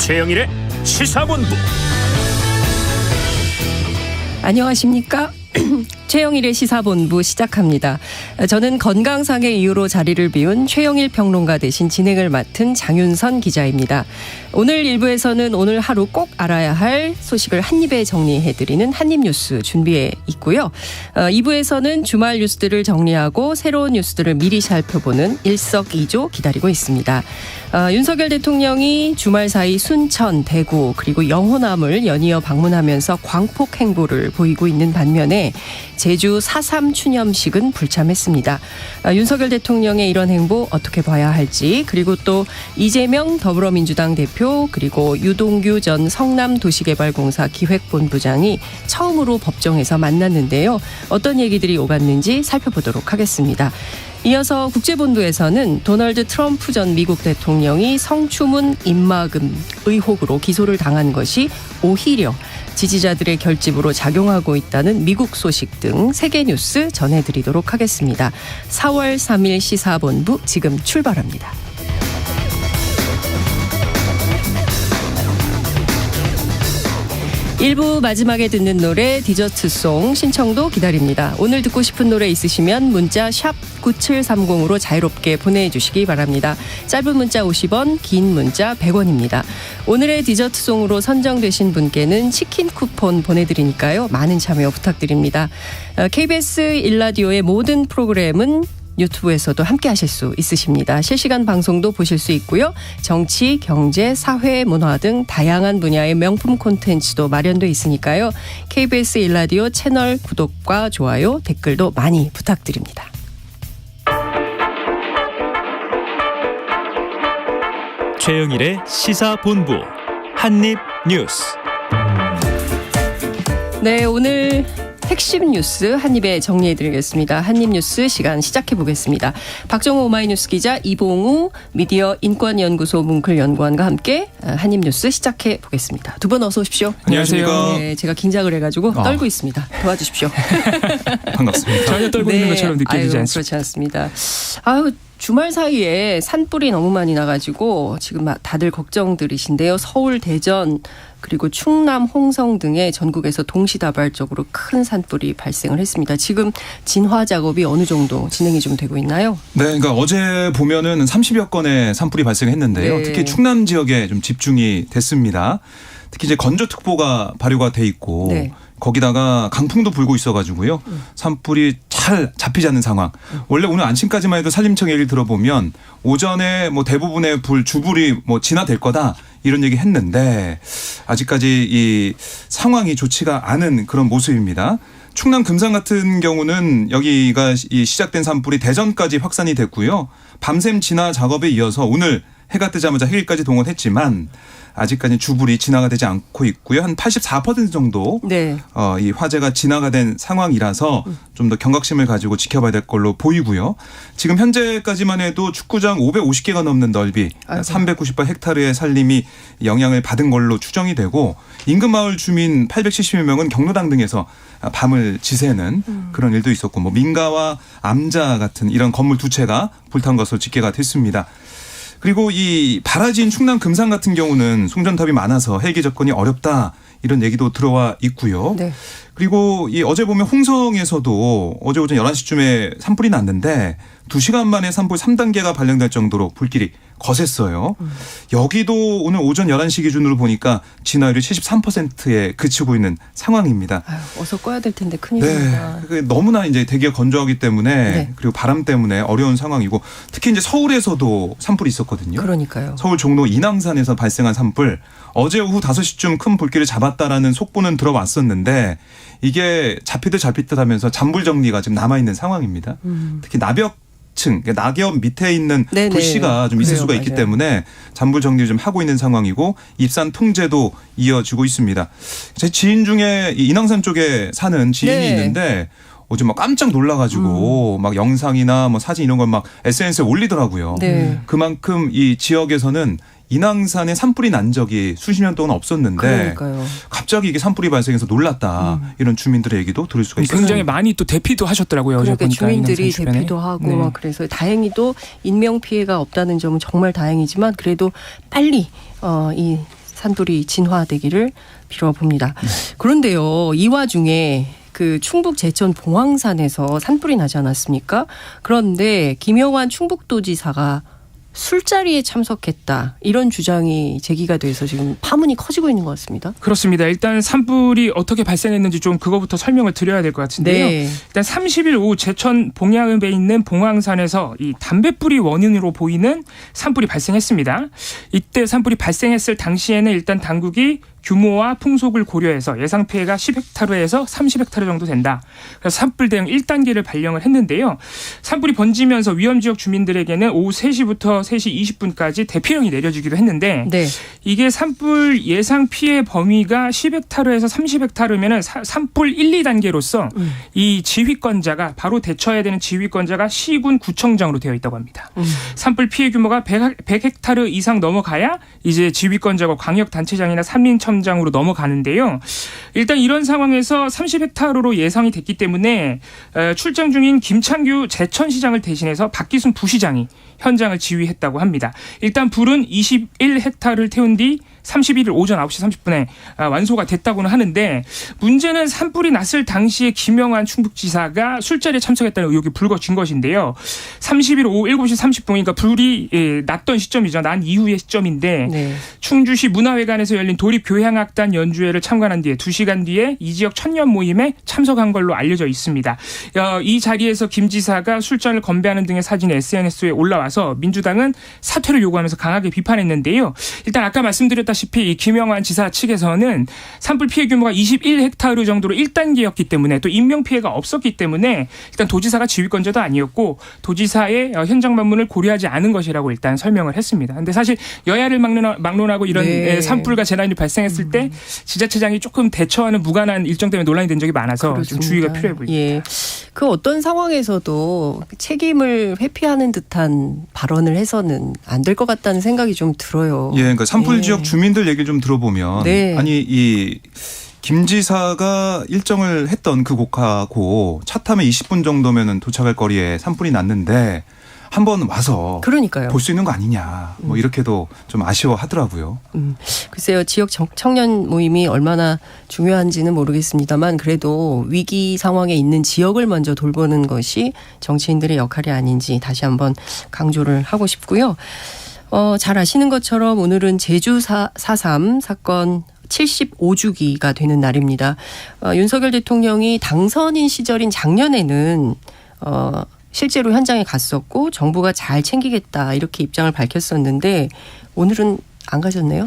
최영일의 시사본부. 안녕하십니까? 최영일의 시사본부 시작합니다. 저는 건강상의 이유로 자리를 비운 최영일 평론가 대신 진행을 맡은 장윤선 기자입니다. 오늘 1부에서는 오늘 하루 꼭 알아야 할 소식을 한입에 정리해드리는 한입뉴스 준비해 있고요. 2부에서는 주말 뉴스들을 정리하고 새로운 뉴스들을 미리 살펴보는 일석이조 기다리고 있습니다. 윤석열 대통령이 주말 사이 순천, 대구 그리고 영호남을 연이어 방문하면서 광폭 행보를 보이고 있는 반면에 제주 4.3 추념식은 불참했습니다. 윤석열 대통령의 이런 행보 어떻게 봐야 할지, 그리고 또 이재명 더불어민주당 대표 그리고 유동규 전 성남도시개발공사 기획본부장이 처음으로 법정에서 만났는데요. 어떤 얘기들이 오갔는지 살펴보도록 하겠습니다. 이어서 국제본부에서는 도널드 트럼프 전 미국 대통령이 성추문 입막음 의혹으로 기소를 당한 것이 오히려 지지자들의 결집으로 작용하고 있다는 미국 소식 등 세계 뉴스 전해드리도록 하겠습니다. 4월 3일 시사본부 지금 출발합니다. 1부 마지막에 듣는 노래 디저트송 신청도 기다립니다. 오늘 듣고 싶은 노래 있으시면 문자 샵 9730으로 자유롭게 보내주시기 바랍니다. 짧은 문자 50원, 긴 문자 100원입니다. 오늘의 디저트송으로 선정되신 분께는 치킨 쿠폰 보내드리니까요. 많은 참여 부탁드립니다. KBS 1라디오의 모든 프로그램은 유튜브에서도 함께 하실 수 있으십니다. 실시간 방송도 보실 수 있고요. 정치, 경제, 사회, 문화 등 다양한 분야의 명품 콘텐츠도 마련되어 있으니까요. KBS 1라디오 채널 구독과 좋아요, 댓글도 많이 부탁드립니다. 최영일의 시사본부 한입뉴스. 네, 오늘 핵심 뉴스 한입에 정리해드리겠습니다. 한입뉴스 시간 시작해보겠습니다. 박정호 오마이뉴스 기자, 이봉우 미디어 인권연구소 뭉클연구원과 함께 한입뉴스 시작해보겠습니다. 두 분 어서 오십시오. 안녕하십니까. 네, 제가 긴장을 해가지고 떨고 있습니다. 도와주십시오. 반갑습니다. 전혀 떨고 있는 것처럼 느껴지지 않습니다. 그렇지 않습니다. 아유, 주말 사이에 산불이 너무 많이 나가지고 지금 다들 걱정들이신데요. 서울, 대전 그리고 충남, 홍성 등의 전국에서 동시다발적으로 큰 산불이 발생을 했습니다. 지금 진화 작업이 어느 정도 진행이 좀 되고 있나요? 네, 그러니까 어제 보면은 30여 건의 산불이 발생했는데요. 네. 특히 충남 지역에 좀 집중이 됐습니다. 특히 이제 건조특보가 발효가 돼 있고 네. 거기다가 강풍도 불고 있어가지고요. 산불이 잘 잡히지 않는 상황. 원래 오늘 아침까지만 해도 산림청 얘기를 들어보면 오전에 뭐 대부분의 주불이 뭐 진화될 거다 이런 얘기 했는데 아직까지 이 상황이 좋지가 않은 그런 모습입니다. 충남 금산 같은 경우는 여기가 이 시작된 산불이 대전까지 확산이 됐고요. 밤샘 진화 작업에 이어서 오늘 해가 뜨자마자 헬기까지 동원했지만 아직까지 주불이 진화가 되지 않고 있고요. 한 84% 정도 네. 이 화재가 진화가 된 상황이라서 좀 더 경각심을 가지고 지켜봐야 될 걸로 보이고요. 지금 현재까지만 해도 축구장 550개가 넘는 넓이 398헥타르의 산림이 영향을 받은 걸로 추정이 되고 인근 마을 주민 870여 명은 경로당 등에서 밤을 지새는 그런 일도 있었고 뭐 민가와 암자 같은 이런 건물 두 채가 불탄 것으로 집계가 됐습니다. 그리고 이 발화진 충남 금산 같은 경우는 송전탑이 많아서 헬기 접근이 어렵다 이런 얘기도 들어와 있고요. 네. 그리고 이 어제 보면 홍성에서도 어제 오전 11시쯤에 산불이 났는데 2시간 만에 산불 3단계가 발령될 정도로 불길이 거셌어요. 여기도 오늘 오전 11시 기준으로 보니까 진화율이 73%에 그치고 있는 상황입니다. 아유, 어서 꺼야 될 텐데 큰일입니다. 네. 너무나 이제 대기가 건조하기 때문에 네. 그리고 바람 때문에 어려운 상황이고 특히 이제 서울에서도 산불이 있었거든요. 그러니까요. 서울 종로 인왕산에서 발생한 산불 어제 오후 5시쯤 큰 불길을 잡았다라는 속보는 들어왔었는데 이게 잡히듯 하면서 잔불 정리가 지금 남아있는 상황입니다. 특히 나벽층, 낙엽 밑에 있는 네네. 불씨가 좀 있을 그래요, 수가 있기 맞아요. 때문에 잔불 정리를 좀 하고 있는 상황이고 입산 통제도 이어지고 있습니다. 제 지인 중에 이 인왕산 쪽에 사는 지인이 네. 있는데 어제 막 깜짝 놀라가지고 막 영상이나 뭐 사진 이런 걸 막 SNS에 올리더라고요. 네. 그만큼 이 지역에서는 인왕산에 산불이 난 적이 수십 년 동안 없었는데 그러니까요. 갑자기 이게 산불이 발생해서 놀랐다. 이런 주민들의 얘기도 들을 수가 있어요. 굉장히 많이 또 대피도 하셨더라고요. 어제 그러니까 보니까 주민들이 인왕산 주변에. 대피도 하고 네. 막 그래서 다행히도 인명 피해가 없다는 점은 정말 다행이지만 그래도 빨리 이 산불이 진화되기를 빌어봅니다. 그런데요, 이 와중에 그 충북 제천 봉황산에서 산불이 나지 않았습니까? 그런데 김영환 충북도지사가 술자리에 참석했다, 이런 주장이 제기가 돼서 지금 파문이 커지고 있는 것 같습니다. 그렇습니다. 일단 산불이 어떻게 발생했는지 좀 그거부터 설명을 드려야 될 것 같은데요. 네. 일단 30일 오후 제천 봉야읍에 있는 봉황산에서 이 담뱃불이 원인으로 보이는 산불이 발생했습니다. 이때 산불이 발생했을 당시에는 일단 당국이 규모와 풍속을 고려해서 예상 피해가 10헥타르에서 30헥타르 정도 된다. 그래서 산불 대응 1단계를 발령을 했는데요. 산불이 번지면서 위험지역 주민들에게는 오후 3시부터 3시 20분까지 대피령이 내려지기도 했는데 네. 이게 산불 예상 피해 범위가 10헥타르에서 30헥타르면 산불 1, 2단계로서 이 지휘권자가 바로 대처해야 되는 지휘권자가 시군 구청장으로 되어 있다고 합니다. 산불 피해 규모가 100헥타르 이상 넘어가야 이제 지휘권자고 광역단체장이나 산림청장으로 넘어가는데요. 일단 이런 상황에서 30헥타르로 예상이 됐기 때문에 출장 중인 김창규 제천시장을 대신해서 박기순 부시장이 현장을 지휘했다고 합니다. 일단 불은 21헥타르를 태운 뒤 31일 오전 9시 30분에 완소가 됐다고는 하는데, 문제는 산불이 났을 당시에 김영환 충북지사가 술자리에 참석했다는 의혹이 불거진 것인데요. 30일 오후 7시 30분, 그러니까 불이 났던 시점이죠. 난 이후의 시점인데 네. 충주시 문화회관에서 열린 도립교향악단 연주회를 참관한 뒤에 2시간 뒤에 이 지역 천년 모임에 참석한 걸로 알려져 있습니다. 이 자리에서 김 지사가 술잔을 건배하는 등의 사진이 SNS에 올라와서 민주당은 사퇴를 요구하면서 강하게 비판했는데요. 일단 아까 말씀드렸다시피 이 김영환 지사 측에서는 산불 피해 규모가 21헥타르 정도로 1단계였기 때문에, 또 인명피해가 없었기 때문에 일단 도지사가 지휘권자도 아니었고 도지사의 현장 방문을 고려하지 않은 것이라고 일단 설명을 했습니다. 그런데 사실 여야를 막론하고 이런 네. 산불과 재난이 발생했을 때 지자체장이 조금 대처하는 무관한 일정 때문에 논란이 된 적이 많아서 좀 그렇습니다. 주의가 필요해 보입니다. 예. 그 어떤 상황에서도 책임을 회피하는 듯한 발언을 해서는 안 될 것 같다는 생각이 좀 들어요. 예, 그러니까 산불 예. 지역 주민들 얘기를 좀 들어보면 네. 아니 이 김 지사가 일정을 했던 그 곳하고 차 타면 20분 정도면은 도착할 거리에 산불이 났는데 한번 와서 그러니까요. 볼 수 있는 거 아니냐, 뭐 이렇게도 좀 아쉬워하더라고요. 글쎄요, 지역 청년 모임이 얼마나 중요한지는 모르겠습니다만 그래도 위기 상황에 있는 지역을 먼저 돌보는 것이 정치인들의 역할이 아닌지 다시 한번 강조를 하고 싶고요. 잘 아시는 것처럼 오늘은 제주 4.3 사건 75주기가 되는 날입니다. 윤석열 대통령이 당선인 시절인 작년에는 실제로 현장에 갔었고 정부가 잘 챙기겠다, 이렇게 입장을 밝혔었는데 오늘은 안 가셨네요?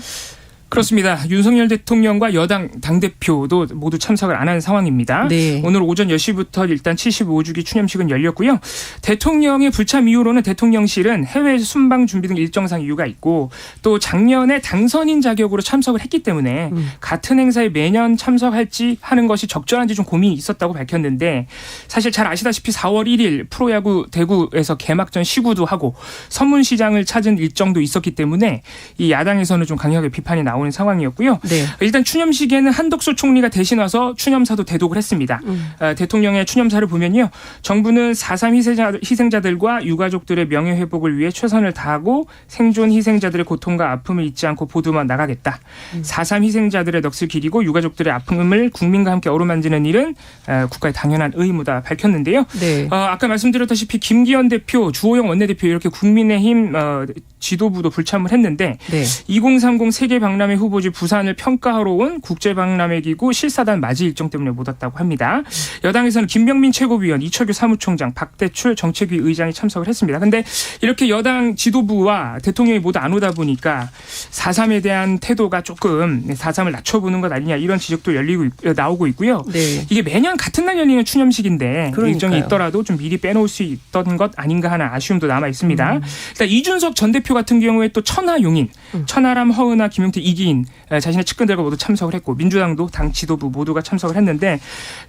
그렇습니다. 윤석열 대통령과 여당 당대표도 모두 참석을 안 한 상황입니다. 네. 오늘 오전 10시부터 일단 75주기 추념식은 열렸고요. 대통령의 불참 이후로는 대통령실은 해외 순방 준비 등 일정상 이유가 있고, 또 작년에 당선인 자격으로 참석을 했기 때문에 같은 행사에 매년 참석할지 하는 것이 적절한지 좀 고민이 있었다고 밝혔는데, 사실 잘 아시다시피 4월 1일 프로야구 대구에서 개막전 시구도 하고 선문시장을 찾은 일정도 있었기 때문에 이 야당에서는 좀 강하게 비판이 나오는 상황이었고요. 네. 일단 추념식에는 한덕수 총리가 대신 와서 추념사도 대독을 했습니다. 대통령의 추념사를 보면요, 정부는 4.3 희생자들과 유가족들의 명예회복을 위해 최선을 다하고 생존 희생자들의 고통과 아픔을 잊지 않고 보듬어 나가겠다. 4.3 희생자들의 넋을 기리고 유가족들의 아픔을 국민과 함께 어루만지는 일은 국가의 당연한 의무다 밝혔는데요. 네. 아까 말씀드렸다시피 김기현 대표, 주호영 원내대표 이렇게 국민의힘 지도부도 불참을 했는데, 네. 2030 세계 박람회 후보지 부산을 평가하러 온 국제박람회기구 실사단 맞이 일정 때문에 못 왔다고 합니다. 여당에서는 김병민 최고위원, 이철규 사무총장, 박대출 정책위 의장이 참석을 했습니다. 그런데 이렇게 여당 지도부와 대통령이 모두 안 오다 보니까 4.3에 대한 태도가 조금 4.3을 낮춰보는 것 아니냐, 이런 지적도 나오고 있고요. 네. 이게 매년 같은 날 열리는 추념식인데 그러니까요. 일정이 있더라도 좀 미리 빼놓을 수 있던 것 아닌가 하는 아쉬움도 남아 있습니다. 일단 이준석 전 대표 같은 경우에 또 천하용인, 천하람, 허은하, 김용태, 이기인 자신의 측근들과 모두 참석을 했고, 민주당도 당 지도부 모두가 참석을 했는데,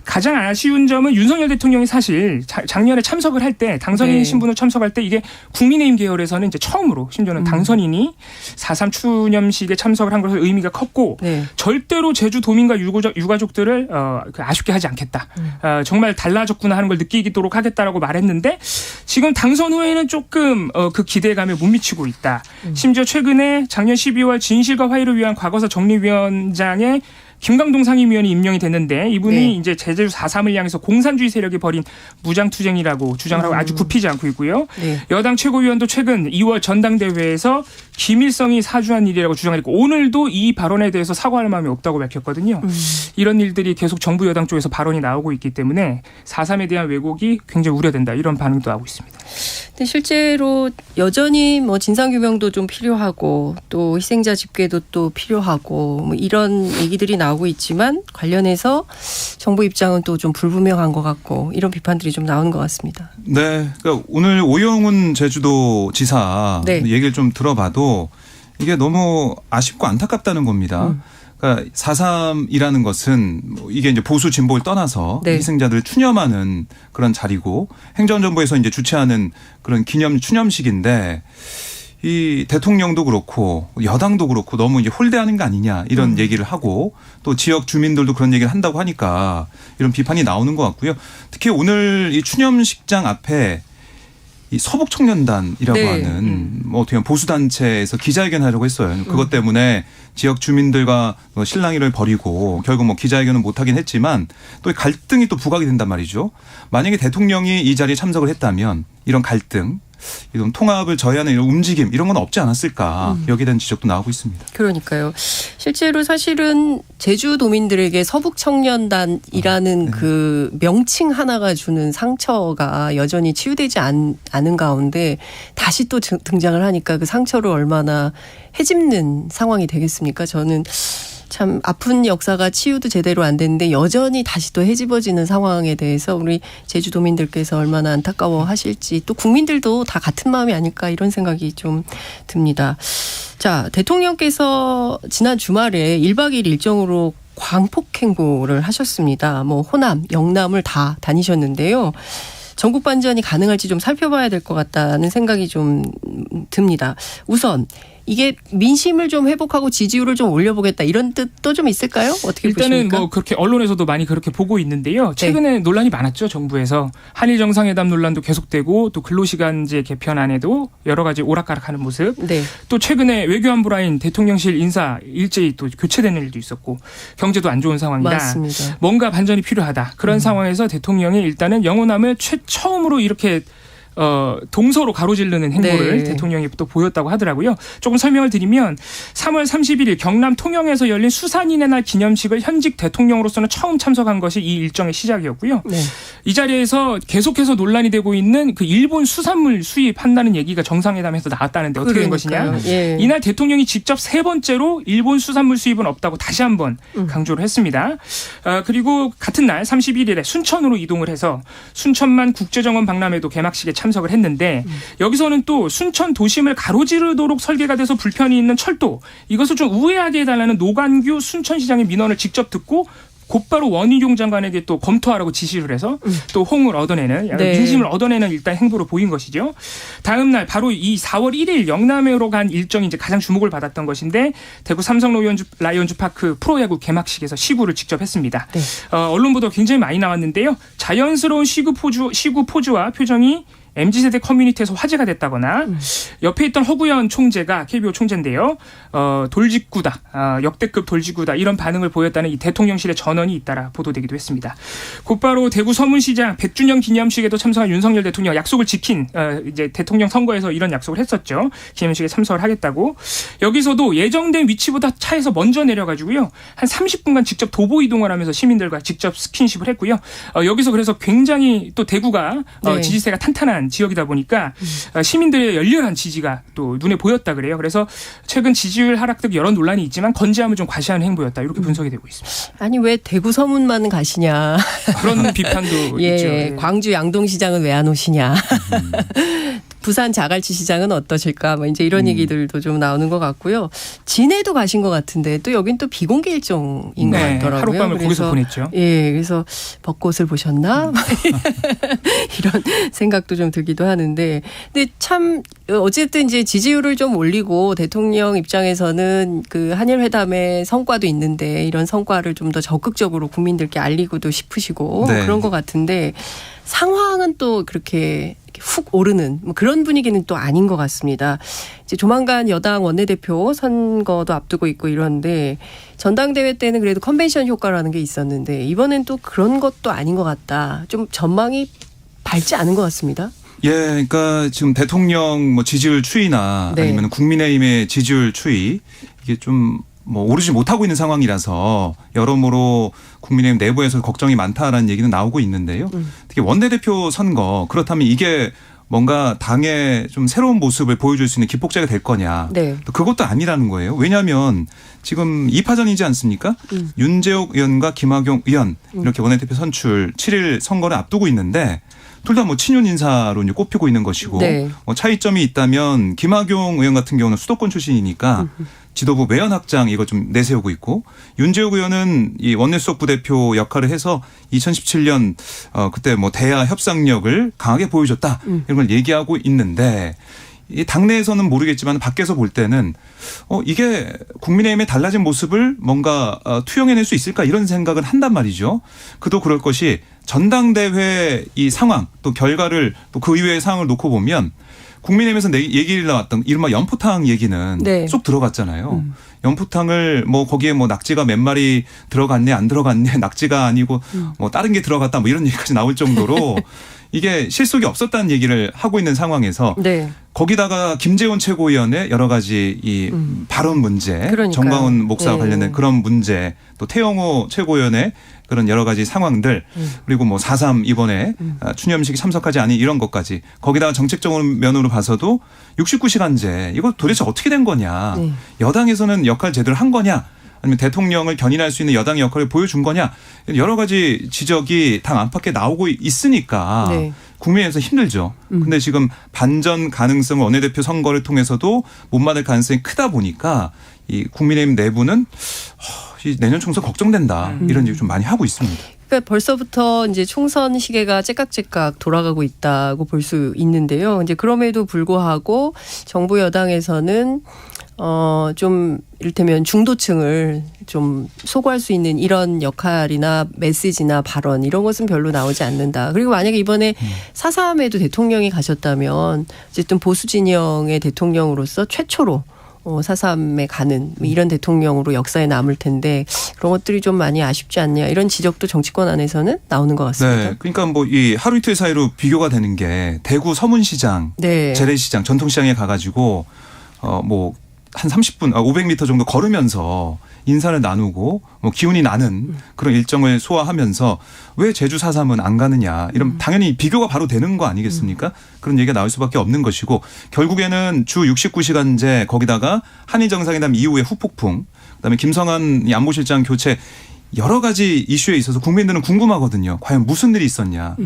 가장 아쉬운 점은 윤석열 대통령이 사실 작년에 참석을 할 때, 당선인 네. 신분으로 참석할 때 이게 국민의힘 계열에서는 이제 처음으로, 심지어는 당선인이 4.3 추념식에 참석을 한 것은 의미가 컸고, 네. 절대로 제주 도민과 유가족들을 아쉽게 하지 않겠다. 정말 달라졌구나 하는 걸 느끼도록 하겠다라고 말했는데, 지금 당선 후에는 조금 그 기대감에 못 미치고 되고 있다. 심지어 최근에 작년 12월 진실과 화해를 위한 과거사 정리위원장의 김강동 상임위원이 임명이 됐는데 이분이 네. 이제 제주 4.3을 향해서 공산주의 세력이 벌인 무장투쟁이라고 주장을 하고 아주 굽히지 않고 있고요. 네. 여당 최고위원도 최근 2월 전당대회에서 김일성이 사주한 일이라고 주장했고 오늘도 이 발언에 대해서 사과할 마음이 없다고 밝혔거든요. 이런 일들이 계속 정부 여당 쪽에서 발언이 나오고 있기 때문에 4.3에 대한 왜곡이 굉장히 우려된다. 이런 반응도 나오고 있습니다. 근데 실제로 여전히 뭐 진상규명도 좀 필요하고 또 희생자 집계도 또 필요하고 뭐 이런 얘기들이 나오고 있지만 관련해서 정부 입장은 또 좀 불분명한 것 같고 이런 비판들이 좀 나오는 것 같습니다. 네, 그러니까 오늘 오영훈 제주도 지사 네. 얘기를 좀 들어봐도 이게 너무 아쉽고 안타깝다는 겁니다. 그러니까 4.3이라는 것은 이게 이제 보수 진보를 떠나서 네. 희생자들을 추념하는 그런 자리고 행정정부에서 이제 주최하는 그런 기념 추념식인데 이 대통령도 그렇고 여당도 그렇고 너무 이제 홀대하는 거 아니냐 이런 얘기를 하고 또 지역 주민들도 그런 얘기를 한다고 하니까 이런 비판이 나오는 것 같고요. 특히 오늘 이 추념식장 앞에 이 서북청년단이라고 네. 하는 뭐 어떻게 보면 보수단체에서 기자회견하려고 했어요. 그것 때문에 지역 주민들과 실랑이를 벌이고 결국 뭐 기자회견은 못하긴 했지만 또 갈등이 또 부각이 된단 말이죠. 만약에 대통령이 이 자리에 참석을 했다면 이런 갈등, 이런 통합을 저해하는 이런 움직임 이런 건 없지 않았을까 여기에 대한 지적도 나오고 있습니다. 그러니까요. 실제로 사실은 제주도민들에게 서북청년단이라는 그 명칭 하나가 주는 상처가 여전히 치유되지 않은 가운데 다시 또 등장을 하니까 그 상처를 얼마나 헤집는 상황이 되겠습니까? 저는 참 아픈 역사가 치유도 제대로 안 됐는데 여전히 다시 또 헤집어지는 상황에 대해서 우리 제주도민들께서 얼마나 안타까워하실지 또 국민들도 다 같은 마음이 아닐까 이런 생각이 좀 듭니다. 자, 대통령께서 지난 주말에 1박 2일 일정으로 광폭행보를 하셨습니다. 뭐 호남, 영남을 다 다니셨는데요. 전국 반전이 가능할지 좀 살펴봐야 될 것 같다는 생각이 좀 듭니다. 우선 이게 민심을 좀 회복하고 지지율을 좀 올려보겠다 이런 뜻도 좀 있을까요? 어떻게 일단은 보십니까? 뭐 그렇게 언론에서도 많이 그렇게 보고 있는데요. 최근에 논란이 많았죠. 정부에서 한일 정상회담 논란도 계속되고 또 근로시간제 개편안에도 여러 가지 오락가락하는 모습. 네. 또 최근에 외교안보 라인 대통령실 인사 일제히 또 교체되는 일도 있었고 경제도 안 좋은 상황이다. 맞습니다. 뭔가 반전이 필요하다. 그런 상황에서 대통령이 일단은 영호남을 처음으로 이렇게 동서로 가로지르는 행보를 네. 대통령이 또 보였다고 하더라고요. 조금 설명을 드리면 3월 31일 경남 통영에서 열린 수산인의 날 기념식을 현직 대통령으로서는 처음 참석한 것이 이 일정의 시작이었고요. 네. 이 자리에서 계속해서 논란이 되고 있는 그 일본 수산물 수입한다는 얘기가 정상회담에서 나왔다는데 어떻게 된 것이냐. 예. 이날 대통령이 직접 세 번째로 일본 수산물 수입은 없다고 다시 한번 강조를 했습니다. 그리고 같은 날 31일에 순천으로 이동을 해서 순천만 국제정원 박람회도 개막식에 참석을 했는데 여기서는 또 순천 도심을 가로지르도록 설계가 돼서 불편이 있는 철도 이것을 좀 우회하게 해달라는 노관규 순천시장의 민원을 직접 듣고 곧바로 원희룡 장관에게 또 검토하라고 지시를 해서 또 호응을 얻어내는 네. 민심을 얻어내는 일단 행보를 보인 것이죠. 다음 날 바로 이 4월 1일 영남회로 간 일정이 이제 가장 주목을 받았던 것인데 대구 삼성 라이온즈 파크 프로야구 개막식에서 시구를 직접 했습니다. 네. 언론 보도 굉장히 많이 나왔는데요. 자연스러운 시구 포즈와 표정이 MZ세대 커뮤니티에서 화제가 됐다거나 옆에 있던 허구현 총재가 KBO 총재인데요. 돌직구다. 역대급 돌직구다. 이런 반응을 보였다는 이 대통령실의 전언이 잇따라 보도되기도 했습니다. 곧바로 대구 서문시장 100주년 기념식에도 참석한 윤석열 대통령 약속을 지킨 이제 대통령 선거에서 이런 약속을 했었죠. 기념식에 참석을 하겠다고. 여기서도 예정된 위치보다 차에서 먼저 내려가지고요. 한 30분간 직접 도보 이동을 하면서 시민들과 직접 스킨십을 했고요. 여기서 그래서 굉장히 또 대구가 네. 지지세가 탄탄한 지역이다 보니까 시민들의 열렬한 지지가 또 눈에 보였다 그래요. 그래서 최근 지지율 하락 등 여러 논란이 있지만 건재함을 좀 과시하는 행보였다. 이렇게 분석이 되고 있습니다. 아니 왜 대구 서문만 가시냐. 그런 비판도 예, 있죠. 네. 광주 양동시장은 왜 안 오시냐. 부산 자갈치 시장은 어떠실까? 뭐 이제 이런 얘기들도 좀 나오는 것 같고요. 진해도 가신 것 같은데 또 여긴 또 비공개 일정인 것 같더라고요. 하룻밤을 거기서 보냈죠. 예, 그래서 벚꽃을 보셨나? 이런 생각도 좀 들기도 하는데, 근데 참 어쨌든 이제 지지율을 좀 올리고 대통령 입장에서는 그 한일 회담의 성과도 있는데 이런 성과를 좀 더 적극적으로 국민들께 알리고도 싶으시고 네. 그런 것 같은데 상황은 또 그렇게 훅 오르는 뭐 그런 분위기는 또 아닌 것 같습니다. 이제 조만간 여당 원내대표 선거도 앞두고 있고 이런데 전당대회 때는 그래도 컨벤션 효과라는 게 있었는데 이번엔 또 그런 것도 아닌 것 같다. 좀 전망이 밝지 않은 것 같습니다. 예, 그러니까 지금 대통령 뭐 지지율 추이나 네. 아니면 국민의힘의 지지율 추이 이게 좀 뭐 오르지 못하고 있는 상황이라서 여러모로 국민의힘 내부에서 걱정이 많다라는 얘기는 나오고 있는데요. 특히 원내대표 선거 그렇다면 이게 뭔가 당의 좀 새로운 모습을 보여줄 수 있는 기폭제가 될 거냐. 네. 또 그것도 아니라는 거예요. 왜냐하면 지금 2파전이지 않습니까? 윤재욱 의원과 김학용 의원 이렇게 원내대표 선출 7일 선거를 앞두고 있는데 둘 다 뭐 친윤 인사로 이제 꼽히고 있는 것이고 네. 뭐 차이점이 있다면 김학용 의원 같은 경우는 수도권 출신이니까 지도부 매연 확장 이거 좀 내세우고 있고 윤재욱 의원은 이 원내수석 부대표 역할을 해서 2017년 그때 뭐 대야 협상력을 강하게 보여줬다 이런 걸 얘기하고 있는데 이 당내에서는 모르겠지만 밖에서 볼 때는 이게 국민의힘의 달라진 모습을 뭔가 투영해낼 수 있을까 이런 생각을 한단 말이죠. 그도 그럴 것이 전당대회 이 상황 또 결과를 또 그 이외의 상황을 놓고 보면 국민의힘에서 얘기를 나왔던 이른바 연포탕 얘기는 네. 쏙 들어갔잖아요. 연포탕을 뭐 거기에 뭐 낙지가 몇 마리 들어갔네 안 들어갔네 낙지가 아니고 뭐 다른 게 들어갔다 뭐 이런 얘기까지 나올 정도로 이게 실속이 없었다는 얘기를 하고 있는 상황에서 네. 거기다가 김재원 최고위원의 여러 가지 이 발언 문제, 그러니까요. 정광훈 목사와 네. 관련된 그런 문제, 또 태영호 최고위원의 그런 여러 가지 상황들, 그리고 뭐 4.3 이번에 추념식에 참석하지 않은 이런 것까지 거기다가 정책적인 면으로 봐서도 69시간제 이거 도대체 어떻게 된 거냐, 네. 여당에서는 역할 제대로 한 거냐, 아니면 대통령을 견인할 수 있는 여당의 역할을 보여준 거냐, 여러 가지 지적이 당 안팎에 나오고 있으니까 네. 국민의힘에서 힘들죠. 근데 지금 반전 가능성을 원내대표 선거를 통해서도 못 받을 가능성이 크다 보니까 이 국민의힘 내부는 내년 총선 걱정된다 이런 얘기 좀 많이 하고 있습니다. 그러니까 벌써부터 이제 총선 시계가 째깍째깍 돌아가고 있다고 볼 수 있는데요. 이제 그럼에도 불구하고 정부 여당에서는 좀 이를테면 중도층을 좀 소구할 수 있는 이런 역할이나 메시지나 발언 이런 것은 별로 나오지 않는다. 그리고 만약에 이번에 4.3에도 대통령이 가셨다면 어쨌든 보수 진영의 대통령으로서 최초로 4.3에 가는 이런 대통령으로 역사에 남을 텐데 그런 것들이 좀 많이 아쉽지 않냐 이런 지적도 정치권 안에서는 나오는 것 같습니다. 네, 그러니까 뭐 이 하루 이틀 사이로 비교가 되는 게 대구 서문시장, 네. 재래시장, 전통시장에 가가지고 뭐 한 30분, 500m 정도 걸으면서 인사를 나누고 뭐 기운이 나는 그런 일정을 소화하면서 왜 제주 4.3은 안 가느냐 이런 당연히 비교가 바로 되는 거 아니겠습니까? 그런 얘기가 나올 수밖에 없는 것이고 결국에는 주 69시간제 거기다가 한일 정상회담 이후의 후폭풍 그다음에 김성한 안보실장 교체 여러 가지 이슈에 있어서 국민들은 궁금하거든요. 과연 무슨 일이 있었냐.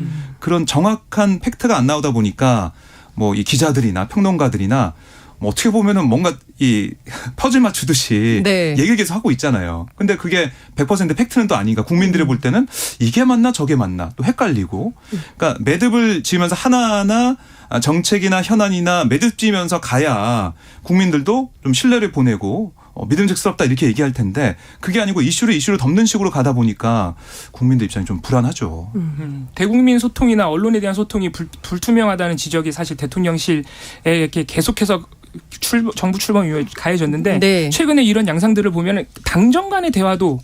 그런 정확한 팩트가 안 나오다 보니까 뭐 이 기자들이나 평론가들이나 뭐 어떻게 보면은 뭔가 이 퍼즐 맞추듯이 네. 얘기를 계속 하고 있잖아요. 근데 그게 100% 팩트는 또 아니니까 국민들이 볼 때는 이게 맞나 저게 맞나 또 헷갈리고 그러니까 매듭을 지으면서 하나하나 정책이나 현안이나 매듭 지으면서 가야 국민들도 좀 신뢰를 보내고 믿음직스럽다 이렇게 얘기할 텐데 그게 아니고 이슈를 덮는 식으로 가다 보니까 국민들 입장이 좀 불안하죠. 대국민 소통이나 언론에 대한 소통이 불투명하다는 지적이 사실 대통령실에 이렇게 계속해서 정부 출범 이후에 가해졌는데 네. 최근에 이런 양상들을 보면 당정 간의 대화도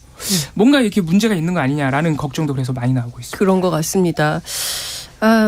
뭔가 이렇게 문제가 있는 거 아니냐라는 걱정도 그래서 많이 나오고 있습니다. 그런 것 같습니다.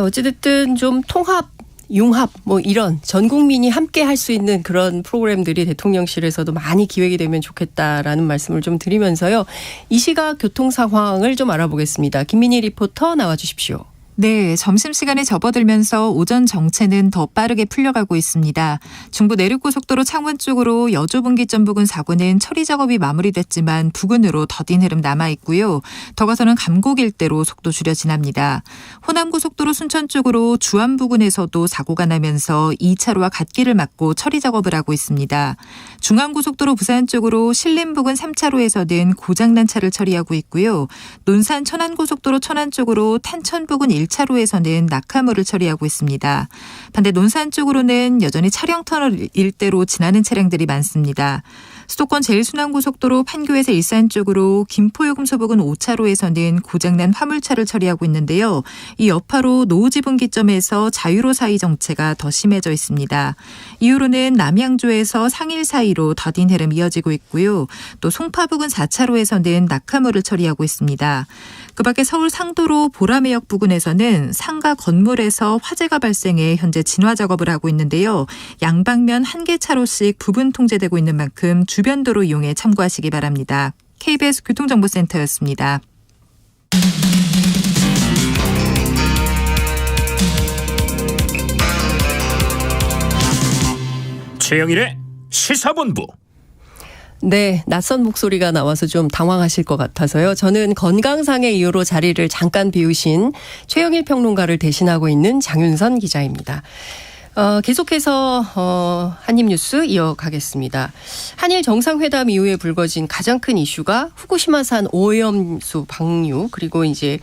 어찌됐든 좀 통합 융합 뭐 이런 전 국민이 함께 할 수 있는 그런 프로그램들이 대통령실에서도 많이 기획이 되면 좋겠다라는 말씀을 좀 드리면서요. 이 시각 교통 상황을 좀 알아보겠습니다. 김민희 리포터 나와 주십시오. 네, 점심시간에 접어들면서 오전 정체는 더 빠르게 풀려가고 있습니다. 중부 내륙고속도로 창원 쪽으로 여주분기점 부근 사고는 처리 작업이 마무리됐지만 부근으로 더딘 흐름 남아있고요. 더 가서는 감곡 일대로 속도 줄여 지납니다. 호남고속도로 순천 쪽으로 주안 부근에서도 사고가 나면서 2차로와 갓길을 막고 처리 작업을 하고 있습니다. 중앙고속도로 부산 쪽으로 신림 부근 3차로에서는 고장난 차를 처리하고 있고요. 논산 천안고속도로 천안 쪽으로 탄천 부근 1차로에서는 낙하물을 처리하고 있습니다. 반대 논산 쪽으로는 여전히 차량터널 일대로 지나는 차량들이 많습니다. 수도권 제일순환고속도로 판교에서 일산 쪽으로 김포요금소 부근 5차로에서는 고장난 화물차를 처리하고 있는데요. 이 여파로 노우지 분기점에서 자유로 사이 정체가 더 심해져 있습니다. 이후로는 남양주에서 상일 사이로 더딘 흐름 이어지고 있고요. 또 송파 부근 4차로에서는 낙하물을 처리하고 있습니다. 그 밖에 서울 상도로 보라매역 부근에서는 상가 건물에서 화재가 발생해 현재 진화 작업을 하고 있는데요. 양방면 한 개 차로씩 부분 통제되고 있는 만큼 주변 도로 이용에 참고하시기 바랍니다. KBS 교통정보센터였습니다. 최영일의 시사본부. 네, 낯선 목소리가 나와서 좀 당황하실 것 같아서요. 저는 건강상의 이유로 자리를 잠깐 비우신 최영일 평론가를 대신하고 있는 장윤선 기자입니다. 계속해서 한입뉴스 이어가겠습니다. 한일 정상회담 이후에 불거진 가장 큰 이슈가 후쿠시마산 오염수 방류 그리고 이제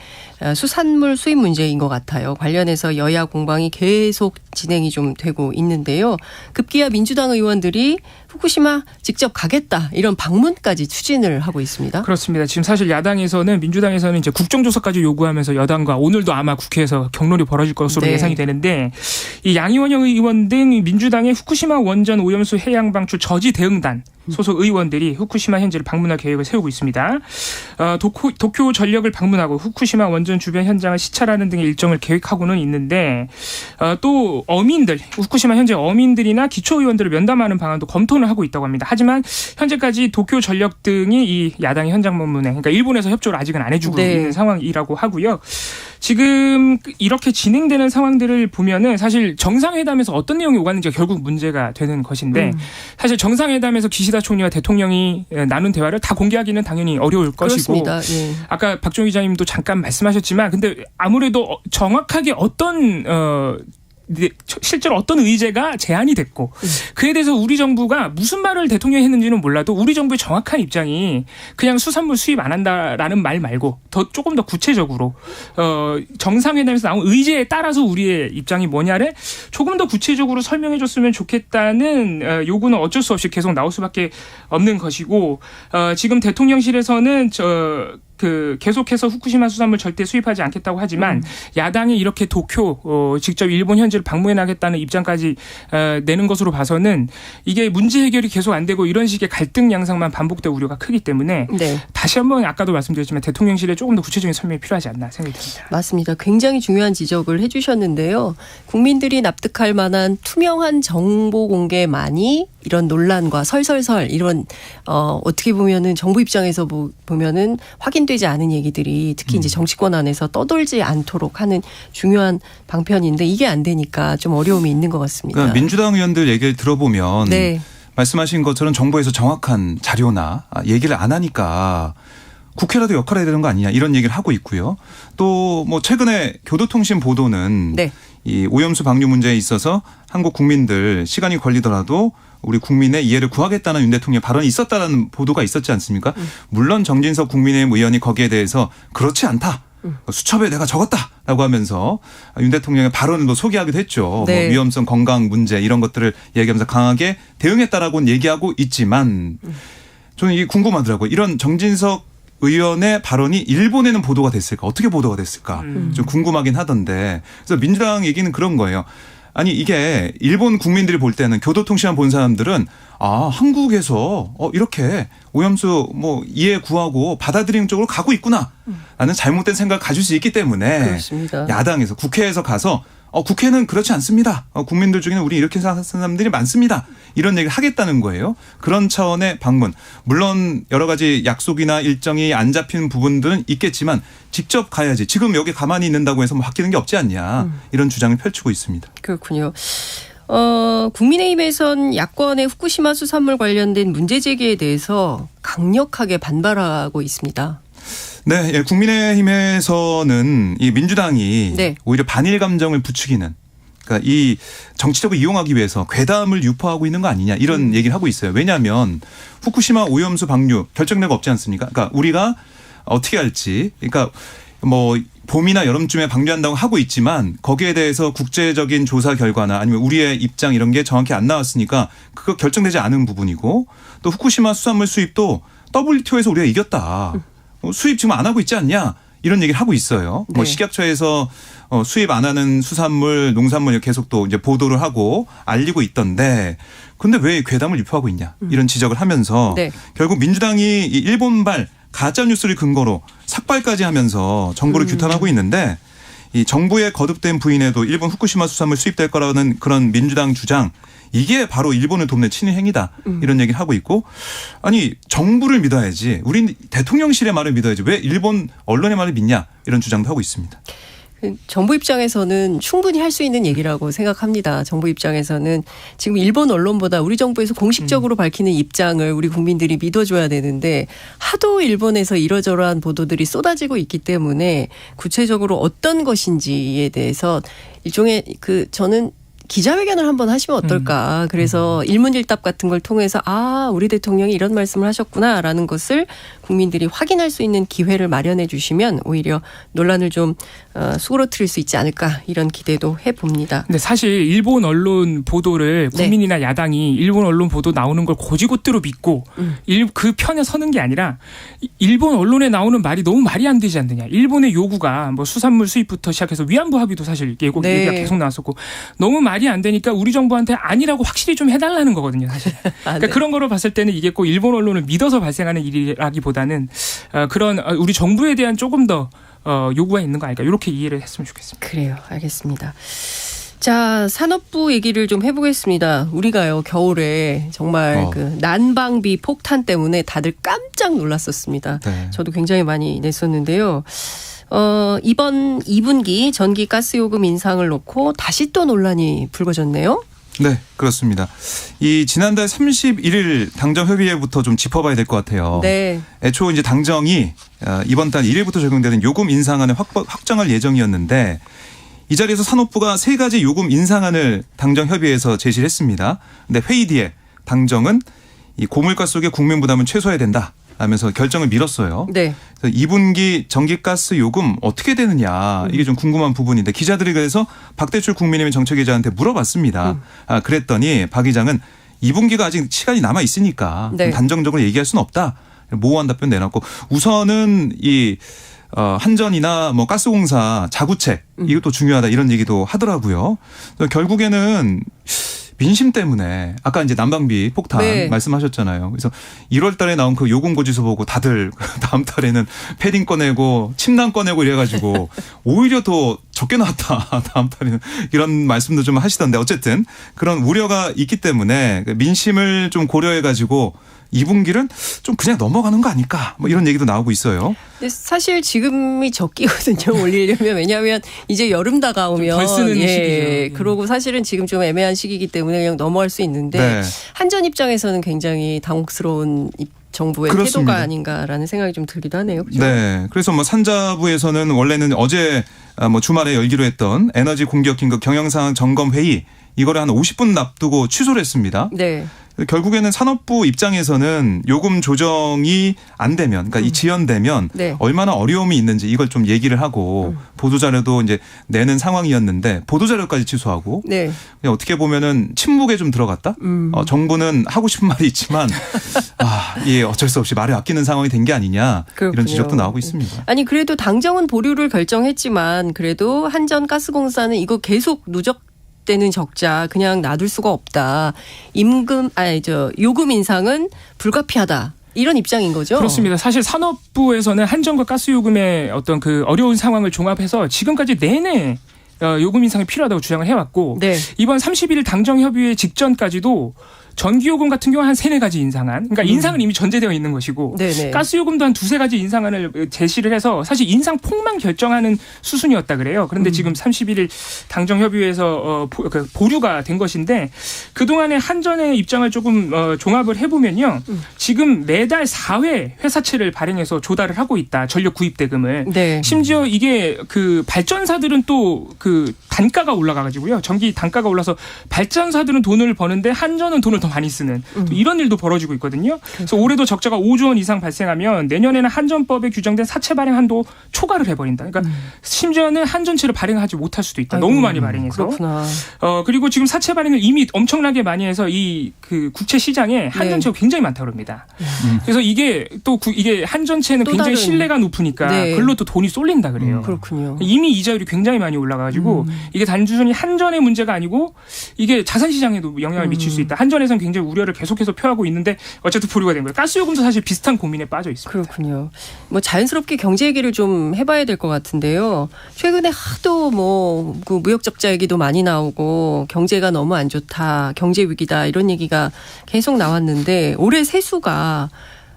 수산물 수입 문제인 것 같아요. 관련해서 여야 공방이 계속 진행이 좀 되고 있는데요. 급기야 민주당 의원들이 후쿠시마 직접 가겠다 이런 방문까지 추진을 하고 있습니다. 그렇습니다. 지금 사실 야당에서는 민주당에서는 이제 국정조사까지 요구하면서 여당과 오늘도 아마 국회에서 격론이 벌어질 것으로 예상이 되는데 이 양이원영 의원 등 민주당의 후쿠시마 원전 오염수 해양 방출 저지 대응단 소속 의원들이 후쿠시마 현지를 방문할 계획을 세우고 있습니다. 도쿄 전력을 방문하고 후쿠시마 원전 주변 현장을 시찰하는 등의 일정을 계획하고는 있는데 또 어민들, 후쿠시마 현재 어민들이나 기초의원들을 면담하는 방안도 검토는 하고 있다고 합니다. 하지만 현재까지 도쿄 전력 등이 이 야당의 현장 방문에 그러니까 일본에서 협조를 아직은 안 해주고 있는 상황이라고 하고요. 지금 이렇게 진행되는 상황들을 보면은 사실 정상회담에서 어떤 내용이 오갔는지가 결국 문제가 되는 것인데 사실 정상회담에서 기시다 총리와 대통령이 나눈 대화를 다 공개하기는 당연히 어려울 것이고 아까 박종희 기자님도 잠깐 말씀하셨지만 근데 아무래도 정확하게 어떤 실제로 어떤 의제가 제안이 됐고 그에 대해서 우리 정부가 무슨 말을 대통령이 했는지는 몰라도 우리 정부의 정확한 입장이 그냥 수산물 수입 안 한다라는 말 말고 조금 더 구체적으로 정상회담에서 나온 의제에 따라서 우리의 입장이 뭐냐를 조금 더 구체적으로 설명해 줬으면 좋겠다는 요구는 어쩔 수 없이 계속 나올 수밖에 없는 것이고 지금 대통령실에서는 계속해서 후쿠시마 수산물 절대 수입하지 않겠다고 하지만 야당이 이렇게 도쿄 직접 일본 현지를 방문해 나겠다는 입장까지 내는 것으로 봐서는 이게 문제 해결이 계속 안 되고 이런 식의 갈등 양상만 반복될 우려가 크기 때문에 다시 한번 아까도 말씀드렸지만 대통령실에 조금 더 구체적인 설명이 필요하지 않나 생각이 듭니다. 맞습니다. 굉장히 중요한 지적을 해 주셨는데요. 국민들이 납득할 만한 투명한 정보 공개만이 이런 논란과 설설설 이런 어떻게 보면은 정부 입장에서 보면은 확인되지 않은 얘기들이 특히 이제 정치권 안에서 떠돌지 않도록 하는 중요한 방편인데 이게 안 되니까 좀 어려움이 있는 것 같습니다. 그러니까 민주당 의원들 얘기를 들어보면 말씀하신 것처럼 정부에서 정확한 자료나 얘기를 안 하니까 국회라도 역할을 해야 되는 거 아니냐 이런 얘기를 하고 있고요. 또 뭐 최근에 교도통신 보도는 이 오염수 방류 문제에 있어서 한국 국민들 시간이 걸리더라도 우리 국민의 이해를 구하겠다는 윤 대통령의 발언이 있었다는 보도가 있었지 않습니까? 물론 정진석 국민의힘 의원이 거기에 대해서 그렇지 않다. 수첩에 내가 적었다라고 하면서 윤 대통령의 발언을 소개하기도 했죠. 뭐 위험성 건강 문제 이런 것들을 얘기하면서 강하게 대응했다라고는 얘기하고 있지만 저는 이게 궁금하더라고요. 이런 정진석 의원의 발언이 일본에는 보도가 됐을까? 어떻게 보도가 됐을까? 좀 궁금하긴 하던데. 그래서 민주당 얘기는 그런 거예요. 아니 이게 일본 국민들이 볼 때는 교도통신만 본 사람들은 한국에서 이렇게 오염수 뭐 이해 구하고 받아들이는 쪽으로 가고 있구나 라는 잘못된 생각을 가질 수 있기 때문에 야당에서 국회에서 가서 국회는 그렇지 않습니다. 국민들 중에는 우리 이렇게 생각하는 사람들이 많습니다. 이런 얘기를 하겠다는 거예요. 그런 차원의 방문. 물론 여러 가지 약속이나 일정이 안 잡히는 부분들은 있겠지만 직접 가야지. 지금 여기 가만히 있는다고 해서 뭐 바뀌는 게 없지 않냐. 이런 주장을 펼치고 있습니다. 그렇군요. 국민의힘에선 야권의 후쿠시마 수산물 관련된 문제 제기에 대해서 강력하게 반발하고 있습니다. 네, 국민의힘에서는 이 민주당이 오히려 반일 감정을 부추기는 그러니까 이 정치적으로 이용하기 위해서 괴담을 유포하고 있는 거 아니냐 이런 얘기를 하고 있어요. 왜냐하면 후쿠시마 오염수 방류 결정된 거 없지 않습니까? 그러니까 우리가 어떻게 할지 그러니까 뭐 봄이나 여름쯤에 방류한다고 하고 있지만 거기에 대해서 국제적인 조사 결과나 아니면 우리의 입장 이런 게 정확히 안 나왔으니까 그거 결정되지 않은 부분이고 또 후쿠시마 수산물 수입도 WTO에서 우리가 이겼다. 수입 지금 안 하고 있지 않냐. 이런 얘기를 하고 있어요. 네. 뭐 식약처에서 수입 안 하는 수산물, 농산물 계속 또 이제 보도를 하고 알리고 있던데 근데 왜 괴담을 유포하고 있냐. 이런 지적을 하면서 네. 결국 민주당이 이 일본발 가짜 뉴스를 근거로 삭발까지 하면서 정부를 규탄하고 있는데 이 정부의 거듭된 부인에도 일본 후쿠시마 수산물 수입될 거라는 그런 민주당 주장 이게 바로 일본을 돕는 친일 행위다 이런 얘기를 하고 있고 아니 정부를 믿어야지 우린 대통령실의 말을 믿어야지 왜 일본 언론의 말을 믿냐 이런 주장도 하고 있습니다. 정부 입장에서는 충분히 할 수 있는 얘기라고 생각합니다. 정부 입장에서는 지금 일본 언론보다 우리 정부에서 공식적으로 밝히는 입장을 우리 국민들이 믿어줘야 되는데 하도 일본에서 이러저러한 보도들이 쏟아지고 있기 때문에 구체적으로 어떤 것인지에 대해서 일종의 저는 기자회견을 한번 하시면 어떨까. 그래서 일문일답 같은 걸 통해서 우리 대통령이 이런 말씀을 하셨구나라는 것을 국민들이 확인할 수 있는 기회를 마련해 주시면 오히려 논란을 좀 수그러뜨릴 수 있지 않을까 이런 기대도 해봅니다. 근데 사실 일본 언론 보도를 국민이나 야당이 일본 언론 보도 나오는 걸 고지고대로 믿고 그 편에 서는 게 아니라 일본 언론에 나오는 말이 너무 말이 안 되지 않느냐. 일본의 요구가 뭐 수산물 수입부터 시작해서 위안부 합의도 사실 얘기가 계속 나왔었고 너무 말이 안 되니까 우리 정부한테 아니라고 확실히 좀 해달라는 거거든요. 사실. 그러니까 그런 거로 봤을 때는 이게 꼭 일본 언론을 믿어서 발생하는 일이라기보다는 그런 우리 정부에 대한 조금 더 요구가 있는 거 아닐까 이렇게 이해를 했으면 좋겠습니다. 그래요. 알겠습니다. 자, 산업부 얘기를 좀 해보겠습니다. 우리가요 겨울에 정말 그 난방비 폭탄 때문에 다들 깜짝 놀랐었습니다. 네. 저도 굉장히 많이 냈었는데요. 이번 2분기 전기 가스 요금 인상을 놓고 다시 또 논란이 불거졌네요. 네, 그렇습니다. 이 지난달 31일 당정 협의회부터 좀 짚어봐야 될 것 같아요. 네. 애초 이제 당정이 이번 달 1일부터 적용되는 요금 인상안을 확정할 예정이었는데 이 자리에서 산업부가 3가지 요금 인상안을 당정 협의회에서 제시를 했습니다. 근데 회의 뒤에 당정은 이 고물가 속의 국민 부담은 최소화해야 된다. 하면서 결정을 미뤘어요. 네. 그래서 2분기 전기가스 요금 어떻게 되느냐 이게 좀 궁금한 부분인데 기자들이 그래서 박대출 국민의힘 정책위원장한테 물어봤습니다. 그랬더니 박 의장은 2분기가 아직 시간이 남아 있으니까 네. 단정적으로 얘기할 수는 없다. 모호한 답변 내놨고 우선은 이 한전이나 뭐 가스공사 자구책 이것도 중요하다 이런 얘기도 하더라고요. 결국에는 민심 때문에 아까 이제 난방비 폭탄 네. 말씀하셨잖아요. 그래서 1월 달에 나온 그 요금 고지서 보고 다들 다음 달에는 패딩 꺼내고 침낭 꺼내고 이래가지고 오히려 더 적게 나왔다. 다음 달에는 이런 말씀도 좀 하시던데 어쨌든 그런 우려가 있기 때문에 민심을 좀 고려해가지고 2분기는 좀 그냥 넘어가는 거 아닐까 뭐 이런 얘기도 나오고 있어요. 근데 사실 지금이 적기거든요. 올리려면. 왜냐하면 이제 여름 다가오면 덜 쓰는 시기죠. 그러고 사실은 지금 좀 애매한 시기이기 때문에 그냥 넘어갈 수 있는데 네. 한전 입장에서는 굉장히 당혹스러운 정부의 그렇습니다. 태도가 아닌가라는 생각이 좀 들기도 하네요. 그렇죠? 네. 그래서 뭐 산자부에서는 원래는 어제 뭐 주말에 열기로 했던 에너지 공격 긴급 경영상황 점검 회의 이거를 한 50분 앞두고 취소를 했습니다. 네. 결국에는 산업부 입장에서는 요금 조정이 안 되면, 그러니까 이 지연되면 네. 얼마나 어려움이 있는지 이걸 좀 얘기를 하고 보도자료도 이제 내는 상황이었는데 보도자료까지 취소하고 네. 그냥 어떻게 보면은 침묵에 좀 들어갔다. 정부는 하고 싶은 말이 있지만 예, 어쩔 수 없이 말을 아끼는 상황이 된 게 아니냐 그렇군요. 이런 지적도 나오고 있습니다. 아니 그래도 당정은 보류를 결정했지만 그래도 한전가스공사는 이거 계속 누적되는 적자 그냥 놔둘 수가 없다. 요금 인상은 불가피하다. 이런 입장인 거죠. 그렇습니다. 사실 산업부에서는 한전과 가스요금의 어떤 그 어려운 상황을 종합해서 지금까지 내내 요금 인상이 필요하다고 주장을 해왔고 네. 이번 31일 당정협의회 직전까지도 전기요금 같은 경우 한 3-4가지 인상안. 그러니까 인상은 이미 전제되어 있는 것이고 네네. 가스요금도 한 2-3가지 인상안을 제시를 해서 사실 인상폭만 결정하는 수순이었다 그래요. 그런데 지금 31일 당정협의회에서 보류가 된 것인데 그동안의 한전의 입장을 조금 종합을 해보면요. 지금 매달 4회 회사채를 발행해서 조달을 하고 있다. 전력 구입 대금을. 네. 심지어 이게 그 발전사들은 또 그 단가가 올라가가지고요. 전기 단가가 올라서 발전사들은 돈을 버는데 한전은 돈을 더 더 많이 쓰는 또 이런 일도 벌어지고 있거든요. 그래서 올해도 적자가 5조 원 이상 발생하면 내년에는 한전법에 규정된 사채 발행 한도 초과를 해버린다. 그러니까 심지어는 한전채를 발행하지 못할 수도 있다. 아이고, 너무 많이 발행해서. 그렇구나. 그리고 지금 사채 발행을 이미 엄청나게 많이 해서 이 그 국채 시장에 한전채가 굉장히 많다고 합니다. 그래서 이게 또 이게 한전채는 또 굉장히 다른- 신뢰가 높으니까 네. 그걸로 또 돈이 쏠린다 그래요. 그렇군요. 이미 이자율이 굉장히 많이 올라가가지고 이게 단순히 한전의 문제가 아니고 이게 자산 시장에도 영향을 미칠 수 있다. 한전에서는 굉장히 우려를 계속해서 표하고 있는데 어쨌든 보류가 된 거예요. 가스요금도 사실 비슷한 고민에 빠져 있습니다. 그렇군요. 뭐 자연스럽게 경제 얘기를 좀 해봐야 될 것 같은데요. 최근에 하도 뭐 그 무역 적자 얘기도 많이 나오고 경제가 너무 안 좋다, 경제 위기다 이런 얘기가 계속 나왔는데 올해 세수가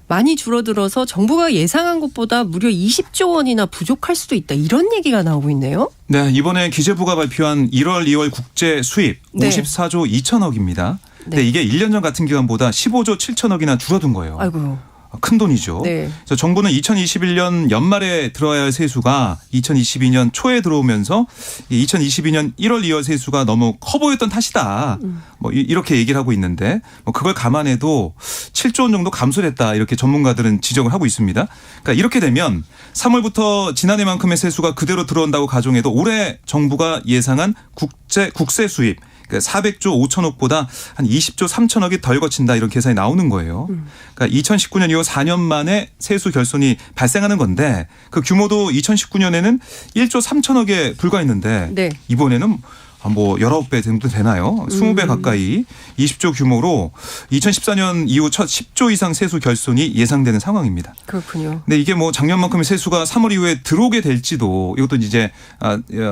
많이 줄어들어서 정부가 예상한 것보다 무려 20조 원이나 부족할 수도 있다. 이런 얘기가 나오고 있네요. 네, 이번에 기재부가 발표한 1월, 2월 국제 수입 네. 54조 2천억입니다. 근데 네. 이게 1년 전 같은 기간보다 15조 7천억이나 줄어든 거예요. 아이고. 큰 돈이죠. 네. 그래서 정부는 2021년 연말에 들어야 할 세수가 2022년 초에 들어오면서 2022년 1월, 2월 세수가 너무 커 보였던 탓이다. 뭐 이렇게 얘기를 하고 있는데 뭐 그걸 감안해도 7조 원 정도 감소했다 이렇게 전문가들은 지적을 하고 있습니다. 그러니까 이렇게 되면 3월부터 지난해만큼의 세수가 그대로 들어온다고 가정해도 올해 정부가 예상한 국세 수입 400조 5천억보다 한 20조 3천억이 덜 거친다 이런 계산이 나오는 거예요. 그러니까 2019년 이후 4년 만에 세수 결손이 발생하는 건데 그 규모도 2019년에는 1조 3천억에 불과했는데 네. 이번에는 뭐 19배 정도 되나요? 20배 가까이 20조 규모로 2014년 이후 첫 10조 이상 세수 결손이 예상되는 상황입니다. 그렇군요. 근데 이게 뭐 작년만큼의 세수가 3월 이후에 들어오게 될지도 이것도 이제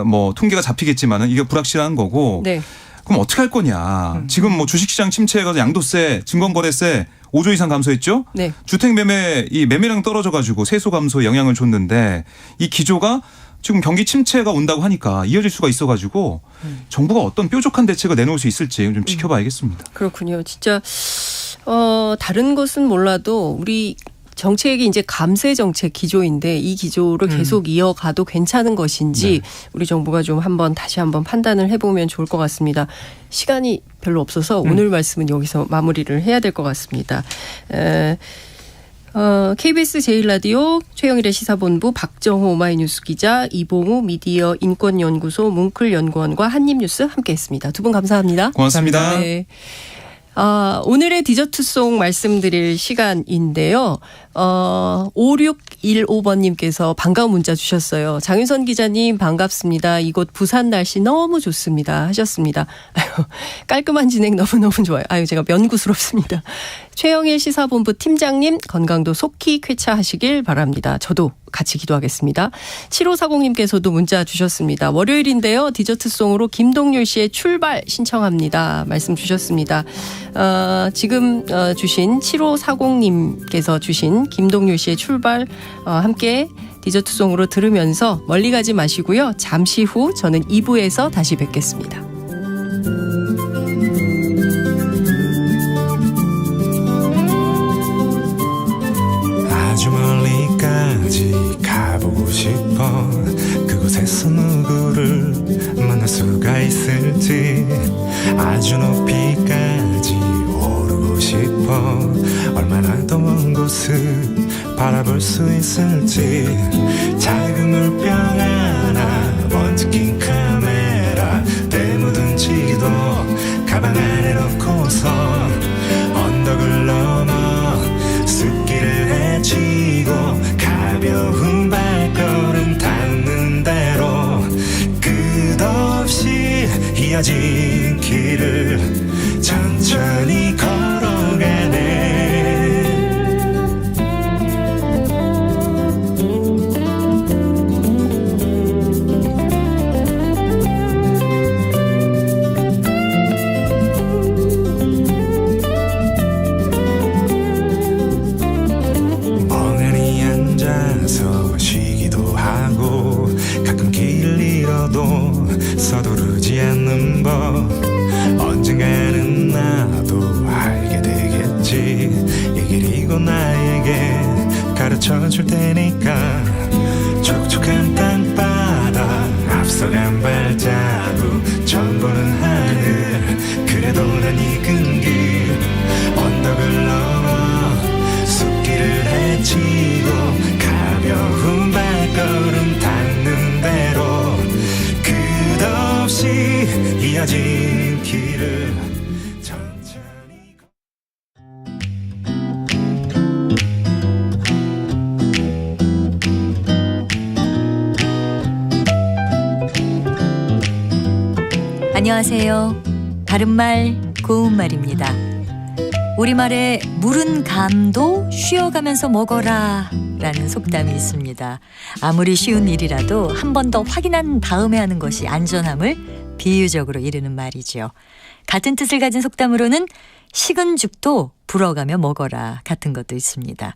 뭐 통계가 잡히겠지만은 이게 불확실한 거고. 네. 그럼 어떻게 할 거냐. 지금 뭐 주식시장 침체해서 양도세, 증권거래세 5조 이상 감소했죠. 네. 주택 이 매매량 떨어져가지고 세수 감소에 영향을 줬는데 이 기조가 지금 경기 침체가 온다고 하니까 이어질 수가 있어가지고 정부가 어떤 뾰족한 대책을 내놓을 수 있을지 좀 지켜봐야겠습니다. 그렇군요. 진짜 다른 것은 몰라도 우리 정책이 이제 감세 정책 기조인데 이 기조를 계속 이어가도 괜찮은 것인지 우리 정부가 좀 다시 한번 판단을 해보면 좋을 것 같습니다. 시간이 별로 없어서 오늘 말씀은 여기서 마무리를 해야 될 것 같습니다. KBS 제1라디오 최영일의 시사본부 박정호 오마이뉴스 기자, 이봉우 미디어 인권연구소 뭉클연구원과 한입뉴스 함께했습니다. 두 분 감사합니다. 고맙습니다. 네. 오늘의 디저트송 말씀드릴 시간인데요. 5615번님께서 반가운 문자 주셨어요. 장윤선 기자님 반갑습니다. 이곳 부산 날씨 너무 좋습니다 하셨습니다. 깔끔한 진행 너무너무 좋아요. 제가 면구스럽습니다. 최영일 시사본부 팀장님 건강도 속히 쾌차하시길 바랍니다. 저도 같이 기도하겠습니다. 7540님께서도 문자 주셨습니다. 월요일인데요. 디저트송으로 김동률 씨의 출발 신청합니다. 말씀 주셨습니다. 지금 주신 7540님께서 주신 김동률 씨의 출발 함께 디저트송으로 들으면서 멀리 가지 마시고요. 잠시 후 저는 2부에서 다시 뵙겠습니다. 아주 멀리까지 가보고 싶어. 그곳에서 누구를 만날 수가 있을지. 아주 높이까지 오르고 싶어. 얼마나 더 먼 곳을 바라볼 수 있을지. 작은 물병 하나, 먼지 낀 카메라, 때 묻은 지도 가방 안에 넣고서 언덕을 넘어 숲길을 헤치고 가벼운 발걸음 닿는 대로 끝없이 이어진 길을 천천히 걸어가네. 멍하니 앉아서 쉬기도 하고 가끔 길을 잃어도 서두르지 않는 법. 언젠가는 나도 알게 되겠지. 이 길이 곧 나에게 가르쳐 줄 테니까. 촉촉한 땅바닥 앞서간 발자국 처음 보는 하늘. 그래도 난 이 끈길 안녕하세요. 바른말 고운말입니다. 우리말에 물은 감도 쉬어가면서 먹어라 라는 속담이 있습니다. 아무리 쉬운 일이라도 한 번 더 확인한 다음에 하는 것이 안전함을 비유적으로 이르는 말이죠. 같은 뜻을 가진 속담으로는 식은 죽도 불어가며 먹어라 같은 것도 있습니다.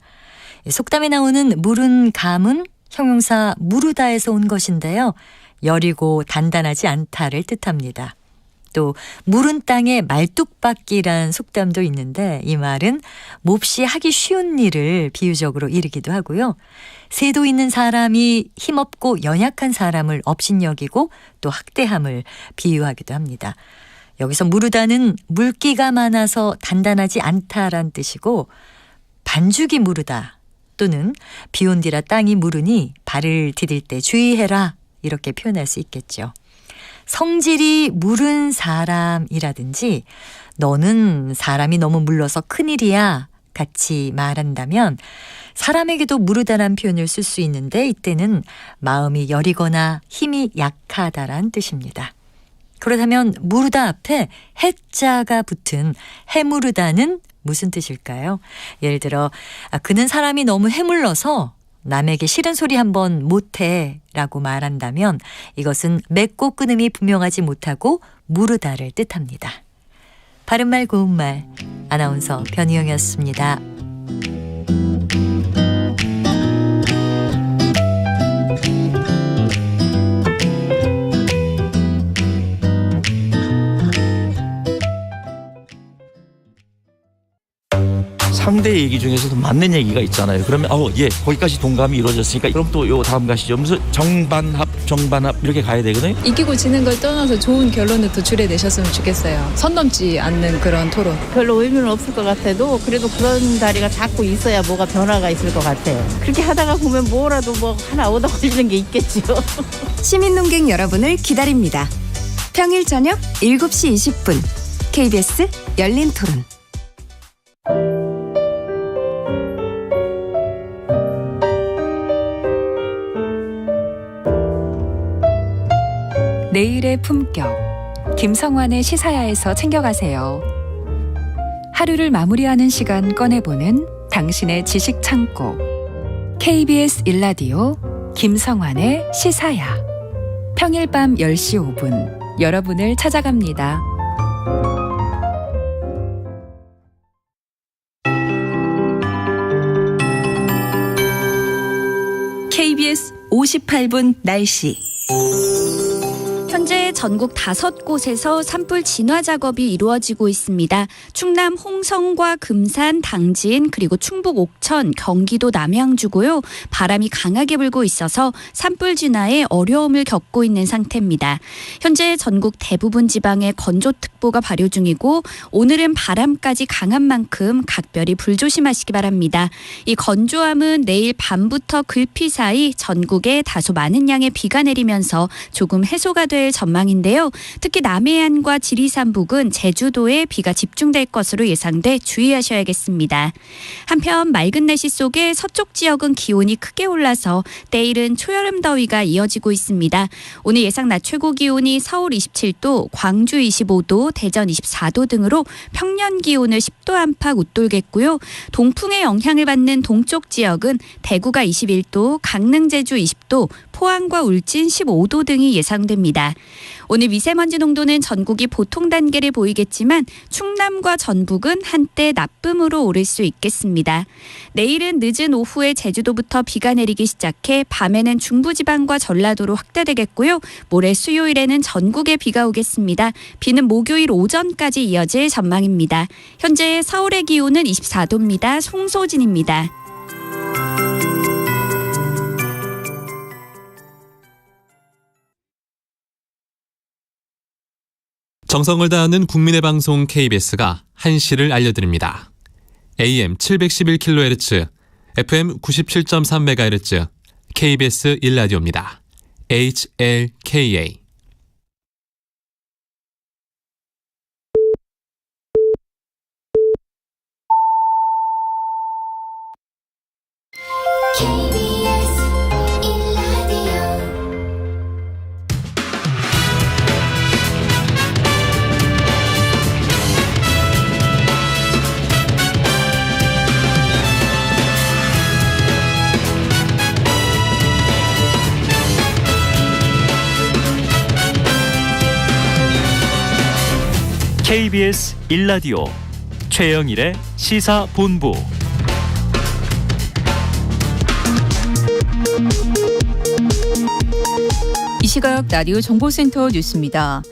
속담에 나오는 물은 감은 형용사 무르다에서 온 것인데요. 여리고 단단하지 않다를 뜻합니다. 또 무른 땅에 말뚝박기란 속담도 있는데 이 말은 몹시 하기 쉬운 일을 비유적으로 이르기도 하고요. 세도 있는 사람이 힘없고 연약한 사람을 업신여기고 또 학대함을 비유하기도 합니다. 여기서 무르다는 물기가 많아서 단단하지 않다란 뜻이고 반죽이 무르다 또는 비온 뒤라 땅이 무르니 발을 디딜 때 주의해라 이렇게 표현할 수 있겠죠. 성질이 무른 사람이라든지 너는 사람이 너무 물러서 큰일이야 같이 말한다면 사람에게도 무르다란 표현을 쓸 수 있는데 이때는 마음이 여리거나 힘이 약하다란 뜻입니다. 그렇다면 무르다 앞에 해자가 붙은 해무르다는 무슨 뜻일까요? 예를 들어 그는 사람이 너무 해물러서 남에게 싫은 소리 한번 못해 라고 말한다면 이것은 맺고 끊음이 분명하지 못하고 무르다를 뜻합니다. 바른말 고운말 아나운서 변희영이었습니다. 상대 얘기 중에서도 맞는 얘기가 있잖아요. 그러면 예, 거기까지 동감이 이루어졌으니까 그럼 또 요 다음 가시죠. 무슨 정반합 이렇게 가야 되거든요. 이기고 지는 걸 떠나서 좋은 결론을 도출해내셨으면 좋겠어요. 선 넘지 않는 그런 토론. 별로 의미는 없을 것 같아도 그래도 그런 자리가 자꾸 있어야 뭐가 변화가 있을 것 같아요. 그렇게 하다가 보면 뭐라도 뭐 하나 얻어 걸리는 게 있겠죠. 시민논객 여러분을 기다립니다. 평일 저녁 7시 20분 KBS 열린 토론. 내일의 품격 김성환의 시사야에서 챙겨가세요. 하루를 마무리하는 시간 꺼내보는 당신의 지식 창고 KBS 일라디오 김성환의 시사야 평일 밤 10시 5분 여러분을 찾아갑니다. KBS 58분 날씨. 현재 전국 5곳에서 산불 진화 작업이 이루어지고 있습니다. 충남 홍성과 금산, 당진, 그리고 충북 옥천, 경기도 남양주고요. 바람이 강하게 불고 있어서 산불 진화에 어려움을 겪고 있는 상태입니다. 현재 전국 대부분 지방에 건조특보가 발효 중이고 오늘은 바람까지 강한 만큼 각별히 불조심하시기 바랍니다. 이 건조함은 내일 밤부터 글피 사이 전국에 다소 많은 양의 비가 내리면서 조금 해소가 될 전망인데요. 특히 남해안과 지리산 부근, 제주도에 비가 집중될 것으로 예상돼 주의하셔야겠습니다. 한편 맑은 날씨 속에 서쪽 지역은 기온이 크게 올라서 때일은 초여름 더위가 이어지고 있습니다. 오늘 예상 낮 최고 기온이 서울 27도, 광주 25도, 대전 24도 등으로 평년 기온을 10도 안팎 웃돌겠고요. 동풍의 영향을 받는 동쪽 지역은 대구가 21도, 강릉, 제주 20도, 포항과 울진 15도 등이 예상됩니다. 오늘 미세먼지 농도는 전국이 보통 단계를 보이겠지만 충남과 전북은 한때 나쁨으로 오를 수 있겠습니다. 내일은 늦은 오후에 제주도부터 비가 내리기 시작해 밤에는 중부지방과 전라도로 확대되겠고요. 모레 수요일에는 전국에 비가 오겠습니다. 비는 목요일 오전까지 이어질 전망입니다. 현재 서울의 기온은 24도입니다. 송소진입니다. 정성을 다하는 국민의 방송 KBS가 한시를 알려드립니다. AM 711kHz, FM 97.3MHz, KBS 일라디오입니다. HLKA. KBS 1라디오 최영일의 시사본부. 이 시각 라디오 정보센터 뉴스입니다.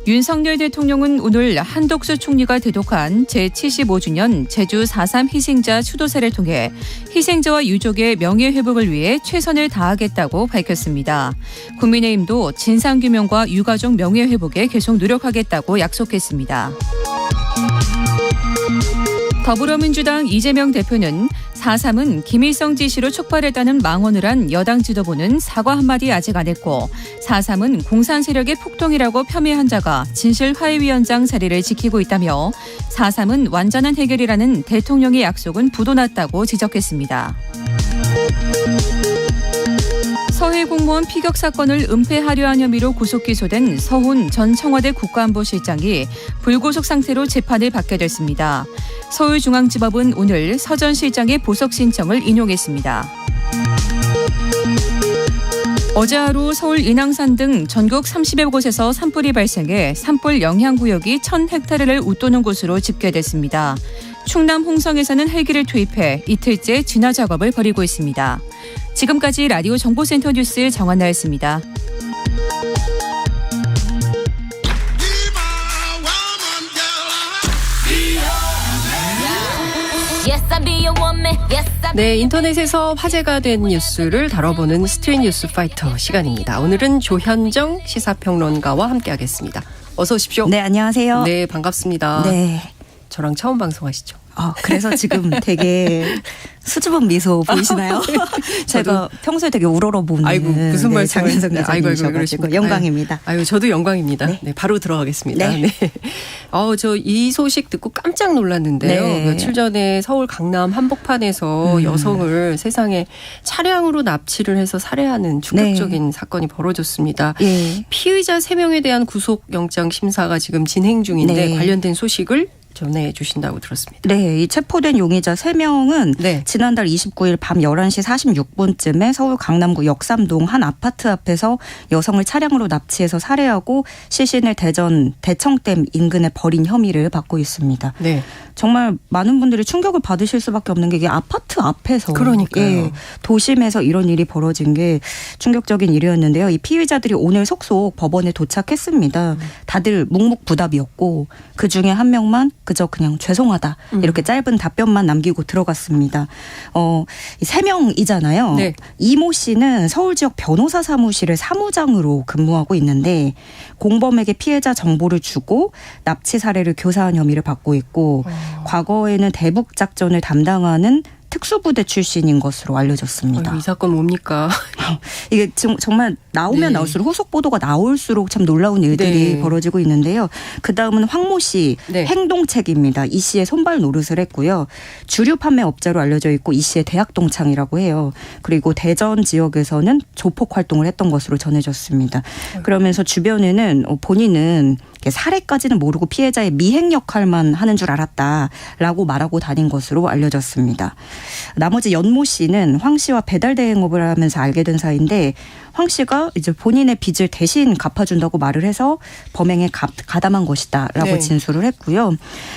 윤석열 대통령은 오늘 한덕수 총리가 대독한 제75주년 제주 4.3 희생자 추도사를 통해 희생자와 유족의 명예회복을 위해 최선을 다하겠다고 밝혔습니다. 국민의힘도 진상규명과 유가족 명예회복에 계속 노력하겠다고 약속했습니다. 더불어민주당 이재명 대표는 4.3은 김일성 지시로 촉발했다는 망언을 한 여당 지도부는 사과 한마디 아직 안 했고 4.3은 공산 세력의 폭동이라고 폄훼한 자가 진실화해위원장 자리를 지키고 있다며 4.3은 완전한 해결이라는 대통령의 약속은 부도났다고 지적했습니다. 서해 공무원 피격 사건을 은폐하려 한 혐의로 구속 기소된 서훈 전 청와대 국가안보실장이 불구속 상태로 재판을 받게 됐습니다. 서울중앙지법은 오늘 서 전 실장의 보석 신청을 인용했습니다. 어제 하루 서울 인왕산 등 전국 30여 곳에서 산불이 발생해 산불 영향구역이 1,000헥타르를 웃도는 곳으로 집계됐습니다. 충남 홍성에서는 헬기를 투입해 이틀째 진화 작업을 벌이고 있습니다. 지금까지 라디오 정보센터 뉴스 정한나였습니다. 네, 인터넷에서 화제가 된 뉴스를 다뤄보는 스트릿 뉴스 파이터 시간입니다. 오늘은 조현정 시사평론가와 함께하겠습니다. 어서 오십시오. 네, 안녕하세요. 네, 반갑습니다. 네. 저랑 처음 방송하시죠? 그래서 지금 되게 수줍은 미소 보이시나요? 제가 평소에 되게 우러러보는. 아이고, 무슨 말씀을. 장윤선 기자님이셔가지고 영광입니다. 아이고, 저도 영광입니다. 네, 바로 들어가겠습니다. 네. 저 이 소식 듣고 깜짝 놀랐는데요. 네. 며칠 전에 서울 강남 한복판에서 여성을 세상에 차량으로 납치를 해서 살해하는 충격적인 사건이 벌어졌습니다. 네. 피의자 3명에 대한 구속영장 심사가 지금 진행 중인데 네. 관련된 소식을 전해주신다고 들었습니다. 네, 이 체포된 용의자 3명은 지난달 29일 밤 11시 46분쯤에 서울 강남구 역삼동 한 아파트 앞에서 여성을 차량으로 납치해서 살해하고 시신을 대전 대청댐 인근에 버린 혐의를 받고 있습니다. 네. 정말 많은 분들이 충격을 받으실 수밖에 없는 게 이게 아파트 앞에서 그러니까요. 도심에서 이런 일이 벌어진 게 충격적인 일이었는데요. 이 피의자들이 오늘 속속 법원에 도착했습니다. 다들 묵묵부답이었고 그중에 한 명만 그저 그냥 죄송하다 이렇게 짧은 답변만 남기고 들어갔습니다. 3명이잖아요. 네. 이모 씨는 서울 지역 변호사 사무실의 사무장으로 근무하고 있는데 공범에게 피해자 정보를 주고 납치 사례를 교사한 혐의를 받고 있고 과거에는 대북 작전을 담당하는 특수부대 출신인 것으로 알려졌습니다. 이 사건 뭡니까? 이게 정말 나오면 나올수록 후속 보도가 나올수록 참 놀라운 일들이 벌어지고 있는데요. 그다음은 황모 씨 행동책입니다. 이 씨의 손발 노릇을 했고요. 주류 판매 업자로 알려져 있고 이 씨의 대학 동창이라고 해요. 그리고 대전 지역에서는 조폭 활동을 했던 것으로 전해졌습니다. 그러면서 주변에는 본인은 살해까지는 모르고 피해자의 미행 역할만 하는 줄 알았다라고 말하고 다닌 것으로 알려졌습니다. 나머지 연모 씨는 황 씨와 배달 대행업을 하면서 알게 된 사이인데 황 씨가 이제 본인의 빚을 대신 갚아준다고 말을 해서 범행에 가담한 것이다라고 진술을 했고요.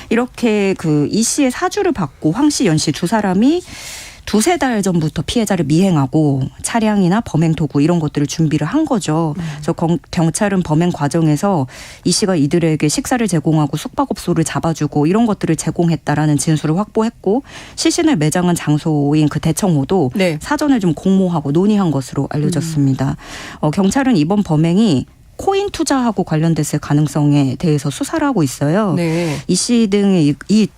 이렇게 이 씨의 사주를 받고 황 씨, 연 씨 두 사람이 두세 달 전부터 피해자를 미행하고 차량이나 범행 도구 이런 것들을 준비를 한 거죠. 그래서 경찰은 범행 과정에서 이 씨가 이들에게 식사를 제공하고 숙박업소를 잡아주고 이런 것들을 제공했다라는 진술을 확보했고 시신을 매장한 장소인 그 대청호도 사전에 좀 공모하고 논의한 것으로 알려졌습니다. 경찰은 이번 범행이 코인 투자하고 관련됐을 가능성에 대해서 수사를 하고 있어요. 이 씨 등의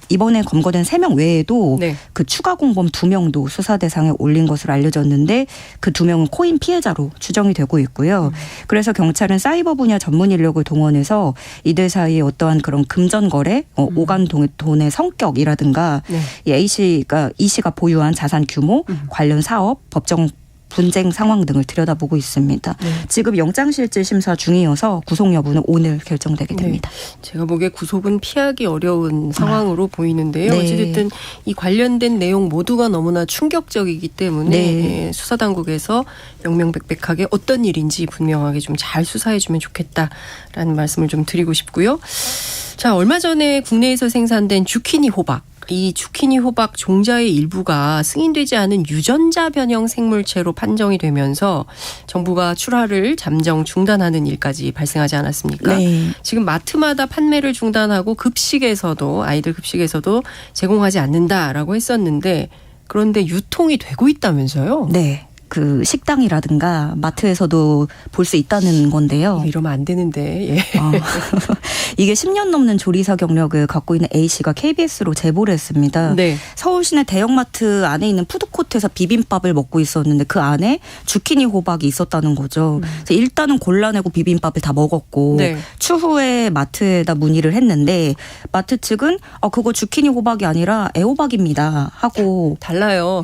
이번에 검거된 3명 외에도 그 추가 공범 2명도 수사 대상에 올린 것으로 알려졌는데 그 2명은 코인 피해자로 추정이 되고 있고요. 그래서 경찰은 사이버 분야 전문 인력을 동원해서 이들 사이에 어떠한 그런 금전 거래, 오간 돈의 성격이라든가 이 이 씨가 보유한 자산 규모, 관련 사업, 법정 분쟁 상황 등을 들여다보고 있습니다. 네. 지금 영장실질 심사 중이어서 구속 여부는 오늘 결정되게 됩니다. 제가 보기에 구속은 피하기 어려운 상황으로 보이는데요. 네. 어찌됐든 이 관련된 내용 모두가 너무나 충격적이기 때문에 네. 수사당국에서 명명백백하게 어떤 일인지 분명하게 좀 잘 수사해주면 좋겠다라는 말씀을 좀 드리고 싶고요. 자, 얼마 전에 국내에서 생산된 주키니 호박. 이 주키니 호박 종자의 일부가 승인되지 않은 유전자 변형 생물체로 판정이 되면서 정부가 출하를 잠정 중단하는 일까지 발생하지 않았습니까? 네. 지금 마트마다 판매를 중단하고 급식에서도 아이들 급식에서도 제공하지 않는다라고 했었는데 그런데 유통이 되고 있다면서요? 네. 그 식당이라든가 마트에서도 볼 수 있다는 건데요. 이러면 안 되는데. 예. 이게 10년 넘는 조리사 경력을 갖고 있는 A씨가 KBS로 제보를 했습니다. 네. 서울시내 대형마트 안에 있는 푸드코트에서 비빔밥을 먹고 있었는데 그 안에 주키니 호박이 있었다는 거죠. 그래서 일단은 골라내고 비빔밥을 다 먹었고 네. 추후에 마트에다 문의를 했는데 마트 측은 그거 주키니 호박이 아니라 애호박입니다 하고 달라요.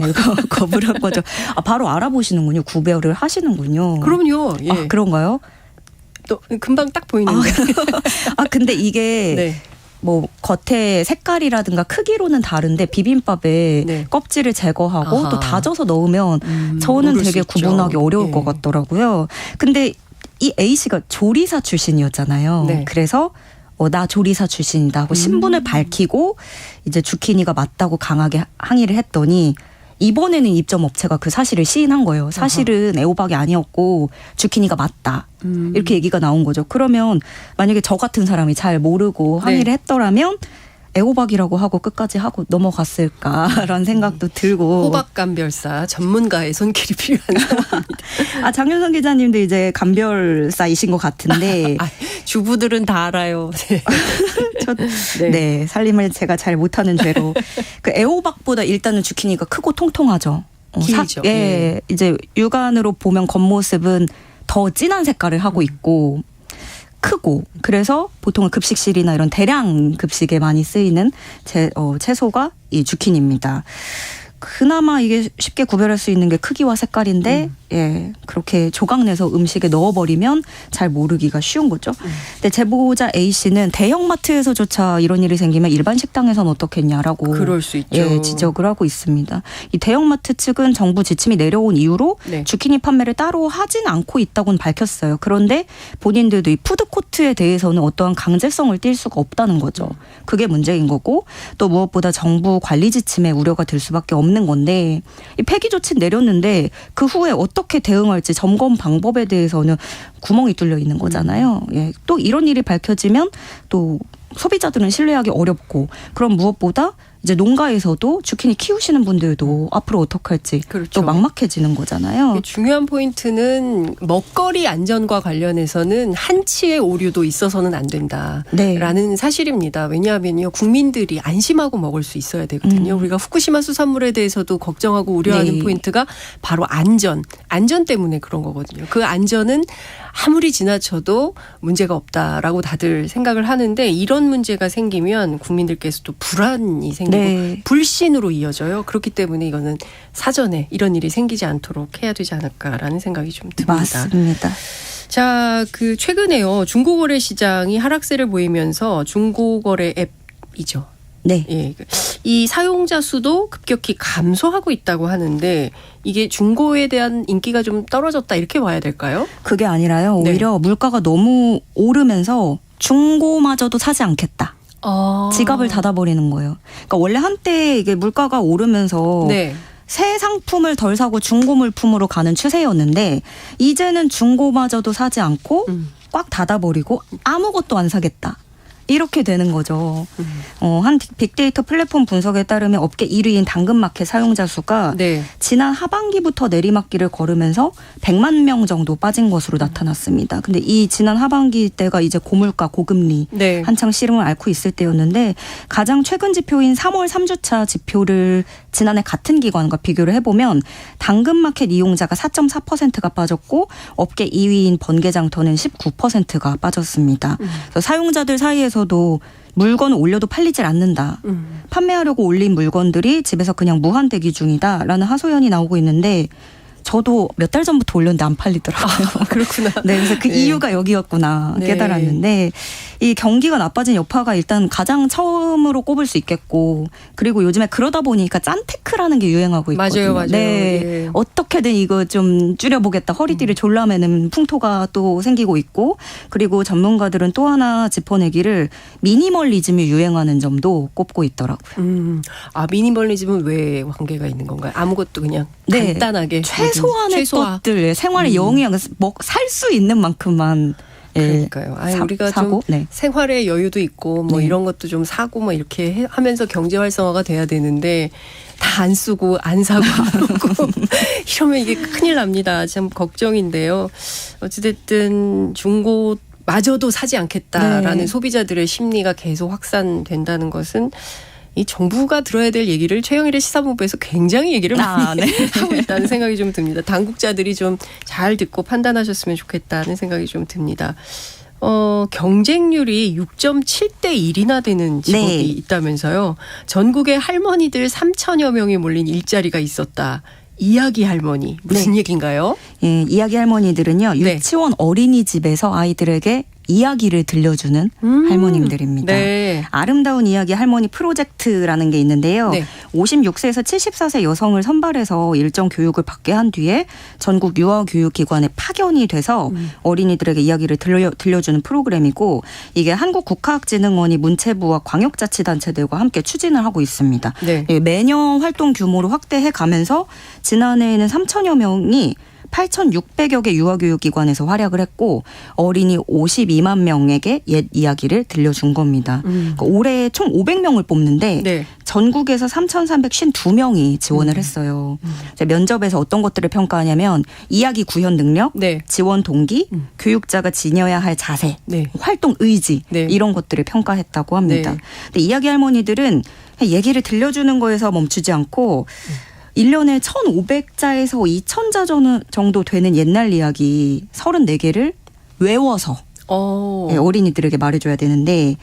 거부를 한 거죠. 바로 알아보시는군요. 구별을 하시는군요. 그럼요. 예. 그런가요? 또 금방 딱 보이는데. 근데 이게 네. 뭐 겉에 색깔이라든가 크기로는 다른데 비빔밥에 네. 껍질을 제거하고 아하. 또 다져서 넣으면 저는 모를 수 되게 있죠. 구분하기 어려울 예. 것 같더라고요. 근데 이 A씨가 조리사 출신이었잖아요. 네. 그래서 나 조리사 출신이다 하고 신분을 밝히고 이제 주키니가 맞다고 강하게 항의를 했더니 이번에는 입점 업체가 그 사실을 시인한 거예요. 사실은 애호박이 아니었고 주키니가 맞다. 이렇게 얘기가 나온 거죠. 그러면 만약에 저 같은 사람이 잘 모르고 항의를 했더라면 애호박이라고 하고 끝까지 하고 넘어갔을까라는 생각도 들고. 호박 감별사 전문가의 손길이 필요한 상황입니다. 장윤선 기자님도 이제 감별사이신 것 같은데. 주부들은 다 알아요. 네, 살림을 제가 잘 못하는 죄로. 그 애호박보다 일단은 주키니가 크고 통통하죠. 길죠. 예, 이제 육안으로 보면 겉모습은 더 진한 색깔을 하고 있고 크고 그래서 보통은 급식실이나 이런 대량 급식에 많이 쓰이는 채소가 이 주키니입니다. 그나마 이게 쉽게 구별할 수 있는 게 크기와 색깔인데 예, 그렇게 조각내서 음식에 넣어버리면 잘 모르기가 쉬운 거죠. 근데 제보자 A씨는 대형마트에서조차 이런 일이 생기면 일반 식당에서는 어떻겠냐라고 그럴 수 있죠. 예, 지적을 하고 있습니다. 이 대형마트 측은 정부 지침이 내려온 이후로 네. 주키니 판매를 따로 하진 않고 있다고는 밝혔어요. 그런데 본인들도 이 푸드코트에 대해서는 어떠한 강제성을 띌 수가 없다는 거죠. 그게 문제인 거고 또 무엇보다 정부 관리 지침에 우려가 들 수밖에 없는 건데 이 폐기 조치 내렸는데 그 후에 어떻게 대응할지 점검 방법에 대해서는 구멍이 뚫려 있는 거잖아요. 예, 또 이런 일이 밝혀지면 또 소비자들은 신뢰하기 어렵고 그럼 무엇보다 이제 농가에서도 주키니 키우시는 분들도 앞으로 어떻게 할지 그렇죠. 또 막막해지는 거잖아요. 중요한 포인트는 먹거리 안전과 관련해서는 한치의 오류도 있어서는 안 된다라는 사실입니다. 왜냐하면요 국민들이 안심하고 먹을 수 있어야 되거든요. 우리가 후쿠시마 수산물에 대해서도 걱정하고 우려하는 포인트가 바로 안전 때문에 그런 거거든요. 그 안전은 아무리 지나쳐도 문제가 없다라고 다들 생각을 하는데 이런 문제가 생기면 국민들께서도 불안이 생기고 불신으로 이어져요. 그렇기 때문에 이거는 사전에 이런 일이 생기지 않도록 해야 되지 않을까라는 생각이 좀 듭니다. 맞습니다. 자, 그 최근에요. 중고거래 시장이 하락세를 보이면서 중고거래 앱이죠. 네. 예. 이 사용자 수도 급격히 감소하고 있다고 하는데 이게 중고에 대한 인기가 좀 떨어졌다 이렇게 봐야 될까요? 그게 아니라요. 오히려 물가가 너무 오르면서 중고마저도 사지 않겠다. 지갑을 닫아버리는 거예요. 그러니까 원래 한때 이게 물가가 오르면서 새 상품을 덜 사고 중고 물품으로 가는 추세였는데 이제는 중고마저도 사지 않고 꽉 닫아버리고 아무것도 안 사겠다. 이렇게 되는 거죠. 한 빅데이터 플랫폼 분석에 따르면 업계 1위인 당근마켓 사용자 수가 지난 하반기부터 내리막길을 걸으면서 100만 명 정도 빠진 것으로 나타났습니다. 근데 이 지난 하반기 때가 이제 고물가, 고금리 한창 시름을 앓고 있을 때였는데 가장 최근 지표인 3월 3주차 지표를 지난해 같은 기관과 비교를 해보면 당근마켓 이용자가 4.4%가 빠졌고 업계 2위인 번개장터는 19%가 빠졌습니다. 그래서 사용자들 사이에서도 물건을 올려도 팔리질 않는다. 판매하려고 올린 물건들이 집에서 그냥 무한 대기 중이다라는 하소연이 나오고 있는데 저도 몇 달 전부터 올렸는데 안 팔리더라고요. 그렇구나. 네, 그래서 그 이유가 여기였구나 깨달았는데 이 경기가 나빠진 여파가 일단 가장 처음으로 꼽을 수 있겠고 그리고 요즘에 그러다 보니까 짠테크라는 게 유행하고 있거든요. 맞아요. 네, 어떻게든 이거 좀 줄여보겠다. 허리띠를 졸라매는 풍토가 또 생기고 있고 그리고 전문가들은 또 하나 짚어내기를 미니멀리즘이 유행하는 점도 꼽고 있더라고요. 미니멀리즘은 왜 관계가 있는 건가요? 아무것도 그냥 간단하게 최소한의 것들 생활의 영역 살 수 있는 만큼만. 그러니까요. 우리가 좀 생활의 여유도 있고 뭐 이런 것도 좀 사고 뭐 이렇게 하면서 경제 활성화가 돼야 되는데 다 안 쓰고 안 사고 안 먹고 이러면 이게 큰일 납니다. 참 걱정인데요. 어찌됐든 중고 마저도 사지 않겠다라는 소비자들의 심리가 계속 확산된다는 것은 이 정부가 들어야 될 얘기를 최영일의 시사본부에서 굉장히 얘기를 많이 하고 있다는 생각이 좀 듭니다. 당국자들이 좀 잘 듣고 판단하셨으면 좋겠다는 생각이 좀 듭니다. 경쟁률이 6.7대 1이나 되는 직업이 있다면서요. 전국의 할머니들 3천여 명이 몰린 일자리가 있었다. 이야기 할머니 무슨 얘기인가요? 이야기 할머니들은요. 유치원 어린이집에서 아이들에게 이야기를 들려주는 할머님들입니다. 아름다운 이야기 할머니 프로젝트라는 게 있는데요. 56세에서 74세 여성을 선발해서 일정 교육을 받게 한 뒤에 전국 유아교육기관에 파견이 돼서 어린이들에게 이야기를 들려주는 프로그램이고 이게 한국국가학진흥원이 문체부와 광역자치단체들과 함께 추진을 하고 있습니다. 매년 활동 규모를 확대해 가면서 지난해에는 3천여 명이 8,600여 개 유아교육기관에서 활약을 했고 어린이 52만 명에게 옛 이야기를 들려준 겁니다. 그러니까 올해 총 500명을 뽑는데 전국에서 3,352명이 지원을 했어요. 면접에서 어떤 것들을 평가하냐면 이야기 구현 능력, 지원 동기, 교육자가 지녀야 할 자세, 활동 의지 이런 것들을 평가했다고 합니다. 근데 이야기 할머니들은 얘기를 들려주는 거에서 멈추지 않고 1년에 1,500자에서 2,000자 정도 되는 옛날 이야기 34개를 외워서 어린이들에게 말해줘야 되는데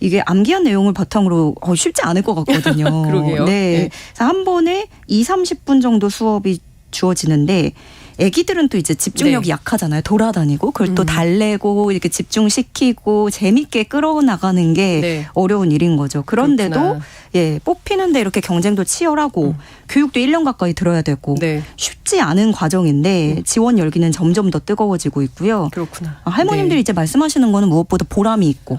이게 암기한 내용을 바탕으로 쉽지 않을 것 같거든요. 그러게요. 그래서 한 번에 20-30분 정도 수업이 주어지는데 애기들은 또 이제 집중력이 약하잖아요. 돌아다니고 그걸 또 달래고 이렇게 집중시키고 재밌게 끌어나가는 게 어려운 일인 거죠. 그런데도 뽑히는데 이렇게 경쟁도 치열하고 교육도 1년 가까이 들어야 되고 쉽지 않은 과정인데 지원 열기는 점점 더 뜨거워지고 있고요. 그렇구나. 할머님들이 이제 말씀하시는 거는 무엇보다 보람이 있고